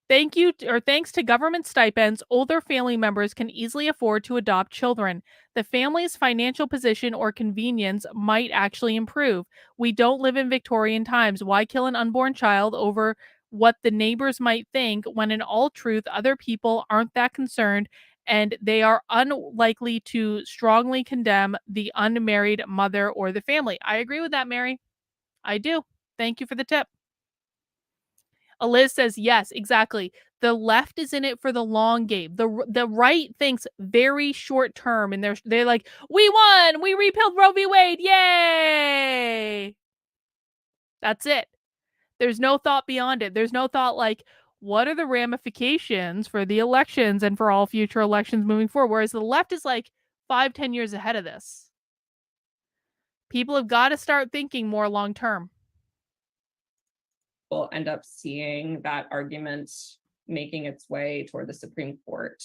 thanks to government stipends, older family members can easily afford to adopt children. The family's financial position or convenience might actually improve. We don't live in Victorian times. Why kill an unborn child over what the neighbors might think when in all truth, other people aren't that concerned and they are unlikely to strongly condemn the unmarried mother or the family. I agree with that, Mary. I do. Thank you for the tip. Eliz says, yes, exactly. The left is in it for the long game. The right thinks very short term, and they're like, we won! We repealed Roe v. Wade! Yay! That's it. There's no thought beyond it. There's no thought like, what are the ramifications for the elections and for all future elections moving forward? Whereas the left is like 5-10 years ahead of this. People have got to start thinking more long term. We'll end up seeing that argument making its way toward the Supreme Court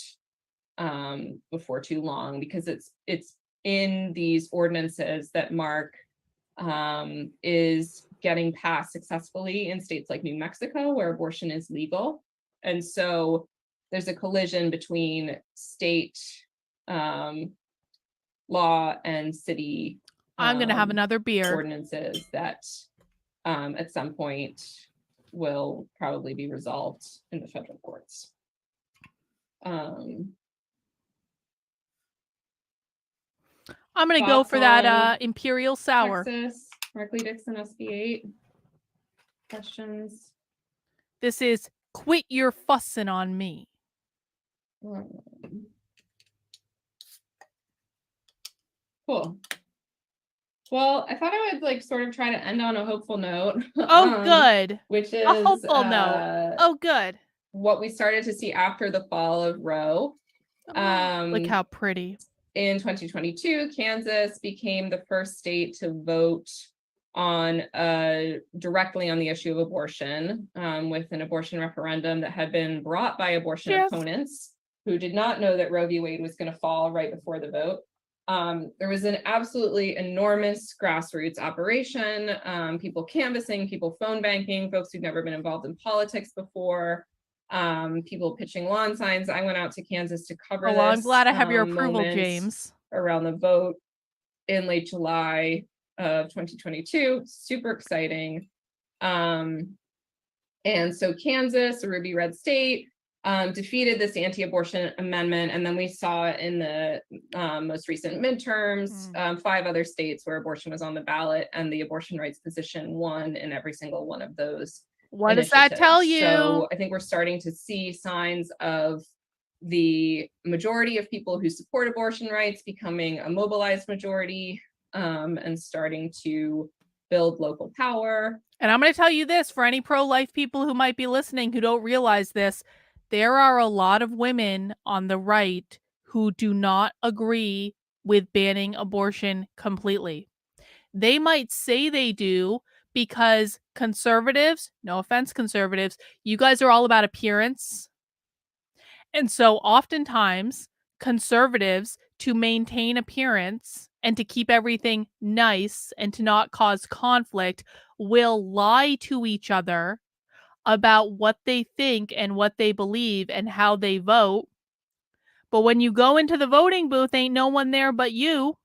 before too long, because it's in these ordinances that Mark is getting passed successfully in states like New Mexico, where abortion is legal. And so there's a collision between state law and city I'm going to have another beer. Ordinances that at some point will probably be resolved in the federal courts. I'm going to go for that Imperial Sour. Texas, Markley Dixon, SB 8. Questions? This is Quit Your Fussing on Me. Cool. Well, I thought I would sort of try to end on a hopeful note. Oh, good. Which is a hopeful note. Oh, good. What we started to see after the fall of Roe. Look how pretty. In 2022, Kansas became the first state to vote on directly on the issue of abortion, with an abortion referendum that had been brought by abortion opponents who did not know that Roe v. Wade was going to fall right before the vote. There was an absolutely enormous grassroots operation, people canvassing, people phone banking, folks who've never been involved in politics before, people pitching lawn signs. I went out to Kansas to cover this. I'm glad I have your approval, James. Around the vote in late July of 2022, super exciting. And so Kansas, a ruby red state, defeated this anti-abortion amendment, and then we saw in the most recent midterms 5 other states where abortion was on the ballot, and the abortion rights position won in every single one of those. What does that tell you? So I think we're starting to see signs of the majority of people who support abortion rights becoming a mobilized majority, and starting to build local power. And I'm going to tell you this, for any pro-life people who might be listening who don't realize this, there are a lot of women on the right who do not agree with banning abortion completely. They might say they do because conservatives, no offense, conservatives, you guys are all about appearance. And so oftentimes conservatives, to maintain appearance and to keep everything nice and to not cause conflict, will lie to each other about what they think and what they believe and how they vote. But when you go into the voting booth, ain't no one there but you.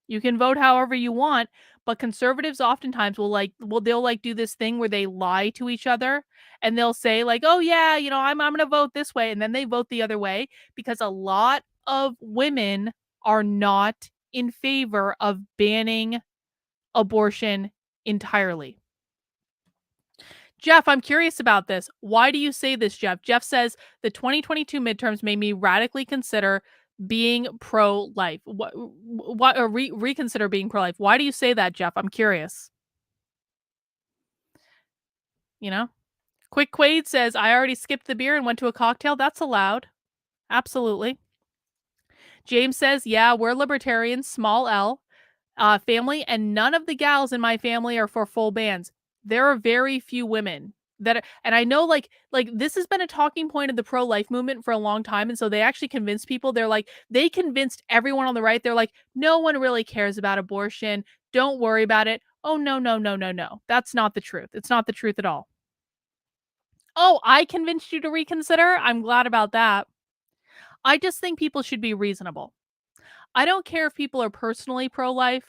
You can vote however you want, but conservatives oftentimes they'll do this thing where they lie to each other, and they'll say like, oh yeah, I'm going to vote this way, and then they vote the other way, because a lot of women are not in favor of banning abortion entirely. Jeff, I'm curious about this. Why do you say this, Jeff? Jeff says the 2022 midterms made me radically consider being pro-life. Reconsider being pro-life. Why do you say that, Jeff? I'm curious. Quick Quaid says, I already skipped the beer and went to a cocktail. That's allowed. Absolutely. James says, yeah, we're libertarians, small L, family, and none of the gals in my family are for full bans. There are very few women and I know like this has been a talking point of the pro-life movement for a long time. And so they actually convinced people. They convinced everyone on the right. They're like, no one really cares about abortion. Don't worry about it. Oh, no. That's not the truth. It's not the truth at all. Oh, I convinced you to reconsider? I'm glad about that. I just think people should be reasonable. I don't care if people are personally pro-life.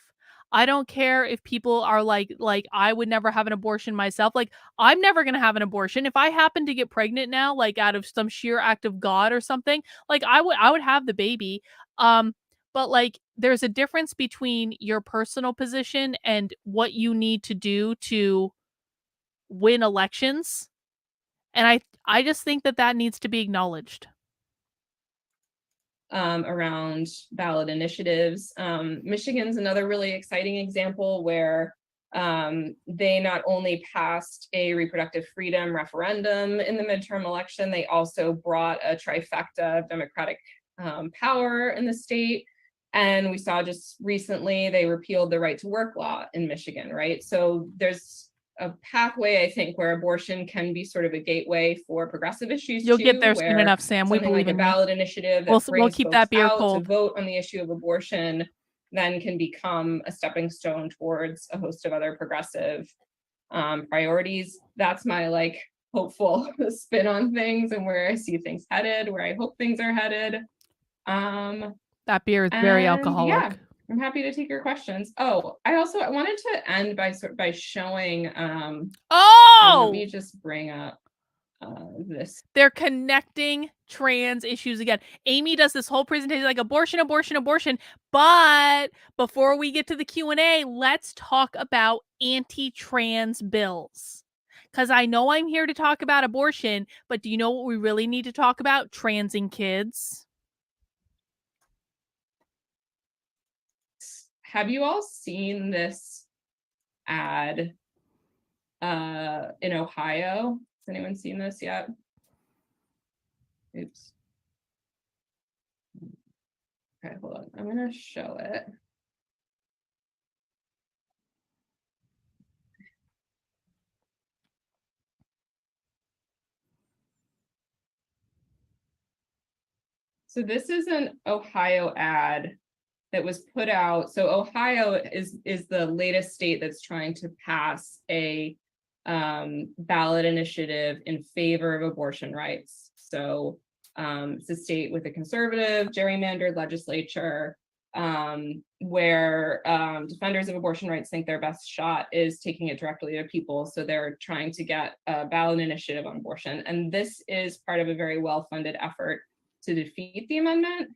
I don't care if people are like I would never have an abortion myself. Like, I'm never going to have an abortion. If I happen to get pregnant now, like out of some sheer act of God or something, like I would have the baby. But like there's a difference between your personal position and what you need to do to win elections. And I just think that needs to be acknowledged. Around ballot initiatives. Michigan's another really exciting example where they not only passed a reproductive freedom referendum in the midterm election, they also brought a trifecta of Democratic power in the state. And we saw just recently they repealed the right to work law in Michigan, right? So there's a pathway, I think, where abortion can be sort of a gateway for progressive issues. You'll get there soon enough, Sam. We believe in a ballot initiative that we'll keep that beer cold to vote on the issue of abortion then can become a stepping stone towards a host of other progressive priorities. That's my hopeful spin on things and where I see things headed, where I hope things are headed. That beer is very alcoholic. Yeah. I'm happy to take your questions. Oh, I wanted to end by showing. Let me just bring up this. They're connecting trans issues again. Amy does this whole presentation like abortion. But before we get to the Q&A, let's talk about anti-trans bills. Because I know I'm here to talk about abortion, but do you know what we really need to talk about? Transing kids. Have you all seen this ad in Ohio? Has anyone seen this yet? Oops. Okay, hold on. I'm going to show it. So this is an Ohio ad that was put out. So Ohio is the latest state that's trying to pass a ballot initiative in favor of abortion rights. So it's a state with a conservative gerrymandered legislature where defenders of abortion rights think their best shot is taking it directly to people. So they're trying to get a ballot initiative on abortion. And this is part of a very well-funded effort to defeat the amendment.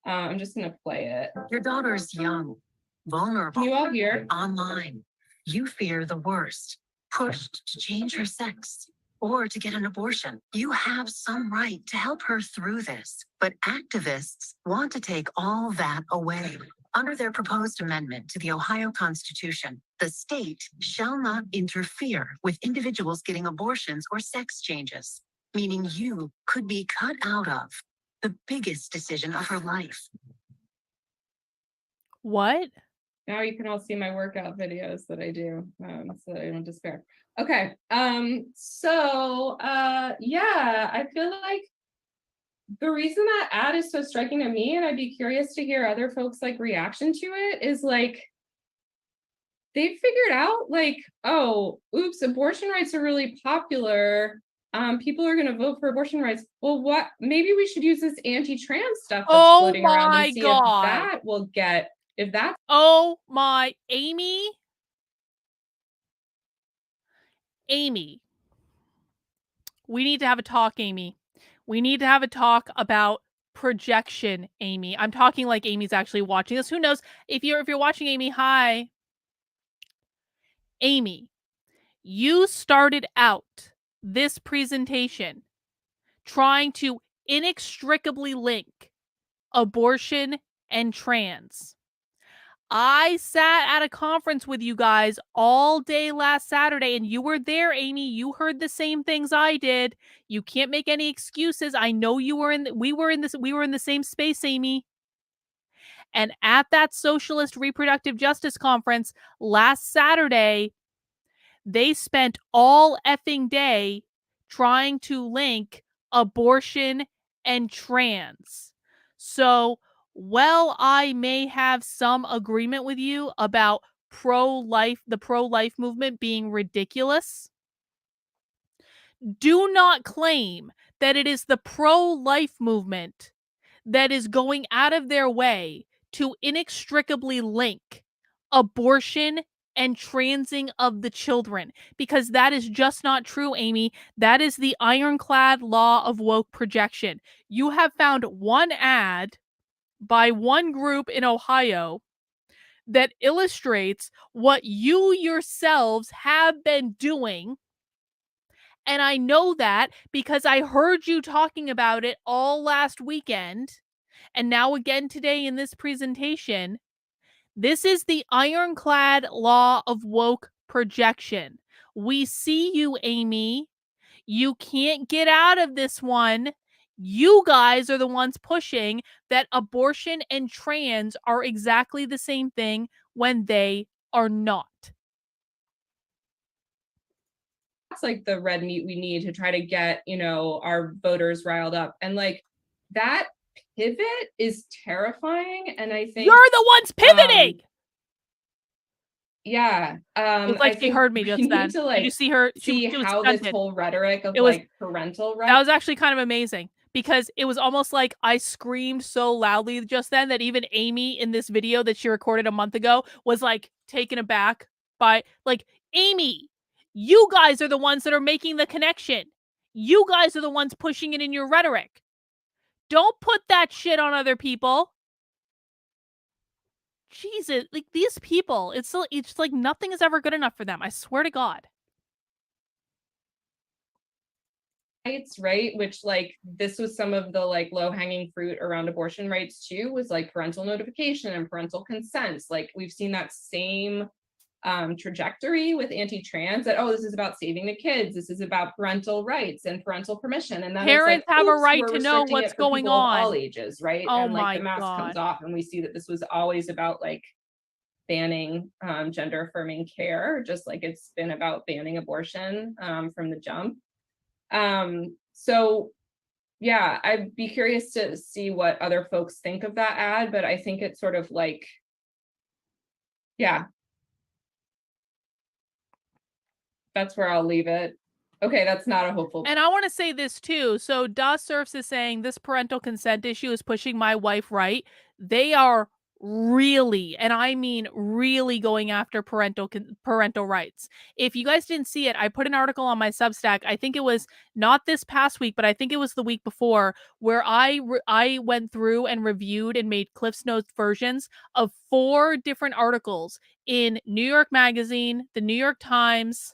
I'm just going to play it. Your daughter's young, vulnerable. Can you all hear? Online. You fear the worst, pushed to change her sex or to get an abortion. You have some right to help her through this, but activists want to take all that away. Under their proposed amendment to the Ohio Constitution, the state shall not interfere with individuals getting abortions or sex changes, meaning you could be cut out of the biggest decision of her life. What? Now you can all see my workout videos that I do, so I don't despair. Okay, so yeah, I feel like the reason that ad is so striking to me, and I'd be curious to hear other folks reaction to it, is they figured out oh, oops, abortion rights are really popular. People are going to vote for abortion rights. Well, what? Maybe we should use this anti-trans stuff that's floating around and see if that will get. If that's. Oh my, Amy, Amy, we need to have a talk, Amy. We need to have a talk about projection, Amy. I'm talking like Amy's actually watching this. Who knows? If you're watching, Amy, hi. Amy, you started out this presentation trying to inextricably link abortion and trans. I sat at a conference with you guys all day last Saturday, and you were there, Amy. You heard the same things I did. You can't make any excuses. I know you were we were in the same space, Amy. And at that Socialist Reproductive Justice Conference last Saturday, they spent all effing day trying to link abortion and trans. So, while I may have some agreement with you about the pro-life movement being ridiculous, do not claim that it is the pro-life movement that is going out of their way to inextricably link abortion and transing of the children, because that is just not true, Amy. That is the ironclad law of woke projection. You have found one ad by one group in Ohio that illustrates what you yourselves have been doing. And I know that because I heard you talking about it all last weekend and now again today in this presentation. This is the ironclad law of woke projection. We see you, Amy. You can't get out of this one. You guys are the ones pushing that abortion and trans are exactly the same thing when they are not. That's like the red meat we need to try to get, our voters riled up. And like that pivot is terrifying. And I think you're the ones pivoting. Yeah. It's like she heard me just then. Did you see her? See how stunted. this whole rhetoric of parental rights. That was actually kind of amazing because it was almost like I screamed so loudly just then that even Amy in this video that she recorded a month ago was like taken aback by like, Amy, you guys are the ones that are making the connection. You guys are the ones pushing it in your rhetoric. Don't put that shit on other people. Jesus, like these people, it's like nothing is ever good enough for them. I swear to God. Rights, right? Which like this was some of the like low-hanging fruit around abortion rights too, was like parental notification and parental consent. Like we've seen that same trajectory with anti-trans, that this is about saving the kids, this is about parental rights and parental permission, and then parents have a right to know what's going on. All ages, right? Oh and like my the mask God. comes off, and we see that this was always about like banning gender affirming care, just like it's been about banning abortion from the jump. So yeah, I'd be curious to see what other folks think of that ad, but I think it's sort of like, yeah. That's where I'll leave it. Okay, that's not a hopeful. And I want to say this too. So Das Surfs is saying this parental consent issue is pushing my wife right. They are really, and I mean really, going after parental rights. If you guys didn't see it, I put an article on my Substack. I think it was not this past week, but I think it was the week before, where I went through and reviewed and made Cliff's Notes versions of 4 different articles in New York Magazine, the New York Times,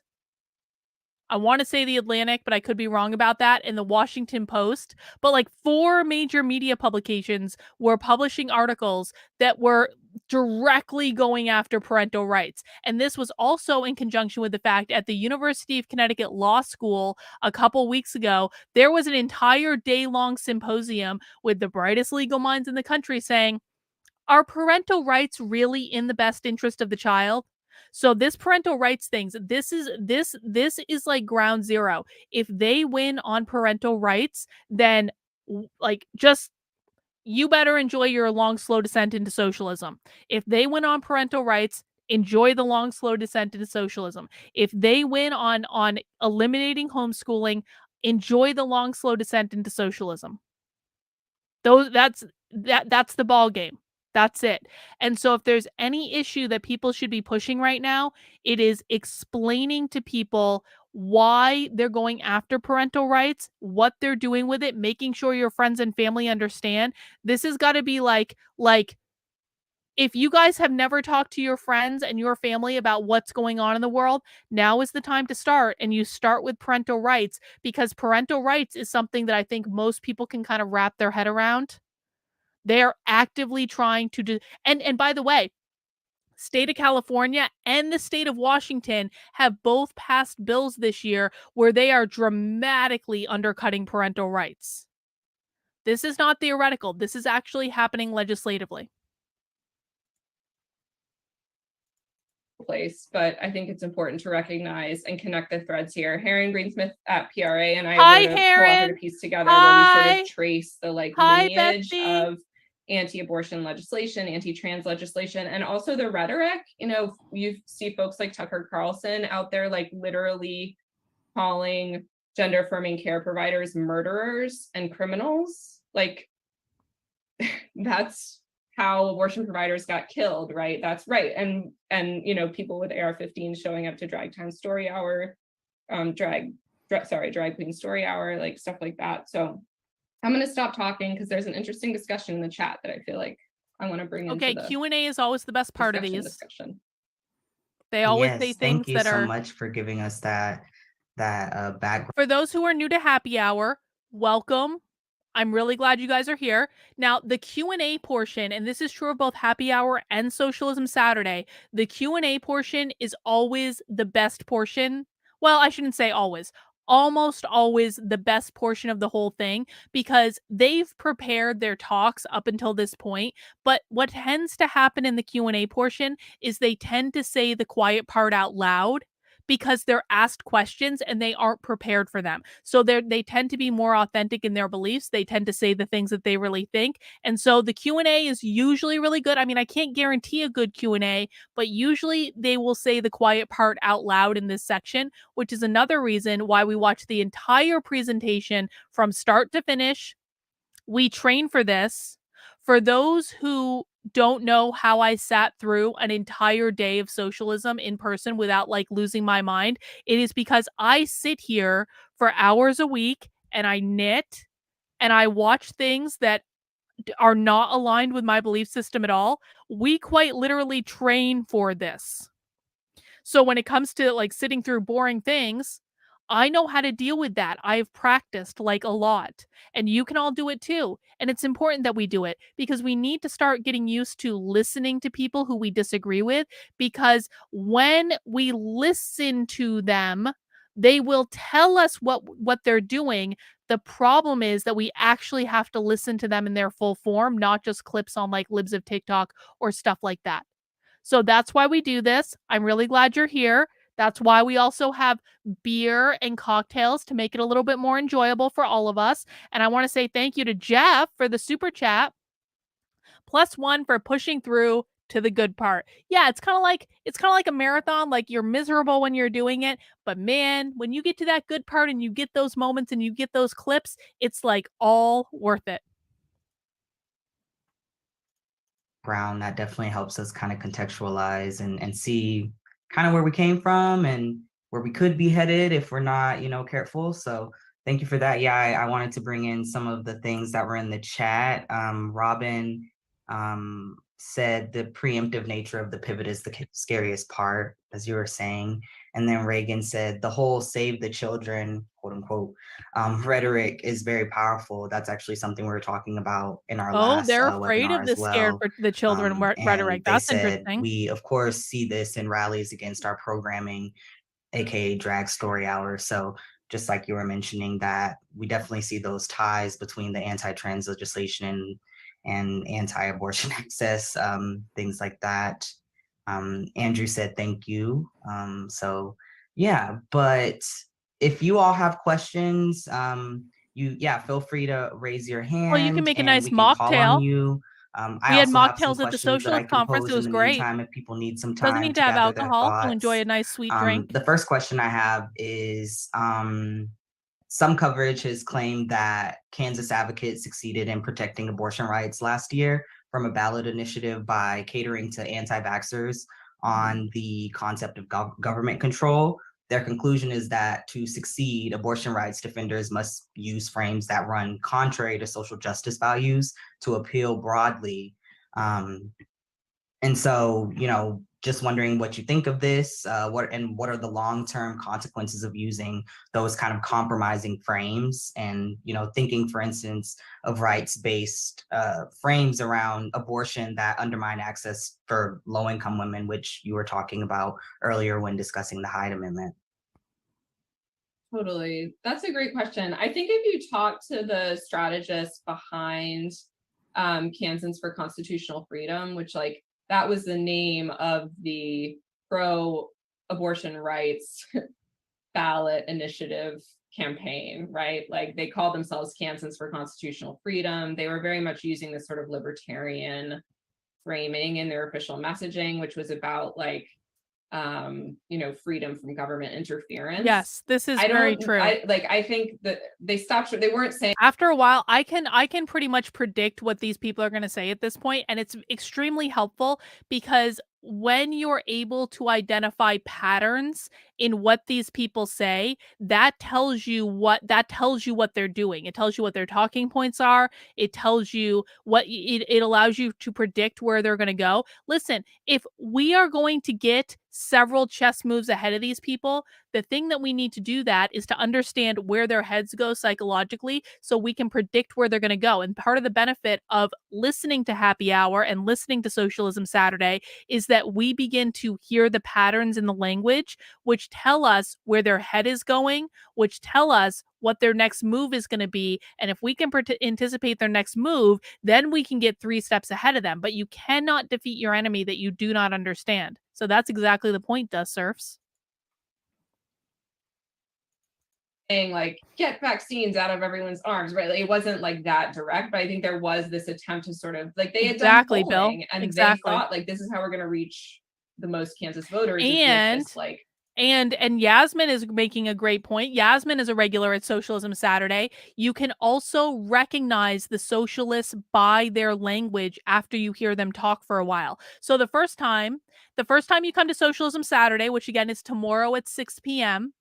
I want to say the Atlantic, but I could be wrong about that, and the Washington Post. But like 4 major media publications were publishing articles that were directly going after parental rights. And this was also in conjunction with the fact at the University of Connecticut Law School a couple weeks ago, there was an entire day-long symposium with the brightest legal minds in the country saying, are parental rights really in the best interest of the child? So this parental rights things, this is like ground zero. If they win on parental rights, then like just you better enjoy your long, slow descent into socialism. If they win on parental rights, enjoy the long, slow descent into socialism. If they win on eliminating homeschooling, enjoy the long, slow descent into socialism. That's the ball game. That's it. And so if there's any issue that people should be pushing right now, it is explaining to people why they're going after parental rights, what they're doing with it, making sure your friends and family understand. This has got to be like if you guys have never talked to your friends and your family about what's going on in the world, now is the time to start. And you start with parental rights, because parental rights is something that I think most people can kind of wrap their head around. They're actively trying to do, and by the way, state of California and the state of Washington have both passed bills this year where they are dramatically undercutting parental rights. This is not theoretical. This is actually happening legislatively. Place, but I think it's important to recognize and connect the threads here. Heron Greensmith at PRA and I Hi, wrote a Heron. co-authored a piece together where we sort Hi. of trace the Hi, lineage Betsy. of anti-abortion legislation, anti-trans legislation, and also the rhetoric. You know, you see folks like Tucker Carlson out there like literally calling gender affirming care providers murderers and criminals. Like that's how abortion providers got killed, right? That's right. And you know, people with AR-15 showing up to Drag Town Story Hour, Drag Queen Story Hour, like stuff like that. So I'm going to stop talking because there's an interesting discussion in the chat that I feel like I want to bring into the Q&A is always the best part of these. discussion. They always say Yes, things thank you that so are much for giving us that background. For those who are new to Happy Hour, welcome. I'm really glad you guys are here. Now, the Q&A portion, and this is true of both Happy Hour and Socialism Saturday, the Q&A portion is always the best portion. Well, I shouldn't say always. Almost always the best portion of the whole thing, because they've prepared their talks up until this point. But what tends to happen in the Q&A portion is they tend to say the quiet part out loud, because they're asked questions and they aren't prepared for them. So they tend to be more authentic in their beliefs. They tend to say the things that they really think. And so the Q&A is usually really good. I mean, I can't guarantee a good Q&A, but usually they will say the quiet part out loud in this section, which is another reason why we watch the entire presentation from start to finish. We train for this. For those who don't know how I sat through an entire day of socialism in person without like losing my mind, it is because I sit here for hours a week and I knit and I watch things that are not aligned with my belief system at all. We quite literally train for this. So when it comes to like sitting through boring things, I know how to deal with that. I've practiced like a lot, and you can all do it too. And it's important that we do it because we need to start getting used to listening to people who we disagree with, because when we listen to them, they will tell us what they're doing. The problem is that we actually have to listen to them in their full form, not just clips on like libs of TikTok or stuff like that. So that's why we do this. I'm really glad you're here. That's why we also have beer and cocktails to make it a little bit more enjoyable for all of us. And I want to say thank you to Jeff for the super chat. +1 for pushing through to the good part. Yeah, it's kind of like a marathon. Like, you're miserable when you're doing it, but man, when you get to that good part and you get those moments and you get those clips, it's like all worth it. That definitely helps us kind of contextualize and see kind of where we came from and where we could be headed if we're not, careful. So thank you for that. Yeah, I wanted to bring in some of the things that were in the chat. Robin said the preemptive nature of the pivot is the scariest part, as you were saying. And then Reagan said the whole save the children, quote unquote, rhetoric is very powerful. That's actually something we were talking about in our last they're afraid webinar of as the scared well. for the children rhetoric. They That's said, interesting. we, of course, see this in rallies against our programming, aka drag story hour. So just like you were mentioning, that we definitely see those ties between the anti-trans legislation and anti-abortion access, things like that. Andrew said thank you. So yeah, but if you all have questions, feel free to raise your hand. Well, you can make a nice we can call on mocktail. you. We had also have some mocktails at the questions that I Socialist can conference. It pose in was the great. meantime if people need some Doesn't time need to to have gather their alcohol to thoughts. enjoy a nice sweet drink. The first question I have is, some coverage has claimed that Kansas advocates succeeded in protecting abortion rights last year from a ballot initiative by catering to anti-vaxxers on the concept of government control their conclusion is that to succeed, abortion rights defenders must use frames that run contrary to social justice values to appeal broadly. And so, just wondering what you think of this, what are the long-term consequences of using those kind of compromising frames, and thinking, for instance, of rights-based frames around abortion that undermine access for low-income women, which you were talking about earlier when discussing the Hyde Amendment. Totally. That's a great question. I think if you talk to the strategists behind Kansans for Constitutional Freedom, which that was the name of the pro-abortion rights ballot initiative campaign, right? They called themselves Kansans for Constitutional Freedom. They were very much using this sort of libertarian framing in their official messaging, which was about freedom from government interference. Yes, this is very true. I think that they weren't saying. After a while, I can pretty much predict what these people are going to say at this point, and it's extremely helpful because when you're able to identify patterns in what these people say, that tells you what they're doing. It tells you what their talking points are. It tells you it allows you to predict where they're going to go. Listen, if we are going to get several chess moves ahead of these people, the thing that we need to do that is to understand where their heads go psychologically so we can predict where they're going to go. And part of the benefit of listening to Happy Hour and listening to Socialism Saturday is that we begin to hear the patterns in the language, which tell us where their head is going, which tell us what their next move is going to be. And if we can anticipate their next move, then we can get 3 steps ahead of them. But you cannot defeat your enemy that you do not understand. So that's exactly the point, Dust Surfs. Saying get vaccines out of everyone's arms, right? It wasn't that direct, but I think there was this attempt to sort of they had done polling, and they thought this is how we're going to reach the most Kansas voters. And Yasmin is making a great point. Yasmin is a regular at Socialism Saturday. You can also recognize the socialists by their language after you hear them talk for a while. So the first time you come to Socialism Saturday, which again is tomorrow at 6 p.m.,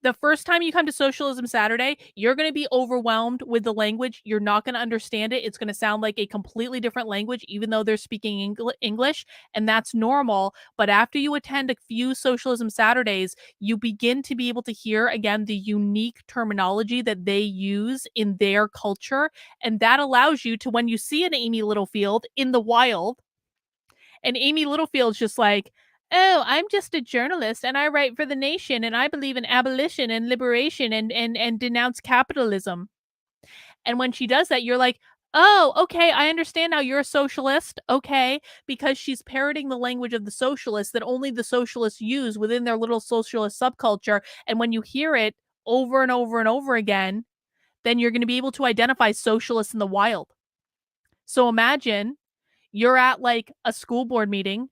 the first time you come to Socialism Saturday, you're going to be overwhelmed with the language. You're not going to understand it. It's going to sound like a completely different language, even though they're speaking English, and that's normal. But after you attend a few Socialism Saturdays, you begin to be able to hear, again, the unique terminology that they use in their culture. And that allows you to, when you see an Amy Littlefield in the wild, and Amy Littlefield's just oh, I'm just a journalist and I write for The Nation and I believe in abolition and liberation and denounce capitalism. And when she does that, you're like, oh, okay, I understand now you're a socialist. Okay, because she's parroting the language of the socialists that only the socialists use within their little socialist subculture. And when you hear it over and over and over again, then you're going to be able to identify socialists in the wild. So imagine you're at a school board meeting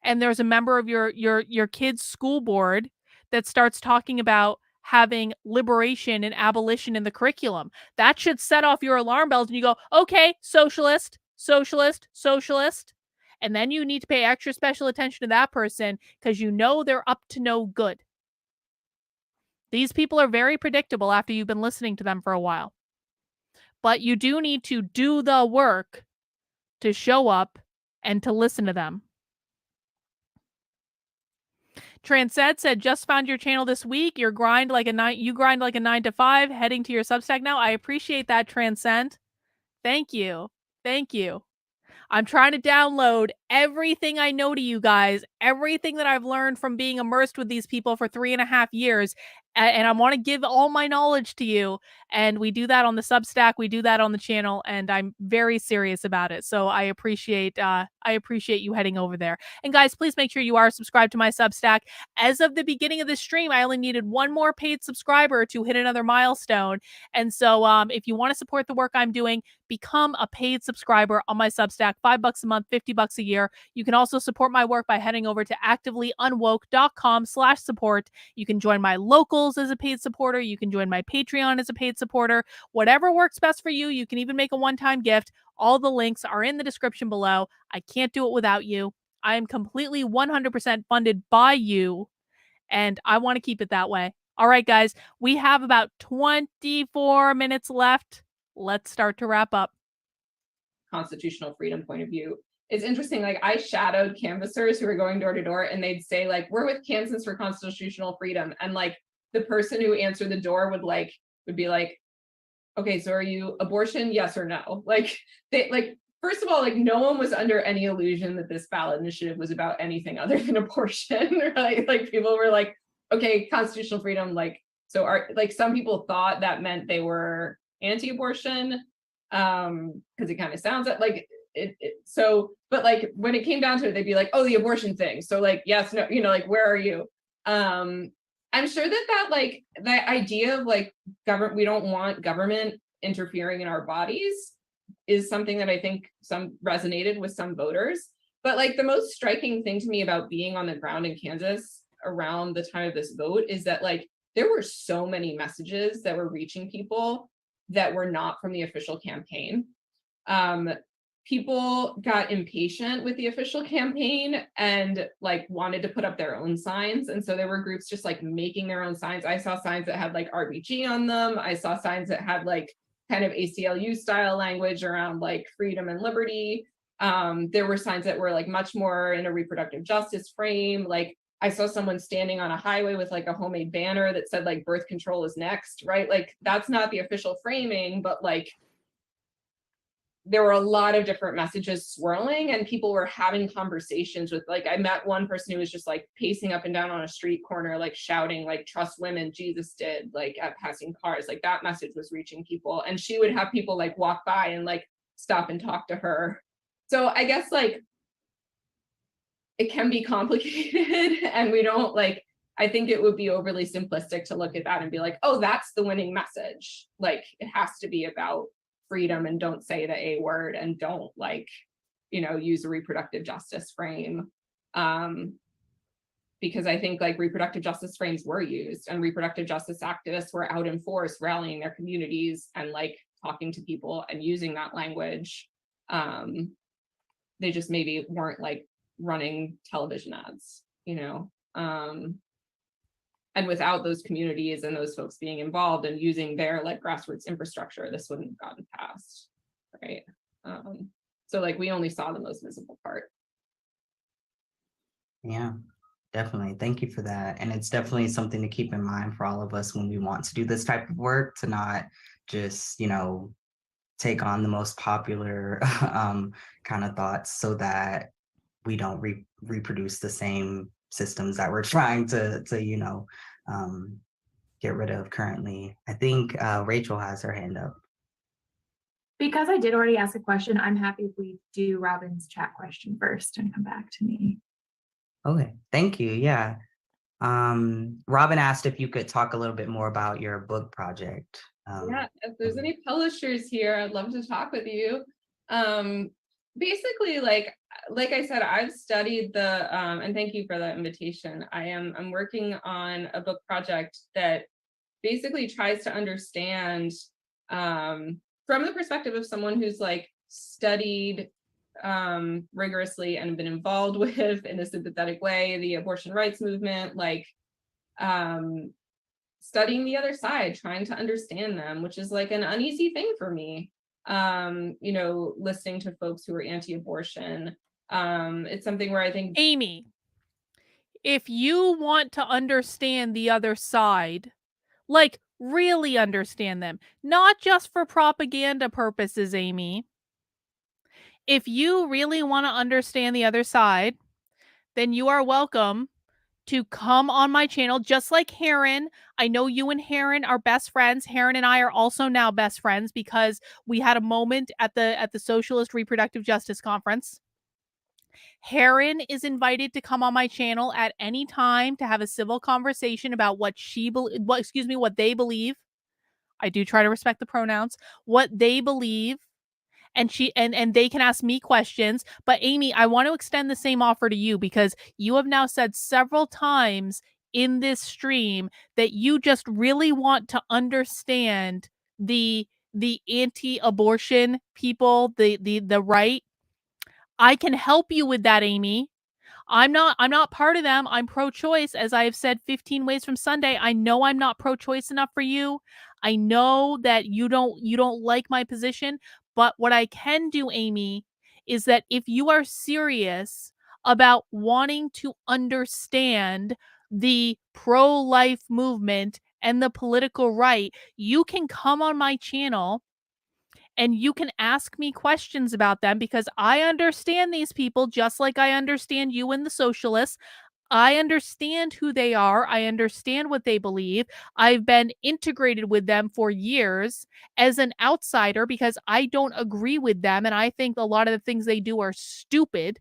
and there's a member of your kid's school board that starts talking about having liberation and abolition in the curriculum. That should set off your alarm bells and you go, okay, socialist, socialist, socialist. And then you need to pay extra special attention to that person because they're up to no good. These people are very predictable after you've been listening to them for a while. But you do need to do the work to show up and to listen to them. Transcend said, just found your channel this week. You grind like a 9 to 5, heading to your Substack now. I appreciate that, Transcend. Thank you. Thank you. I'm trying to download everything I know to you guys, everything that I've learned from being immersed with these people for 3.5 years. And I want to give all my knowledge to you. And we do that on the Substack. We do that on the channel. And I'm very serious about it. So I appreciate you heading over there. And guys, please make sure you are subscribed to my Substack. As of the beginning of this stream, I only needed one more paid subscriber to hit another milestone. And so if you want to support the work I'm doing, become a paid subscriber on my Substack, $5 a month, $50 a year. You can also support my work by heading over to activelyunwoke.com/support. You can join my locals as a paid supporter. You can join my Patreon as a paid supporter. Whatever works best for you. You can even make a one-time gift. All the links are in the description below. I can't do it without you. I am completely 100% funded by you. And I want to keep it that way. All right, guys, we have about 24 minutes left. Let's start to wrap up. Constitutional freedom point of view. It's interesting, like I shadowed canvassers who were going door to door and they'd say like, we're with Kansans for constitutional freedom. And like the person who answered the door would be like, okay, so are you abortion? Yes or no? Like they like, first of all, like no one was under any illusion that this ballot initiative was about anything other than abortion, right? Like people were like, okay, constitutional freedom, like, so are like some people thought that meant they were anti-abortion, because it kind of sounds like so, but like when it came down to it, they'd be like, oh, the abortion thing. So like, yes, no, like, where are you? I'm sure that like that idea of like we don't want government interfering in our bodies is something that I think some resonated with some voters. But like the most striking thing to me about being on the ground in Kansas around the time of this vote is that like there were so many messages that were reaching people that were not from the official campaign. People got impatient with the official campaign and like wanted to put up their own signs. And so there were groups just like making their own signs. I saw signs that had like RBG on them. I saw signs that had like kind of ACLU style language around like freedom and liberty. There were signs that were like much more in a reproductive justice frame. Like I saw someone standing on a highway with like a homemade banner that said like birth control is next, right? Like that's not the official framing, but like there were a lot of different messages swirling and people were having conversations with like, I met one person who was just like pacing up and down on a street corner, like shouting like trust women, Jesus did, like at passing cars, like that message was reaching people. And she would have people like walk by and like stop and talk to her. So I guess like it can be complicated and we don't like, I think it would be overly simplistic to look at that and be like, oh, that's the winning message. Like it has to be about freedom and don't say the A word and don't like, use a reproductive justice frame. Because I think like reproductive justice frames were used and reproductive justice activists were out in force rallying their communities and like talking to people and using that language. They just maybe weren't like running television ads, and without those communities and those folks being involved and using their like grassroots infrastructure, this wouldn't have gotten passed, right? So like we only saw the most visible part. Yeah, definitely. Thank you for that. And it's definitely something to keep in mind for all of us when we want to do this type of work, to not just, take on the most popular kind of thoughts so that we don't reproduce the same systems that we're trying to get rid of currently. I think Rachel has her hand up. Because I did already ask a question, I'm happy if we do Robin's chat question first and come back to me. Okay, thank you. Yeah. Robin asked if you could talk a little bit more about your book project. Yeah, if there's any publishers here, I'd love to talk with you. Basically, like I said, I've studied and thank you for that invitation. I'm working on a book project that basically tries to understand from the perspective of someone who's like studied rigorously and been involved with in a sympathetic way the abortion rights movement, like studying the other side, trying to understand them, which is like an uneasy thing for me. Listening to folks who are anti-abortion. It's something where I think Amy, if you want to understand the other side, like really understand them, not just for propaganda purposes, Amy. If you really want to understand the other side, then you are welcome to come on my channel, just like Heron. I know you and Heron are best friends. Heron and I are also now best friends because we had a moment at the Socialist Reproductive Justice Conference. Heron is invited to come on my channel at any time to have a civil conversation about what they believe. I do try to respect the pronouns. What they believe. And they can ask me questions. But Amy, I want to extend the same offer to you because you have now said several times in this stream that you just really want to understand the anti-abortion people, the right. I can help you with that, Amy. I'm not part of them. I'm pro-choice, as I have said 15 ways from Sunday. I know I'm not pro-choice enough for you. I know that you don't like my position, but what I can do, Amy, is that if you are serious about wanting to understand the pro-life movement and the political right, you can come on my channel and you can ask me questions about them, because I understand these people just like I understand you and the socialists. I understand who they are. I understand what they believe. I've been integrated with them for years as an outsider because I don't agree with them. And I think a lot of the things they do are stupid.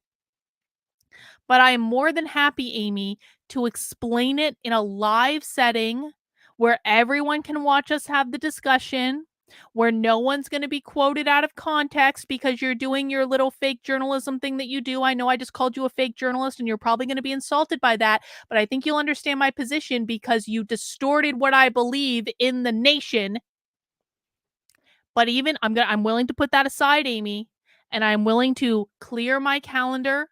But I am more than happy, Amy, to explain it in a live setting where everyone can watch us have the discussion, where no one's going to be quoted out of context because you're doing your little fake journalism thing that you do. I know I just called you a fake journalist and you're probably going to be insulted by that, but I think you'll understand my position because you distorted what I believe in the nation. But even I'm willing to put that aside, Amy, and I'm willing to clear my calendar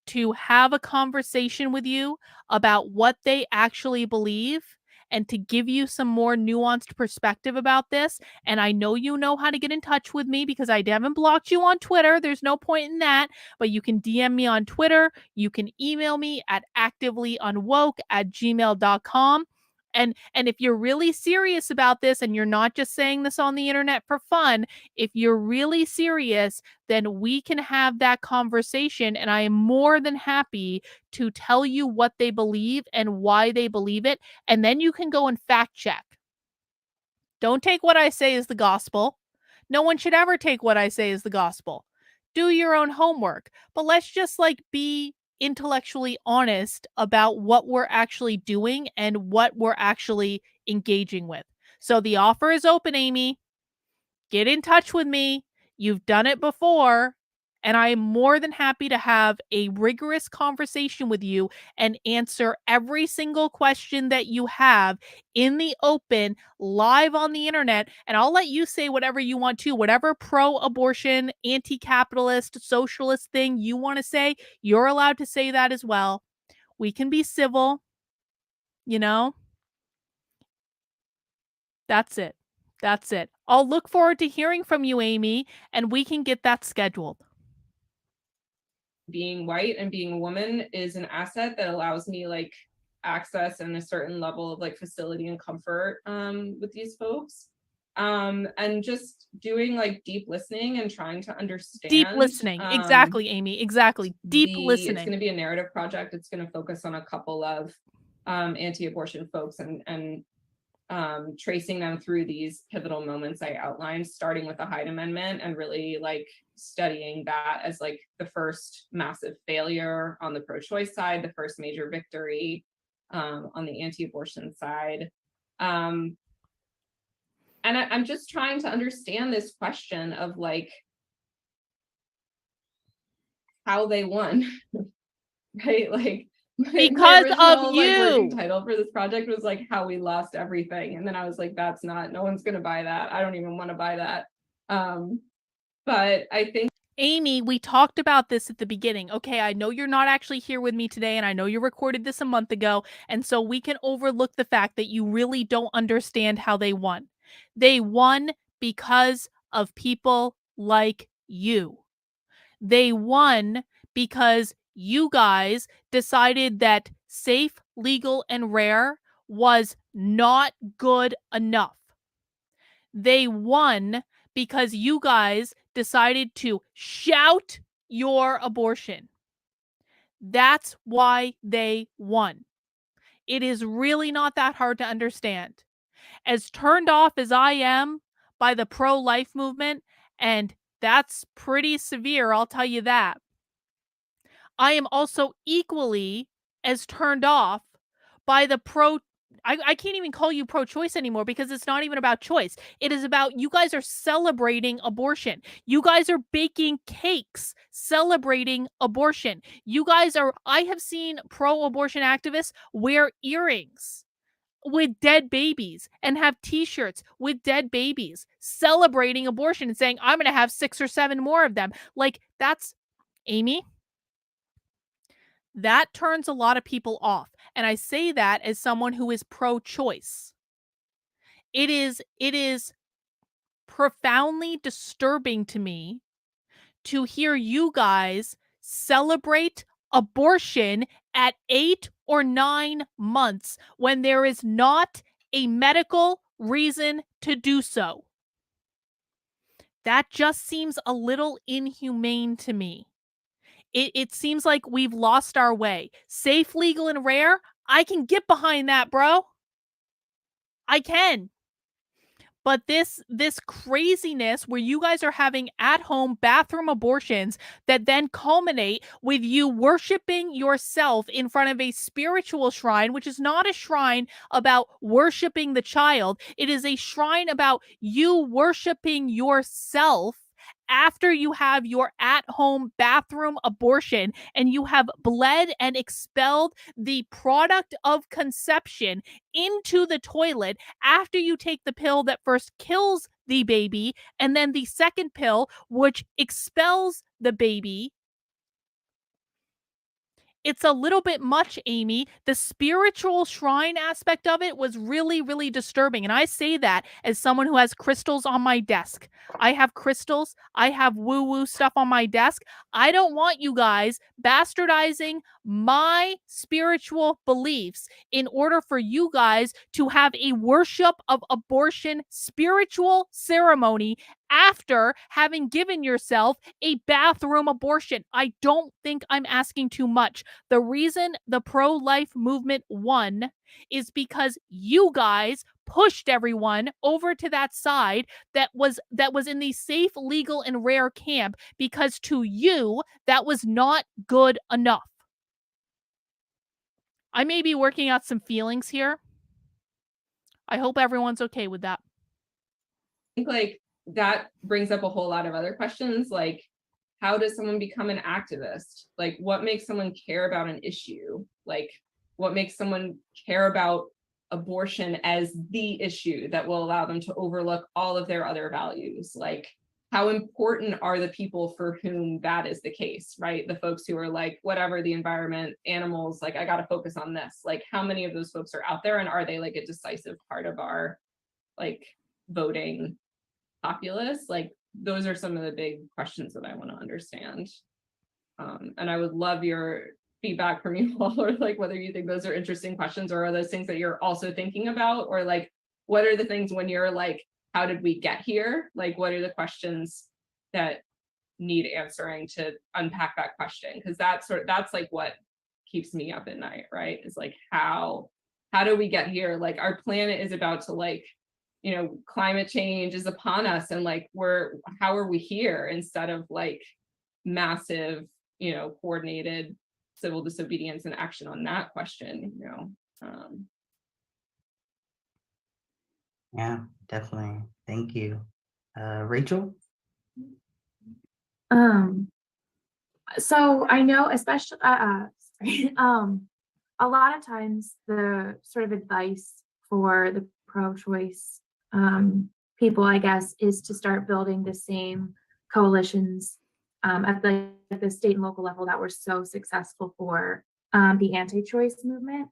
to have a conversation with you about what they actually believe and to give you some more nuanced perspective about this. And I know you know how to get in touch with me because I haven't blocked you on Twitter. There's no point in that, but you can DM me on Twitter. You can email me at activelyunwoke@gmail.com. And if you're really serious about this and you're not just saying this on the internet for fun, if you're really serious, then we can have that conversation. And I am more than happy to tell you what they believe and why they believe it. And then you can go and fact check. Don't take what I say as the gospel. No one should ever take what I say as the gospel. Do your own homework. But let's just be intellectually honest about what we're actually doing and what we're actually engaging with. So the offer is open, Amy. Get in touch with me. You've done it before. And I am more than happy to have a rigorous conversation with you and answer every single question that you have in the open, live on the internet. And I'll let you say whatever you want to, whatever pro-abortion, anti-capitalist, socialist thing you want to say, you're allowed to say that as well. We can be civil, you know? That's it. That's it. I'll look forward to hearing from you, Amy, and we can get that scheduled. Being white and being a woman is an asset that allows me access and a certain level of facility and comfort with these folks. And just doing deep listening and trying to understand. Deep listening. Exactly, Amy. Exactly. Deep listening. It's going to be a narrative project. It's going to focus on a couple of anti-abortion folks and tracing them through these pivotal moments I outlined, starting with the Hyde Amendment and really studying that as the first massive failure on the pro-choice side, the first major victory on the anti-abortion side. And I'm just trying to understand this question of how they won, right? Because original, of you. Working title for this project was how we lost everything, and then I was that's not. No one's gonna buy that. I don't even want to buy that. But I think, Amy, we talked about this at the beginning. Okay, I know you're not actually here with me today, and I know you recorded this a month ago, and so we can overlook the fact that you really don't understand how they won. They won because of people like you. They won because you guys decided that safe, legal, and rare was not good enough. They won because you guys decided to shout your abortion. That's why they won. It is really not that hard to understand. As turned off as I am by the pro-life movement, and that's pretty severe, I'll tell you that, I am also equally as turned off by the I can't even call you pro-choice anymore because it's not even about choice. It is about you guys are celebrating abortion. You guys are baking cakes celebrating abortion. I have seen pro-abortion activists wear earrings with dead babies and have t-shirts with dead babies celebrating abortion and saying, I'm going to have 6 or 7 more of them. That's, Amy, That turns a lot of people off. And I say that as someone who is pro-choice. It is profoundly disturbing to me to hear you guys celebrate abortion at 8 or 9 months when there is not a medical reason to do so. That just seems a little inhumane to me. It seems like we've lost our way. Safe, legal, and rare, I can get behind that, bro. I can. But this craziness where you guys are having at-home bathroom abortions that then culminate with you worshiping yourself in front of a spiritual shrine, which is not a shrine about worshiping the child. It is a shrine about you worshiping yourself after you have your at-home bathroom abortion and you have bled and expelled the product of conception into the toilet after you take the pill that first kills the baby and then the second pill which expels the baby. It's a little bit much, Amy. The spiritual shrine aspect of it was really, really disturbing. And I say that as someone who has crystals on my desk. I have crystals. I have woo-woo stuff on my desk. I don't want you guys bastardizing my spiritual beliefs in order for you guys to have a worship of abortion spiritual ceremony after having given yourself a bathroom abortion. I don't think I'm asking too much. The reason the pro-life movement won is because you guys pushed everyone over to that side that was in the safe, legal, and rare camp because to you, that was not good enough. I may be working out some feelings here. I hope everyone's okay with that. I think like that brings up a whole lot of other questions, like how does someone become an activist? Like what makes someone care about an issue? Like what makes someone care about abortion as the issue that will allow them to overlook all of their other values? Like how important are the people for whom that is the case, right? The folks who are like, whatever, the environment, animals, like I got to focus on this. Like how many of those folks are out there and are they like a decisive part of our like voting populace? Like those are some of the big questions that I want to understand. And I would love your feedback from you all, or like whether you think those are interesting questions or are those things that you're also thinking about, or like what are the things when you're like, how did we get here? Like what are the questions that need answering to unpack that question? Because that's like what keeps me up at night, right? Is like how do we get here? Like our planet is about to like, you know, climate change is upon us and like how are we here instead of like massive, you know, coordinated civil disobedience and action on that question, you know. Yeah, definitely. Thank you. Rachel? So I know especially sorry, a lot of times the sort of advice for the pro-choice people, I guess, is to start building the same coalitions at the state and local level that were so successful for the anti-choice movement.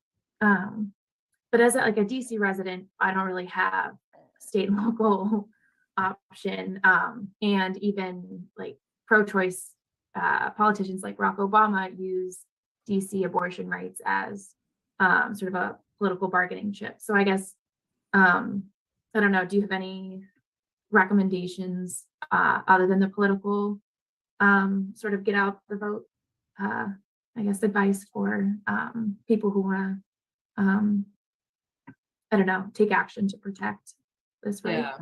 But as like a DC resident, I don't really have state and local option. And even like pro-choice politicians like Barack Obama use DC abortion rights as sort of a political bargaining chip. So I guess, I don't know, do you have any recommendations other than the political sort of get out the vote, I guess, advice for people who want to, I don't know, take action to protect this right? Yeah,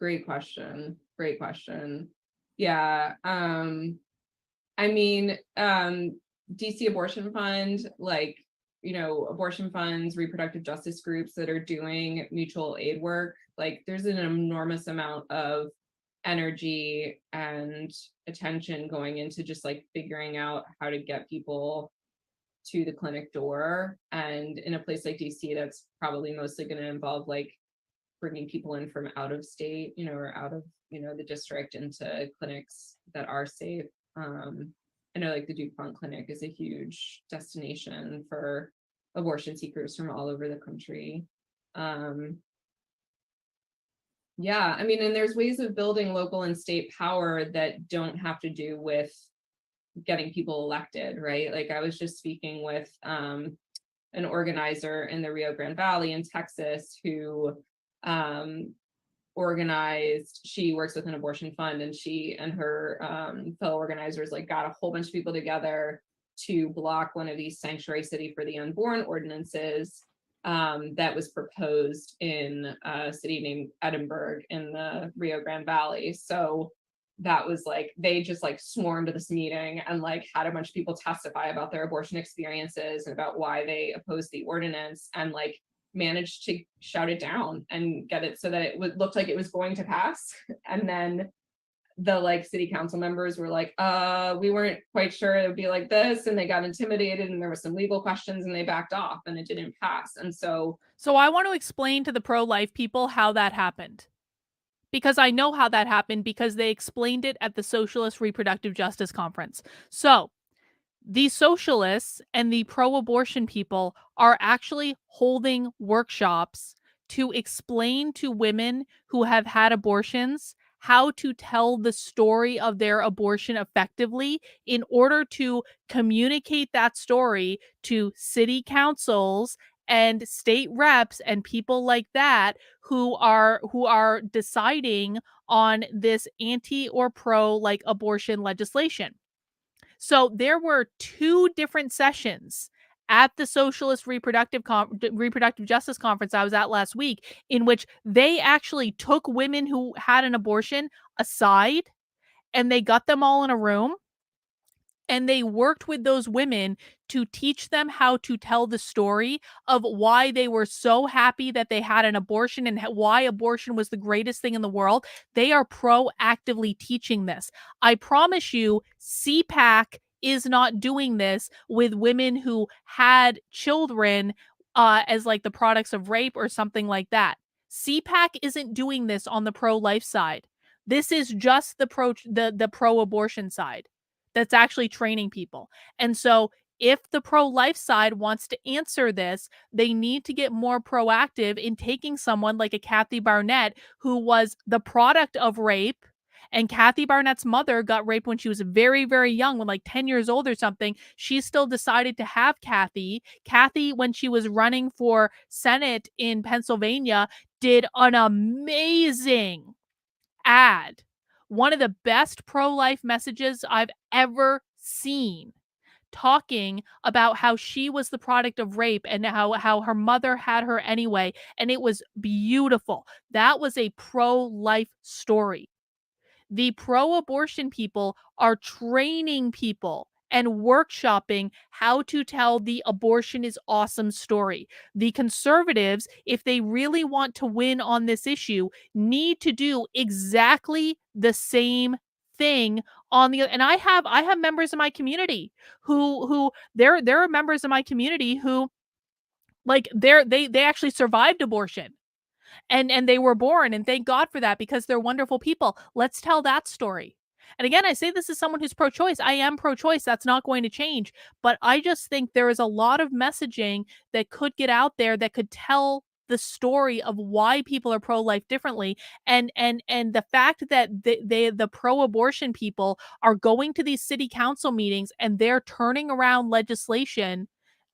great question. Great question. Yeah, I mean, DC Abortion Fund, like, you know, abortion funds, reproductive justice groups that are doing mutual aid work, like there's an enormous amount of energy and attention going into just like figuring out how to get people to the clinic door. And in a place like DC, that's probably mostly going to involve like bringing people in from out of state, you know, or out of, you know, the district into clinics that are safe. I know like the DuPont Clinic is a huge destination for abortion seekers from all over the country. Yeah, I mean, and there's ways of building local and state power that don't have to do with getting people elected, right? Like I was just speaking with an organizer in the Rio Grande Valley in Texas who organized, she works with an abortion fund, and she and her fellow organizers like got a whole bunch of people together to block one of these sanctuary city for the unborn ordinances that was proposed in a city named Edinburgh in the Rio Grande Valley. So that was like, they just like swarmed to this meeting and like had a bunch of people testify about their abortion experiences and about why they opposed the ordinance, and like managed to shout it down and get it so that it would look like it was going to pass. And then the like city council members were like, we weren't quite sure it would be like this, and they got intimidated and there was some legal questions and they backed off and it didn't pass. And so I want to explain to the pro-life people how that happened, because I know how that happened because they explained it at the Socialist Reproductive Justice Conference. So the socialists and the pro-abortion people are actually holding workshops to explain to women who have had abortions how to tell the story of their abortion effectively in order to communicate that story to city councils and state reps and people like that who are deciding on this anti or pro like abortion legislation. So there were 2 different sessions at the Socialist Reproductive Justice Conference I was at last week, in which they actually took women who had an abortion aside and they got them all in a room and they worked with those women to teach them how to tell the story of why they were so happy that they had an abortion and why abortion was the greatest thing in the world. They are proactively teaching this. I promise you, CPAC is not doing this with women who had children as like the products of rape or something like that. CPAC isn't doing this on the pro-life side. This is just the pro-abortion side that's actually training people. And so if the pro-life side wants to answer this, they need to get more proactive in taking someone like a Kathy Barnett, who was the product of rape. And Kathy Barnett's mother got raped when she was very, very young, when like 10 years old or something. She still decided to have Kathy. Kathy, when she was running for Senate in Pennsylvania, did an amazing ad. One of the best pro-life messages I've ever seen, talking about how she was the product of rape and how her mother had her anyway. And it was beautiful. That was a pro-life story. The pro-abortion people are training people and workshopping how to tell the abortion is awesome story. The conservatives, if they really want to win on this issue, need to do exactly the same thing on the, and I have members in my community who there are members in my community who like they actually survived abortion and they were born, and thank God for that because they're wonderful people. Let's tell that story. And again, I say this as someone who's pro-choice. I am pro-choice. That's not going to change. But I just think there is a lot of messaging that could get out there that could tell the story of why people are pro-life differently. And the fact that the pro-abortion people are going to these city council meetings and they're turning around legislation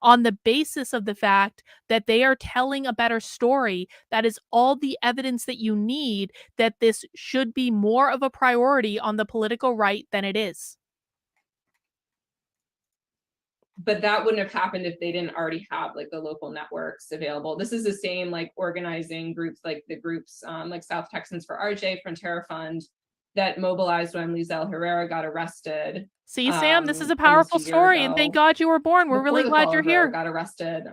on the basis of the fact that they are telling a better story. That is all the evidence that you need that this should be more of a priority on the political right than it is. But that wouldn't have happened if they didn't already have like the local networks available. This is the same like organizing groups, like the groups like South Texans for RJ, Frontera Fund, that mobilized when Lizelle Herrera got arrested. See, Sam, this is a powerful story, and thank God you were born. We're really glad you're here. Got arrested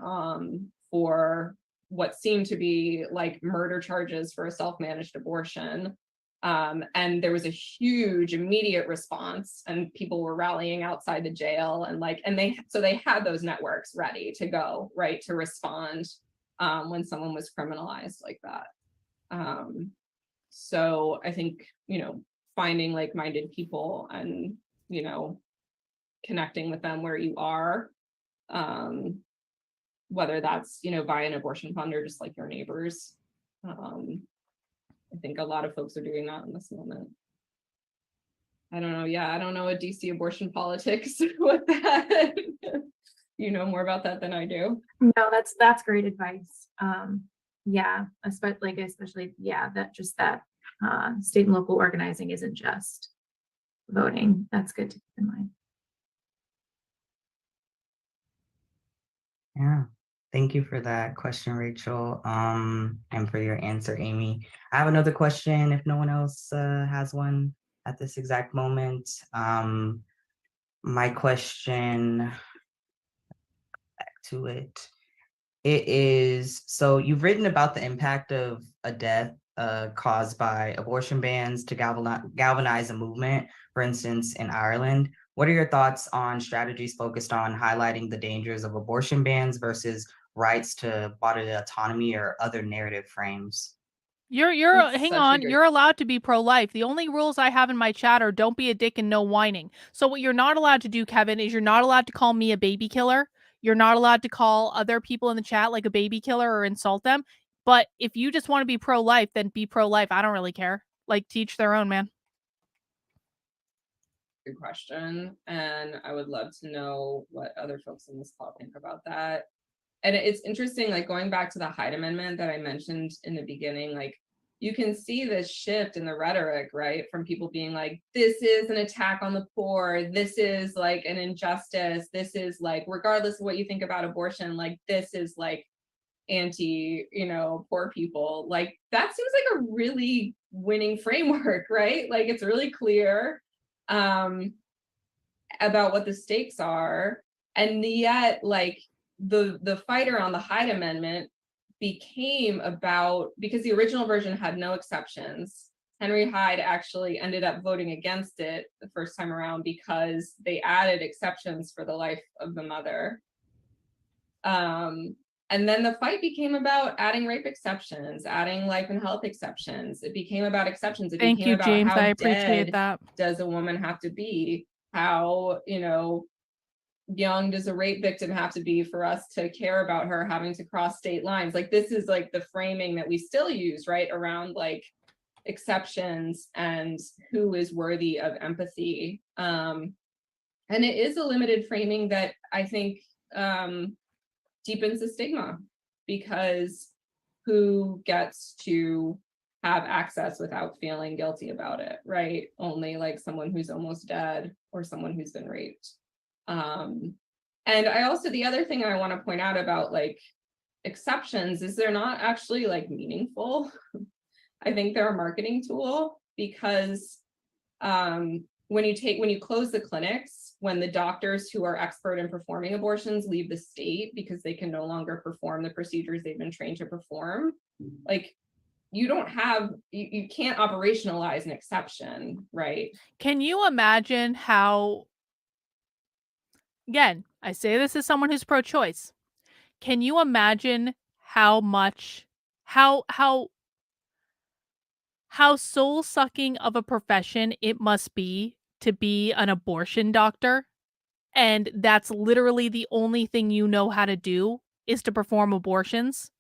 for what seemed to be like murder charges for a self-managed abortion. And there was a huge immediate response, and people were rallying outside the jail, and they had those networks ready to go, right, to respond when someone was criminalized like that. So I think, finding like-minded people and, connecting with them where you are, whether that's, you know, via an abortion fund or just like your neighbors. I think a lot of folks are doing that in this moment. I don't know. Yeah, I don't know what DC abortion politics with that. You know more about that than I do. No, that's great advice. Yeah, especially that state and local organizing isn't just voting. That's good to keep in mind. Yeah. Thank you for that question, Rachel, and for your answer, Amy. I have another question if no one else has one at this exact moment. My question, back to it, it is, so you've written about the impact of a death caused by abortion bans to galvanize a movement, for instance, in Ireland. What are your thoughts on strategies focused on highlighting the dangers of abortion bans versus rights to bodily autonomy or other narrative frames? Hang on, you're allowed to be pro-life. The only rules I have in my chat are don't be a dick and no whining. So what you're not allowed to do, Kevin, is you're not allowed to call me a baby killer. You're not allowed to call other people in the chat like a baby killer or insult them. But if you just want to be pro-life, then be pro-life. I don't really care. Like, teach their own, man. Good question. And I would love to know what other folks in this call think about that. And it's interesting, like going back to the Hyde Amendment that I mentioned in the beginning, like you can see this shift in the rhetoric, right? From people being like, this is an attack on the poor. This is like an injustice. This is like, regardless of what you think about abortion, like this is like anti, poor people. Like that seems like a really winning framework, right? Like it's really clear about what the stakes are. And yet like the fight around the Hyde Amendment became about, because the original version had no exceptions. Henry Hyde actually ended up voting against it the first time around because they added exceptions for the life of the mother. And then the fight became about adding rape exceptions, adding life and health exceptions. It became about exceptions. It Thank became you, about James. how I appreciate dead that. does a woman have to be? How, young does a rape victim have to be for us to care about her having to cross state lines? Like this is like the framing that we still use, right, around like exceptions and who is worthy of empathy. And it is a limited framing that I think deepens the stigma, because who gets to have access without feeling guilty about it, right? Only like someone who's almost dead or someone who's been raped. And I also, the other thing I want to point out about like exceptions is they're not actually like meaningful. I think they're a marketing tool, because when you close the clinics, when the doctors who are expert in performing abortions leave the state because they can no longer perform the procedures they've been trained to perform, like you can't operationalize an exception, right? Can you imagine how, again, I say this as someone who's pro-choice. Can you imagine how soul-sucking of a profession it must be to be an abortion doctor? And that's literally the only thing you know how to do is to perform abortions.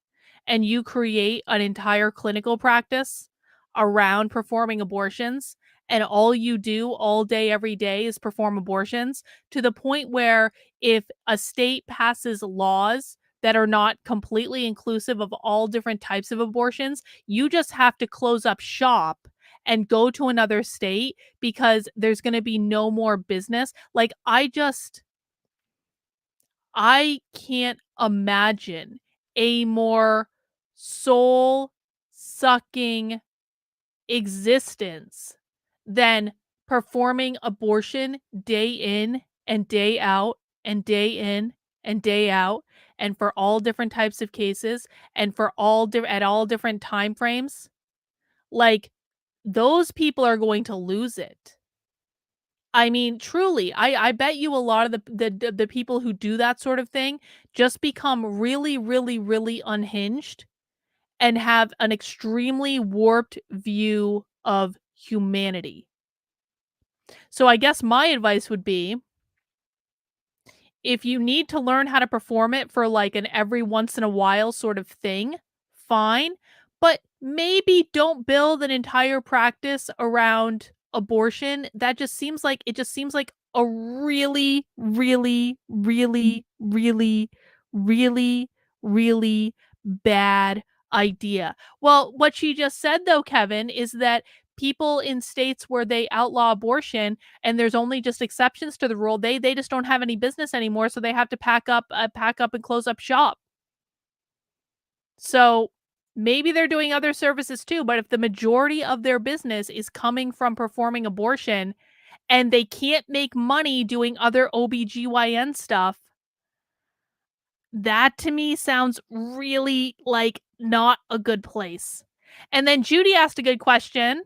And you create an entire clinical practice around performing abortions. And all you do all day, every day is perform abortions, to the point where if a state passes laws that are not completely inclusive of all different types of abortions, you just have to close up shop and go to another state because there's going to be no more business. Like I can't imagine a more soul-sucking existence than performing abortion day in and day out and day in and day out, and for all different types of cases and for at all different time frames. Like, those people are going to lose it. I mean, truly, I bet you a lot of the people who do that sort of thing just become really, really, really unhinged and have an extremely warped view of humanity. So I guess my advice would be If you need to learn how to perform it for like an every once in a while sort of thing, fine. But maybe don't build an entire practice around abortion. That just seems like a really, really, really, really, really, really bad idea. Well, what she just said though, Kevin, is that people in states where they outlaw abortion and there's only just exceptions to the rule, they just don't have any business anymore, so they have to pack up and close up shop. So maybe they're doing other services too, but if the majority of their business is coming from performing abortion and they can't make money doing other OBGYN stuff, that to me sounds really like not a good place. And then Judy asked a good question.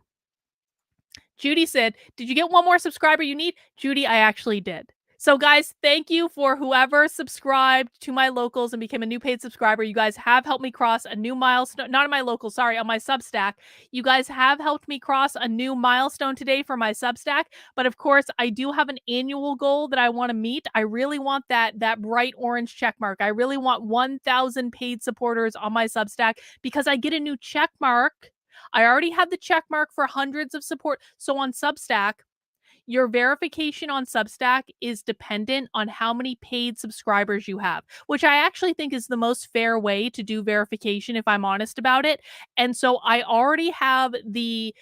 Judy said, "Did you get one more subscriber you need?" Judy, I actually did. So guys, thank you for whoever subscribed to my locals and became a new paid subscriber. You guys have helped me cross a new milestone, not on my locals, sorry, on my Substack. You guys have helped me cross a new milestone today for my Substack. But of course, I do have an annual goal that I want to meet. I really want that bright orange check mark. I really want 1,000 paid supporters on my Substack because I get a new check mark. I already had the check mark for hundreds of support. So on Substack, your verification on Substack is dependent on how many paid subscribers you have, which I actually think is the most fair way to do verification if I'm honest about it. And so I already have the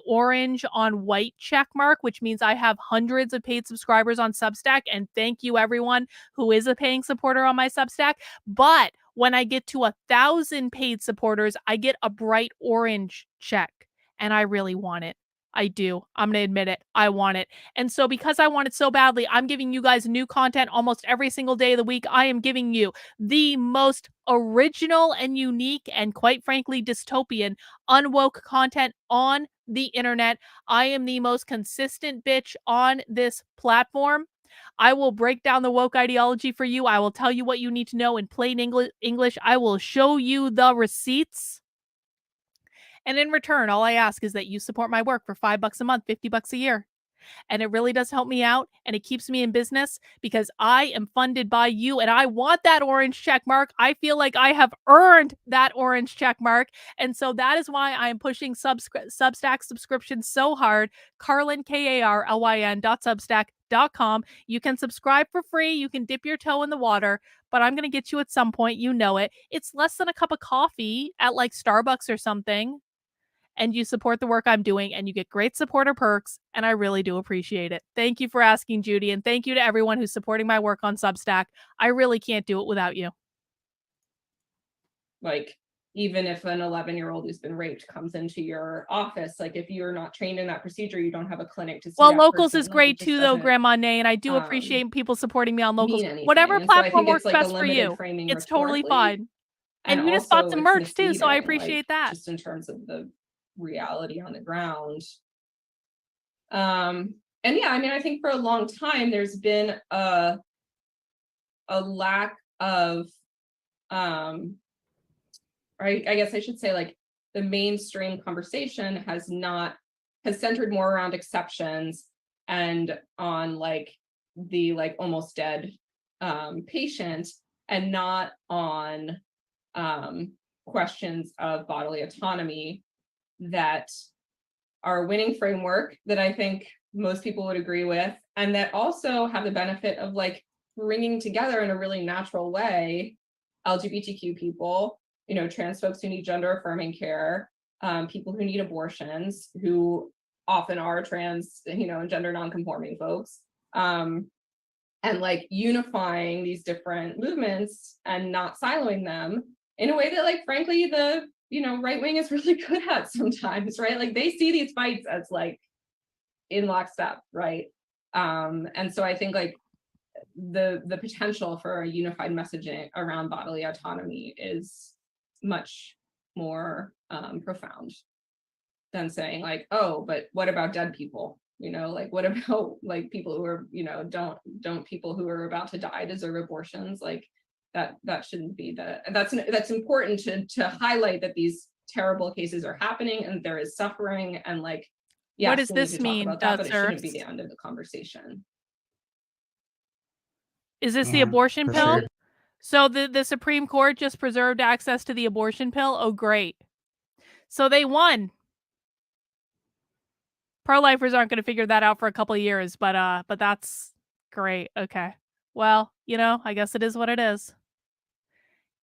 orange on white check mark, which means I have hundreds of paid subscribers on Substack, and thank you everyone who is a paying supporter on my Substack. But when I get to 1,000 paid supporters, I get a bright orange check, and I really want it. I do. I'm going to admit it. I want it. And so because I want it so badly, I'm giving you guys new content almost every single day of the week. I am giving you the most original and unique and quite frankly dystopian unwoke content on the internet. I am the most consistent bitch on this platform. I will break down the woke ideology for you. I will tell you what you need to know in plain English. I will show you the receipts. And in return, all I ask is that you support my work for $5 a month, $50 a year. And it really does help me out and it keeps me in business because I am funded by you and I want that orange check mark. I feel like I have earned that orange check mark. And so that is why I am pushing Substack subscriptions so hard. Carlyn, KARLYN.substack.com. You can subscribe for free. You can dip your toe in the water, but I'm going to get you at some point. You know it. It's less than a cup of coffee at like Starbucks or something. And you support the work I'm doing and you get great supporter perks. And I really do appreciate it. Thank you for asking, Judy. And thank you to everyone who's supporting my work on Substack. I really can't do it without you. Like, even if an 11-year-old who's been raped comes into your office, like if you're not trained in that procedure, you don't have a clinic to see well, that locals person, is like, great too, though, Grandma Nay, and I do appreciate people supporting me on locals. Whatever platform works best for you, it's totally fine. And you just bought some merch too, so I appreciate that. Just in terms of the reality on the ground. And yeah, I mean, I think for a long time there's been a lack of I guess I should say, like, the mainstream conversation has centered more around exceptions and on like the like almost dead patient and not on questions of bodily autonomy that are a winning framework that I think most people would agree with, and that also have the benefit of like bringing together in a really natural way LGBTQ people, you know, trans folks who need gender affirming care, people who need abortions, who often are trans, you know, and gender nonconforming folks, and like unifying these different movements and not siloing them in a way that, like, frankly, the, you know, right wing is really good at sometimes, right? Like they see these fights as like in lockstep, right? And so I think like the potential for a unified messaging around bodily autonomy is much more profound than saying like, oh, but what about dead people? You know, like what about like people who are, you know, don't people who are about to die deserve abortions? Like that shouldn't be that's important to highlight that these terrible cases are happening and there is suffering, and like, yes, what does this mean, about that, but it shouldn't be the end of the conversation. Is this the Yeah, abortion for pill? sure. So the Supreme Court just preserved access to the abortion pill? Oh, great. So they won. Pro-lifers aren't going to figure that out for a couple of years, but that's great. Okay. Well, I guess it is what it is.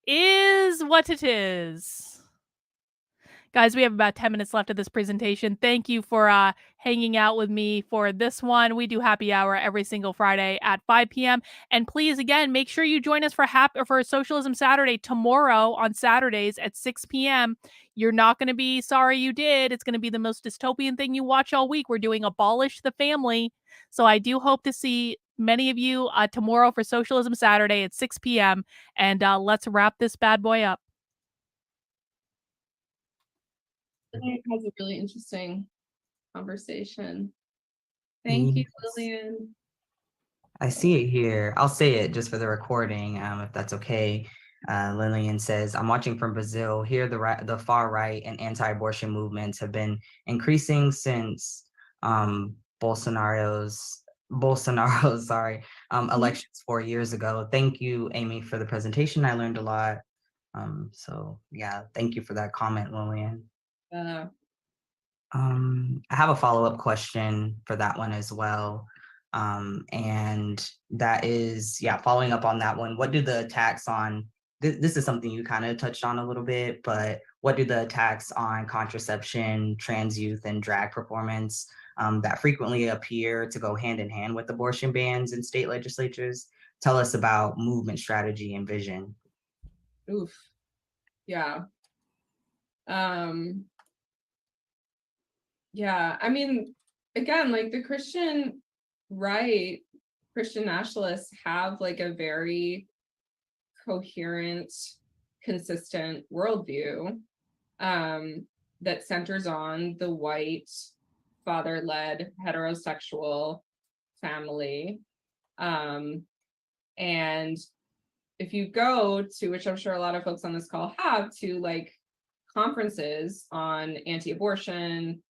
Is what it is. Guys, we have about 10 minutes left of this presentation. Thank you for hanging out with me for this one. We do happy hour every single Friday at 5 p.m. And please, again, make sure you join us for Socialism Saturday tomorrow on Saturdays at 6 p.m. You're not going to be sorry you did. It's going to be the most dystopian thing you watch all week. We're doing Abolish the Family. So I do hope to see many of you tomorrow for Socialism Saturday at 6 p.m. And let's wrap this bad boy up. It has a really interesting conversation. Thank you, Lillian. I see it here. I'll say it just for the recording, if that's okay. Lillian says, I'm watching from Brazil. Here, the far right and anti-abortion movements have been increasing since Bolsonaro's elections 4 years ago. Thank you, Amy, for the presentation. I learned a lot. So yeah, thank you for that comment, Lillian. I have a follow-up question for that one as well. And that is, following up on that one, what do the attacks on, this is something you kind of touched on a little bit, but what do the attacks on contraception, trans youth, and drag performance that frequently appear to go hand in hand with abortion bans in state legislatures tell us about movement strategy and vision? Oof. Yeah. Yeah, I mean, again, like the Christian right, Christian nationalists have like a very coherent, consistent worldview that centers on the white, father-led, heterosexual family. And if you go to, which I'm sure a lot of folks on this call have, to like conferences on anti-abortion,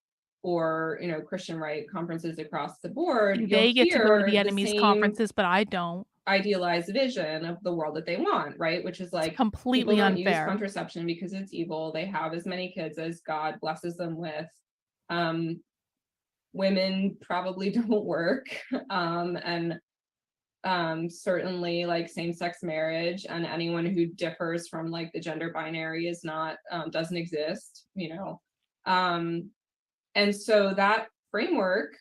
or Christian right conferences across the board, They get to go to the enemy's conferences, but I don't. Idealized vision of the world that they want, right? Which is like, it's completely people don't unfair. use contraception because it's evil. They have as many kids as God blesses them with. Women probably don't work, and certainly like same-sex marriage and anyone who differs from like the gender binary is not doesn't exist, and so that framework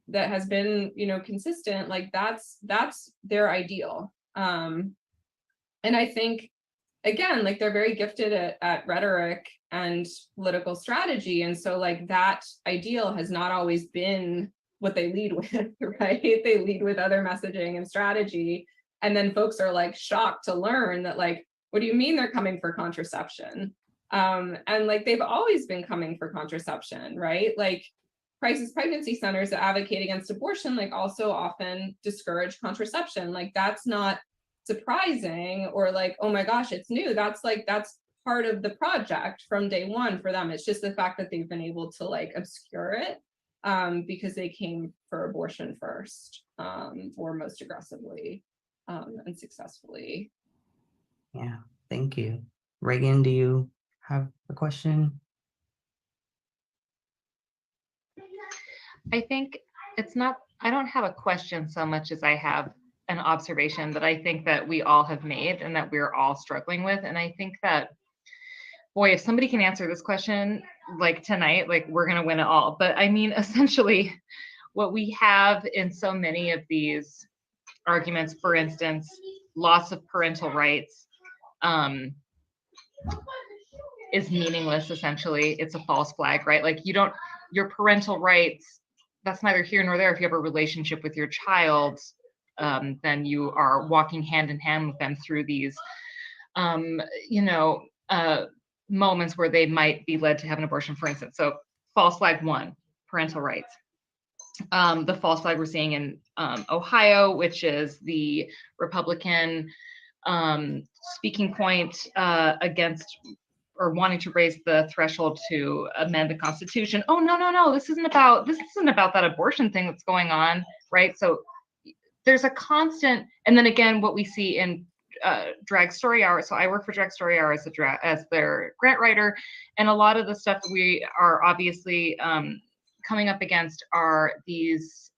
that has been, consistent, like that's their ideal. And I think, again, like they're very gifted at rhetoric and political strategy. And so like that ideal has not always been what they lead with, right? They lead with other messaging and strategy. And then folks are like shocked to learn that like, what do you mean they're coming for contraception? And like they've always been coming for contraception, right? Like crisis pregnancy centers that advocate against abortion like also often discourage contraception. Like that's not surprising or like, oh my gosh, it's new. That's part of the project from day one for them. It's just the fact that they've been able to like obscure it because they came for abortion first, or most aggressively and successfully. Yeah, thank you. Reagan, do you have a question? I think I don't have a question so much as I have an observation that I think that we all have made and that we're all struggling with. And I think that, boy, if somebody can answer this question like tonight, like we're going to win it all. But I mean, essentially what we have in so many of these arguments, for instance, loss of parental rights, is meaningless. Essentially, it's a false flag, right? Like your parental rights, that's neither here nor there. If you have a relationship with your child, then you are walking hand in hand with them through these, moments where they might be led to have an abortion, for instance. So false flag one, parental rights. The false flag we're seeing in Ohio, which is the Republican speaking point against or wanting to raise the threshold to amend the Constitution. Oh, no, this isn't about that abortion thing that's going on, right? So there's a constant, and then again, what we see in drag story hour. So I work for drag story hour as their grant writer, and a lot of the stuff we are obviously coming up against are these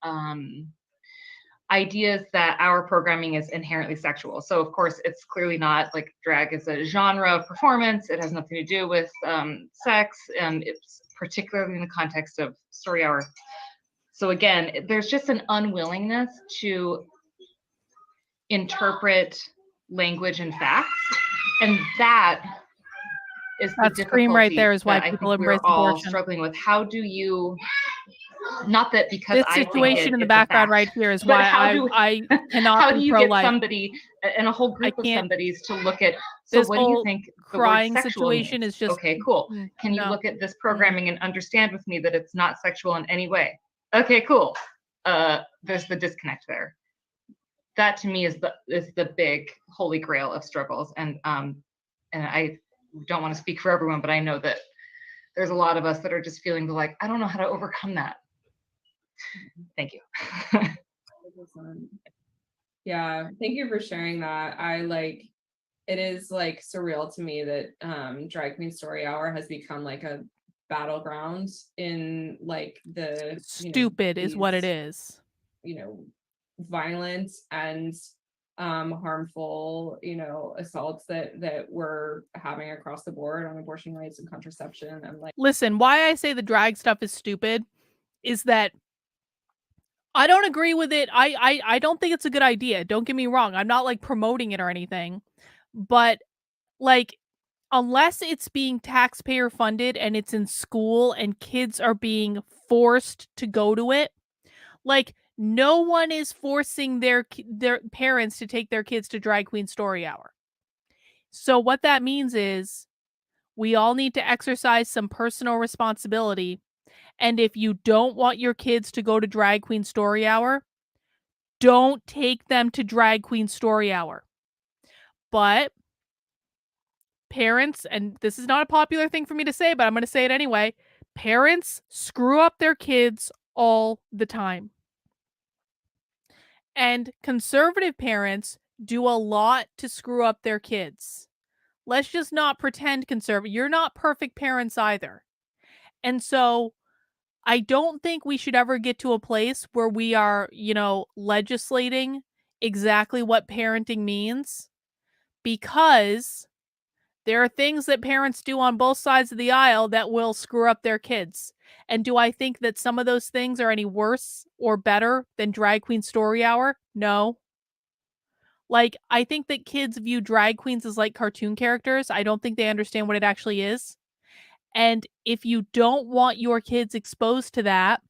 ideas that our programming is inherently sexual. So of course it's clearly not. Like, drag is a genre of performance. It has nothing to do with sex, and it's particularly in the context of story hour. So again, there's just an unwillingness to interpret language and facts, and that is the That scream right difficulty there is why that I people think we're embrace all abortion. struggling with. How do you, not that because This I think situation in the it's a background fact, right here is but why how do- I cannot how be do you get pro-life. somebody and a whole group of can't- somebodies to look at, so This what do you whole think the word crying sexual situation means? is just Okay, cool. Can you no. look at this programming and understand with me that it's not sexual in any way? Okay, cool. There's the disconnect there. That to me is the big holy grail of struggles, and I don't want to speak for everyone, but I know that there's a lot of us that are just feeling like, I don't know how to overcome that. Thank you. Yeah, thank you for sharing that. It is like surreal to me that Drag Queen Story Hour has become like a battleground in like the Stupid is what it is. Violent and harmful assaults that we're having across the board on abortion rights and contraception. And like, listen, why I say the drag stuff is stupid is that I don't agree with it. I don't think it's a good idea. Don't get me wrong. I'm not like promoting it or anything, but like, unless it's being taxpayer funded and it's in school and kids are being forced to go to it, like, no one is forcing their parents to take their kids to Drag Queen Story Hour. So what that means is we all need to exercise some personal responsibility. And if you don't want your kids to go to Drag Queen Story Hour, don't take them to Drag Queen Story Hour. But parents, and this is not a popular thing for me to say, but I'm going to say it anyway, parents screw up their kids all the time. And conservative parents do a lot to screw up their kids. Let's just not pretend conservative. You're not perfect parents either. And so I don't think we should ever get to a place where we are, legislating exactly what parenting means, because there are things that parents do on both sides of the aisle that will screw up their kids. And do I think that some of those things are any worse or better than Drag Queen Story Hour? No. Like, I think that kids view drag queens as like cartoon characters. I don't think they understand what it actually is. And if you don't want your kids exposed to that,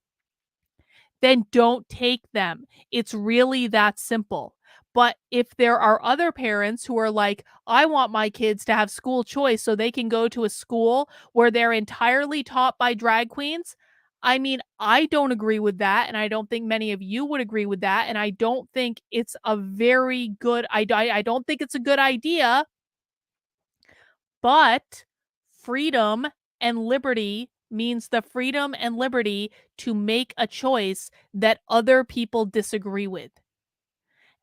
then don't take them. It's really that simple. But if there are other parents who are like, I want my kids to have school choice so they can go to a school where they're entirely taught by drag queens, I mean, I don't agree with that. And I don't think many of you would agree with that. And I don't think it's a very good I don't think it's a good idea. But freedom and liberty means the freedom and liberty to make a choice that other people disagree with.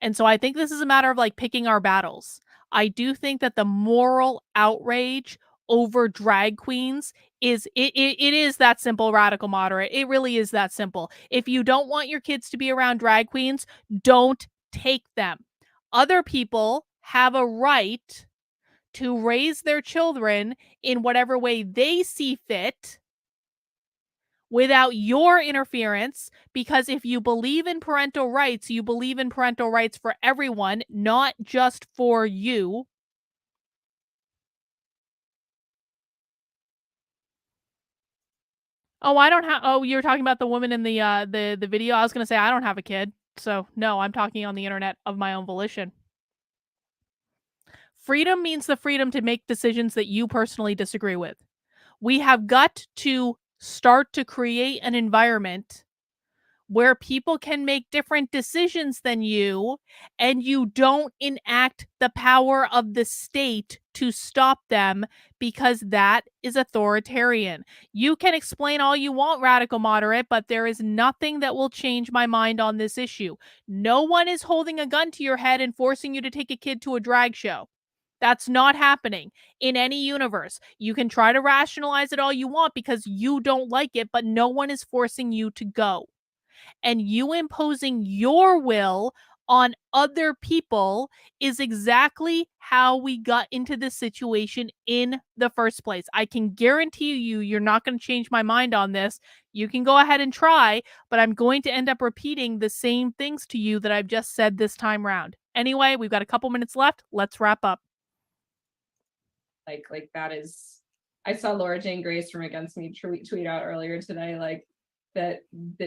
And so I think this is a matter of like picking our battles. I do think that the moral outrage over drag queens is it is that simple, radical moderate. It really is that simple. If you don't want your kids to be around drag queens, don't take them. Other people have a right to raise their children in whatever way they see fit without your interference, because if you believe in parental rights, you believe in parental rights for everyone, not just for you. Oh, I don't have. Oh, you're talking about the woman in the video. I was gonna say I don't have a kid, so no, I'm talking on the internet of my own volition. Freedom means the freedom to make decisions that you personally disagree with. We have got to start to create an environment where people can make different decisions than you, and you don't enact the power of the state to stop them because that is authoritarian. You can explain all you want, radical moderate, but there is nothing that will change my mind on this issue. No one is holding a gun to your head and forcing you to take a kid to a drag show. That's not happening in any universe. You can try to rationalize it all you want because you don't like it, but no one is forcing you to go. And you imposing your will on other people is exactly how we got into this situation in the first place. I can guarantee you, you're not going to change my mind on this. You can go ahead and try, but I'm going to end up repeating the same things to you that I've just said this time round. Anyway, we've got a couple minutes left. Let's wrap up. Like that is, I saw Laura Jane Grace from Against Me tweet out earlier today, like that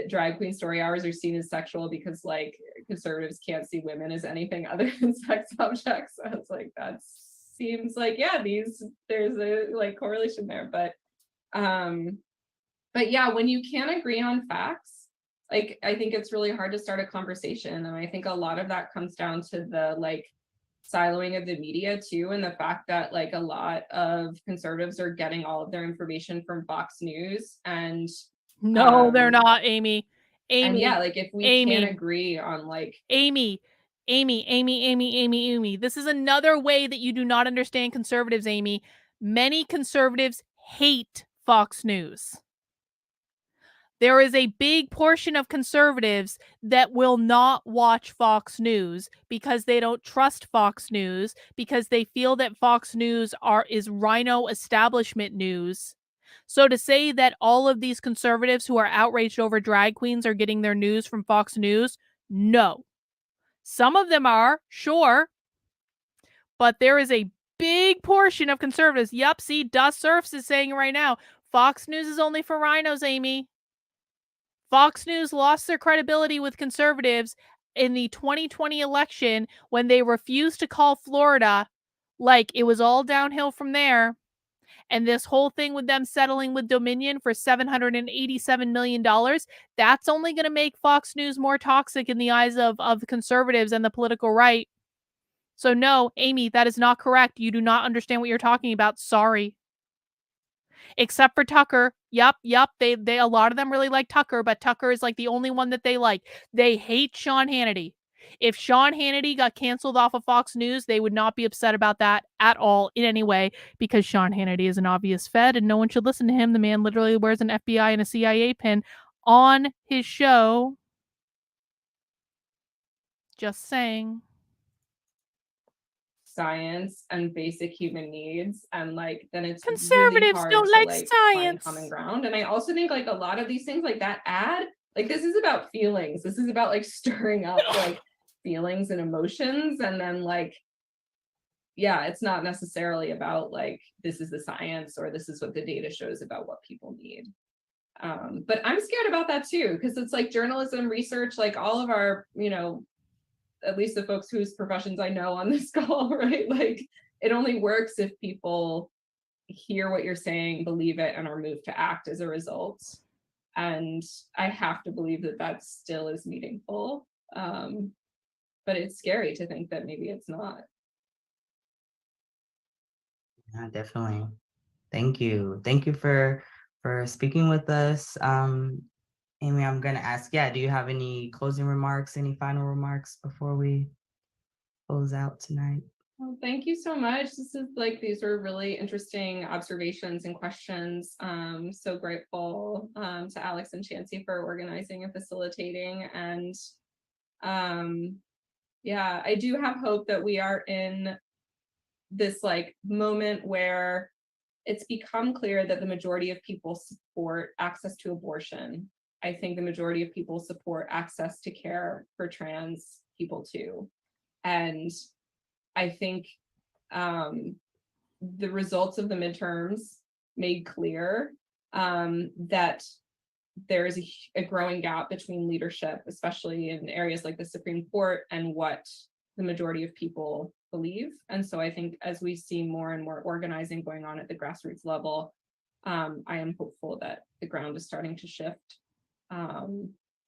drag queen story hours are seen as sexual because like conservatives can't see women as anything other than sex objects. So I was like, that seems like, yeah, there's a like correlation there. But yeah, when you can't agree on facts, like I think it's really hard to start a conversation. And I think a lot of that comes down to the like siloing of the media too, and the fact that like a lot of conservatives are getting all of their information from Fox News. And no, they're not, Amy. And yeah, like if we can't agree on like Amy, this is another way that you do not understand conservatives, Amy. Many conservatives hate Fox News. There is a big portion of conservatives that will not watch Fox News because they don't trust Fox News, because they feel that Fox News is rhino establishment news. So to say that all of these conservatives who are outraged over drag queens are getting their news from Fox News, no. Some of them are, sure, but there is a big portion of conservatives. Yup, see, Dust Surfs is saying it right now. Fox News is only for rhinos, Amy. Fox News lost their credibility with conservatives in the 2020 election when they refused to call Florida. Like, it was all downhill from there. And this whole thing with them settling with Dominion for $787 million, that's only going to make Fox News more toxic in the eyes of conservatives and the political right. So no, Amy, that is not correct. You do not understand what you're talking about. Sorry. Except for Tucker. Yup. They a lot of them really like Tucker, but Tucker is like the only one that they like. They hate Sean Hannity. If Sean Hannity got canceled off of Fox News, they would not be upset about that at all in any way, because Sean Hannity is an obvious Fed and no one should listen to him. The man literally wears an FBI and a CIA pin on his show. Just saying. Science and basic human needs, and like then it's conservatives really hard don't to like like science. find common ground. And I also think like a lot of these things like that like this is about feelings. This is about like stirring up like feelings and emotions, and then like yeah, it's not necessarily about like this is the science or this is what the data shows about what people need. But I'm scared about that too, because it's like journalism, research, like all of our, you know, at least the folks whose professions I know on this call, right? Like it only works if people hear what you're saying, believe it, and are moved to act as a result. And I have to believe that that still is meaningful. But it's scary to think that maybe it's not. Yeah, definitely. Thank you. Thank you for speaking with us. Amy, I'm going to ask, do you have any closing remarks, any final remarks before we close out tonight? Well, thank you so much. These are really interesting observations and questions. So grateful to Alex and Chancey for organizing and facilitating. And yeah, I do have hope that we are in this like moment where it's become clear that the majority of people support access to abortion. I think the majority of people support access to care for trans people too. And I think the results of the midterms made clear that there is a growing gap between leadership, especially in areas like the Supreme Court, and what the majority of people believe. And so I think as we see more and more organizing going on at the grassroots level, I am hopeful that the ground is starting to shift.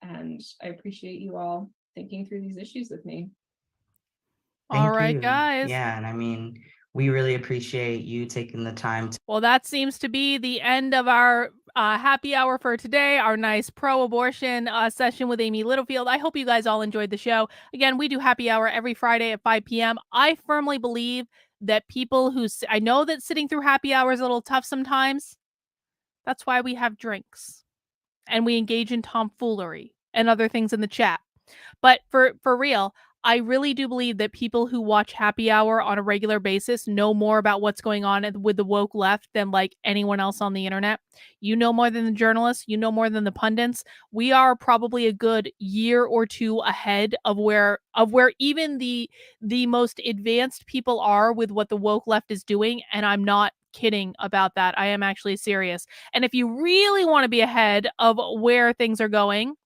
And I appreciate you all thinking through these issues with me. All right, you. guys. Yeah, and I mean, we really appreciate you taking the time to. Well, that seems to be the end of our happy hour for today, our nice pro-abortion session with Amy Littlefield. I hope you guys all enjoyed the show. Again, we do happy hour every Friday at 5 p.m. I firmly believe that people who, I know that sitting through happy hour is a little tough sometimes. That's why we have drinks and we engage in tomfoolery and other things in the chat. But for real, I really do believe that people who watch happy hour on a regular basis know more about what's going on with the woke left than like anyone else on the internet. You know more than the journalists, you know more than the pundits. We are probably a good year or two ahead of where even the most advanced people are with what the woke left is doing, and I'm not kidding about that. I am actually serious. And if you really want to be ahead of where things are going,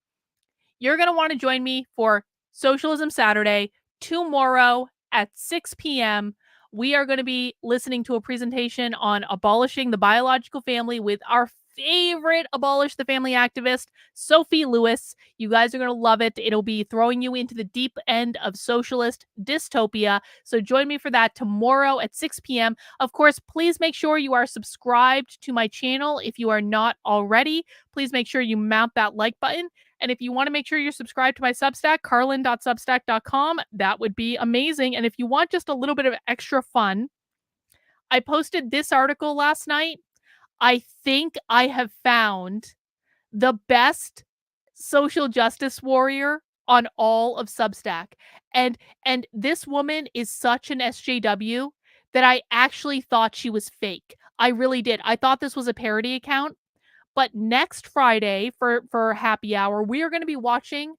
you're going to want to join me for Socialism Saturday tomorrow at 6 p.m. We are going to be listening to a presentation on abolishing the biological family with our favorite abolish the family activist, Sophie Lewis. You guys are going to love it. It'll be throwing you into the deep end of socialist dystopia. So join me for that tomorrow at 6 p.m. Of course, please make sure you are subscribed to my channel if you are not already. Please make sure you mount that like button. And if you want to make sure you're subscribed to my Substack, carlin.substack.com, that would be amazing. And if you want just a little bit of extra fun, I posted this article last night. I think I have found the best social justice warrior on all of Substack. And this woman is such an SJW that I actually thought she was fake. I really did. I thought this was a parody account. But next Friday for happy hour, we are going to be watching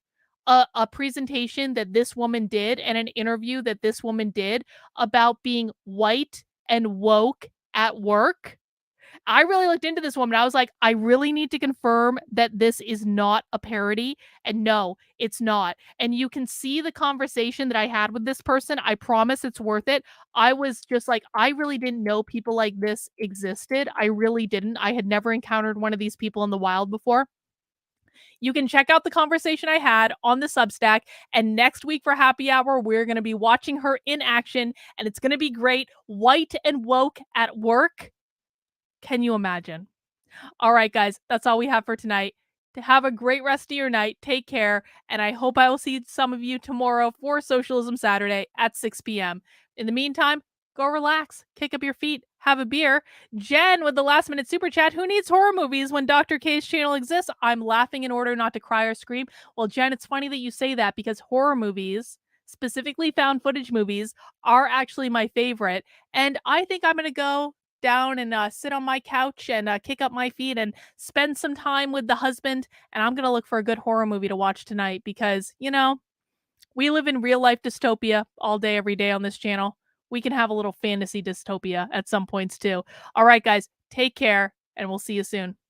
a presentation that this woman did and an interview that this woman did about being white and woke at work. I really looked into this woman. I was like, I really need to confirm that this is not a parody. And no, it's not. And you can see the conversation that I had with this person. I promise it's worth it. I was just like, I really didn't know people like this existed. I really didn't. I had never encountered one of these people in the wild before. You can check out the conversation I had on the Substack. And next week for happy hour, we're going to be watching her in action. And it's going to be great. White and woke at work. Can you imagine? All right, guys, that's all we have for tonight. To have a great rest of your night. Take care. And I hope I will see some of you tomorrow for Socialism Saturday at 6 p.m. In the meantime, go relax, kick up your feet, have a beer. Jen with the last minute super chat. Who needs horror movies when Dr. K's channel exists? I'm laughing in order not to cry or scream. Well, Jen, it's funny that you say that because horror movies, specifically found footage movies, are actually my favorite. And I think I'm going to go down and sit on my couch and kick up my feet and spend some time with the husband. And I'm going to look for a good horror movie to watch tonight because, you know, we live in real life dystopia all day, every day on this channel. We can have a little fantasy dystopia at some points too. All right, guys, take care and we'll see you soon.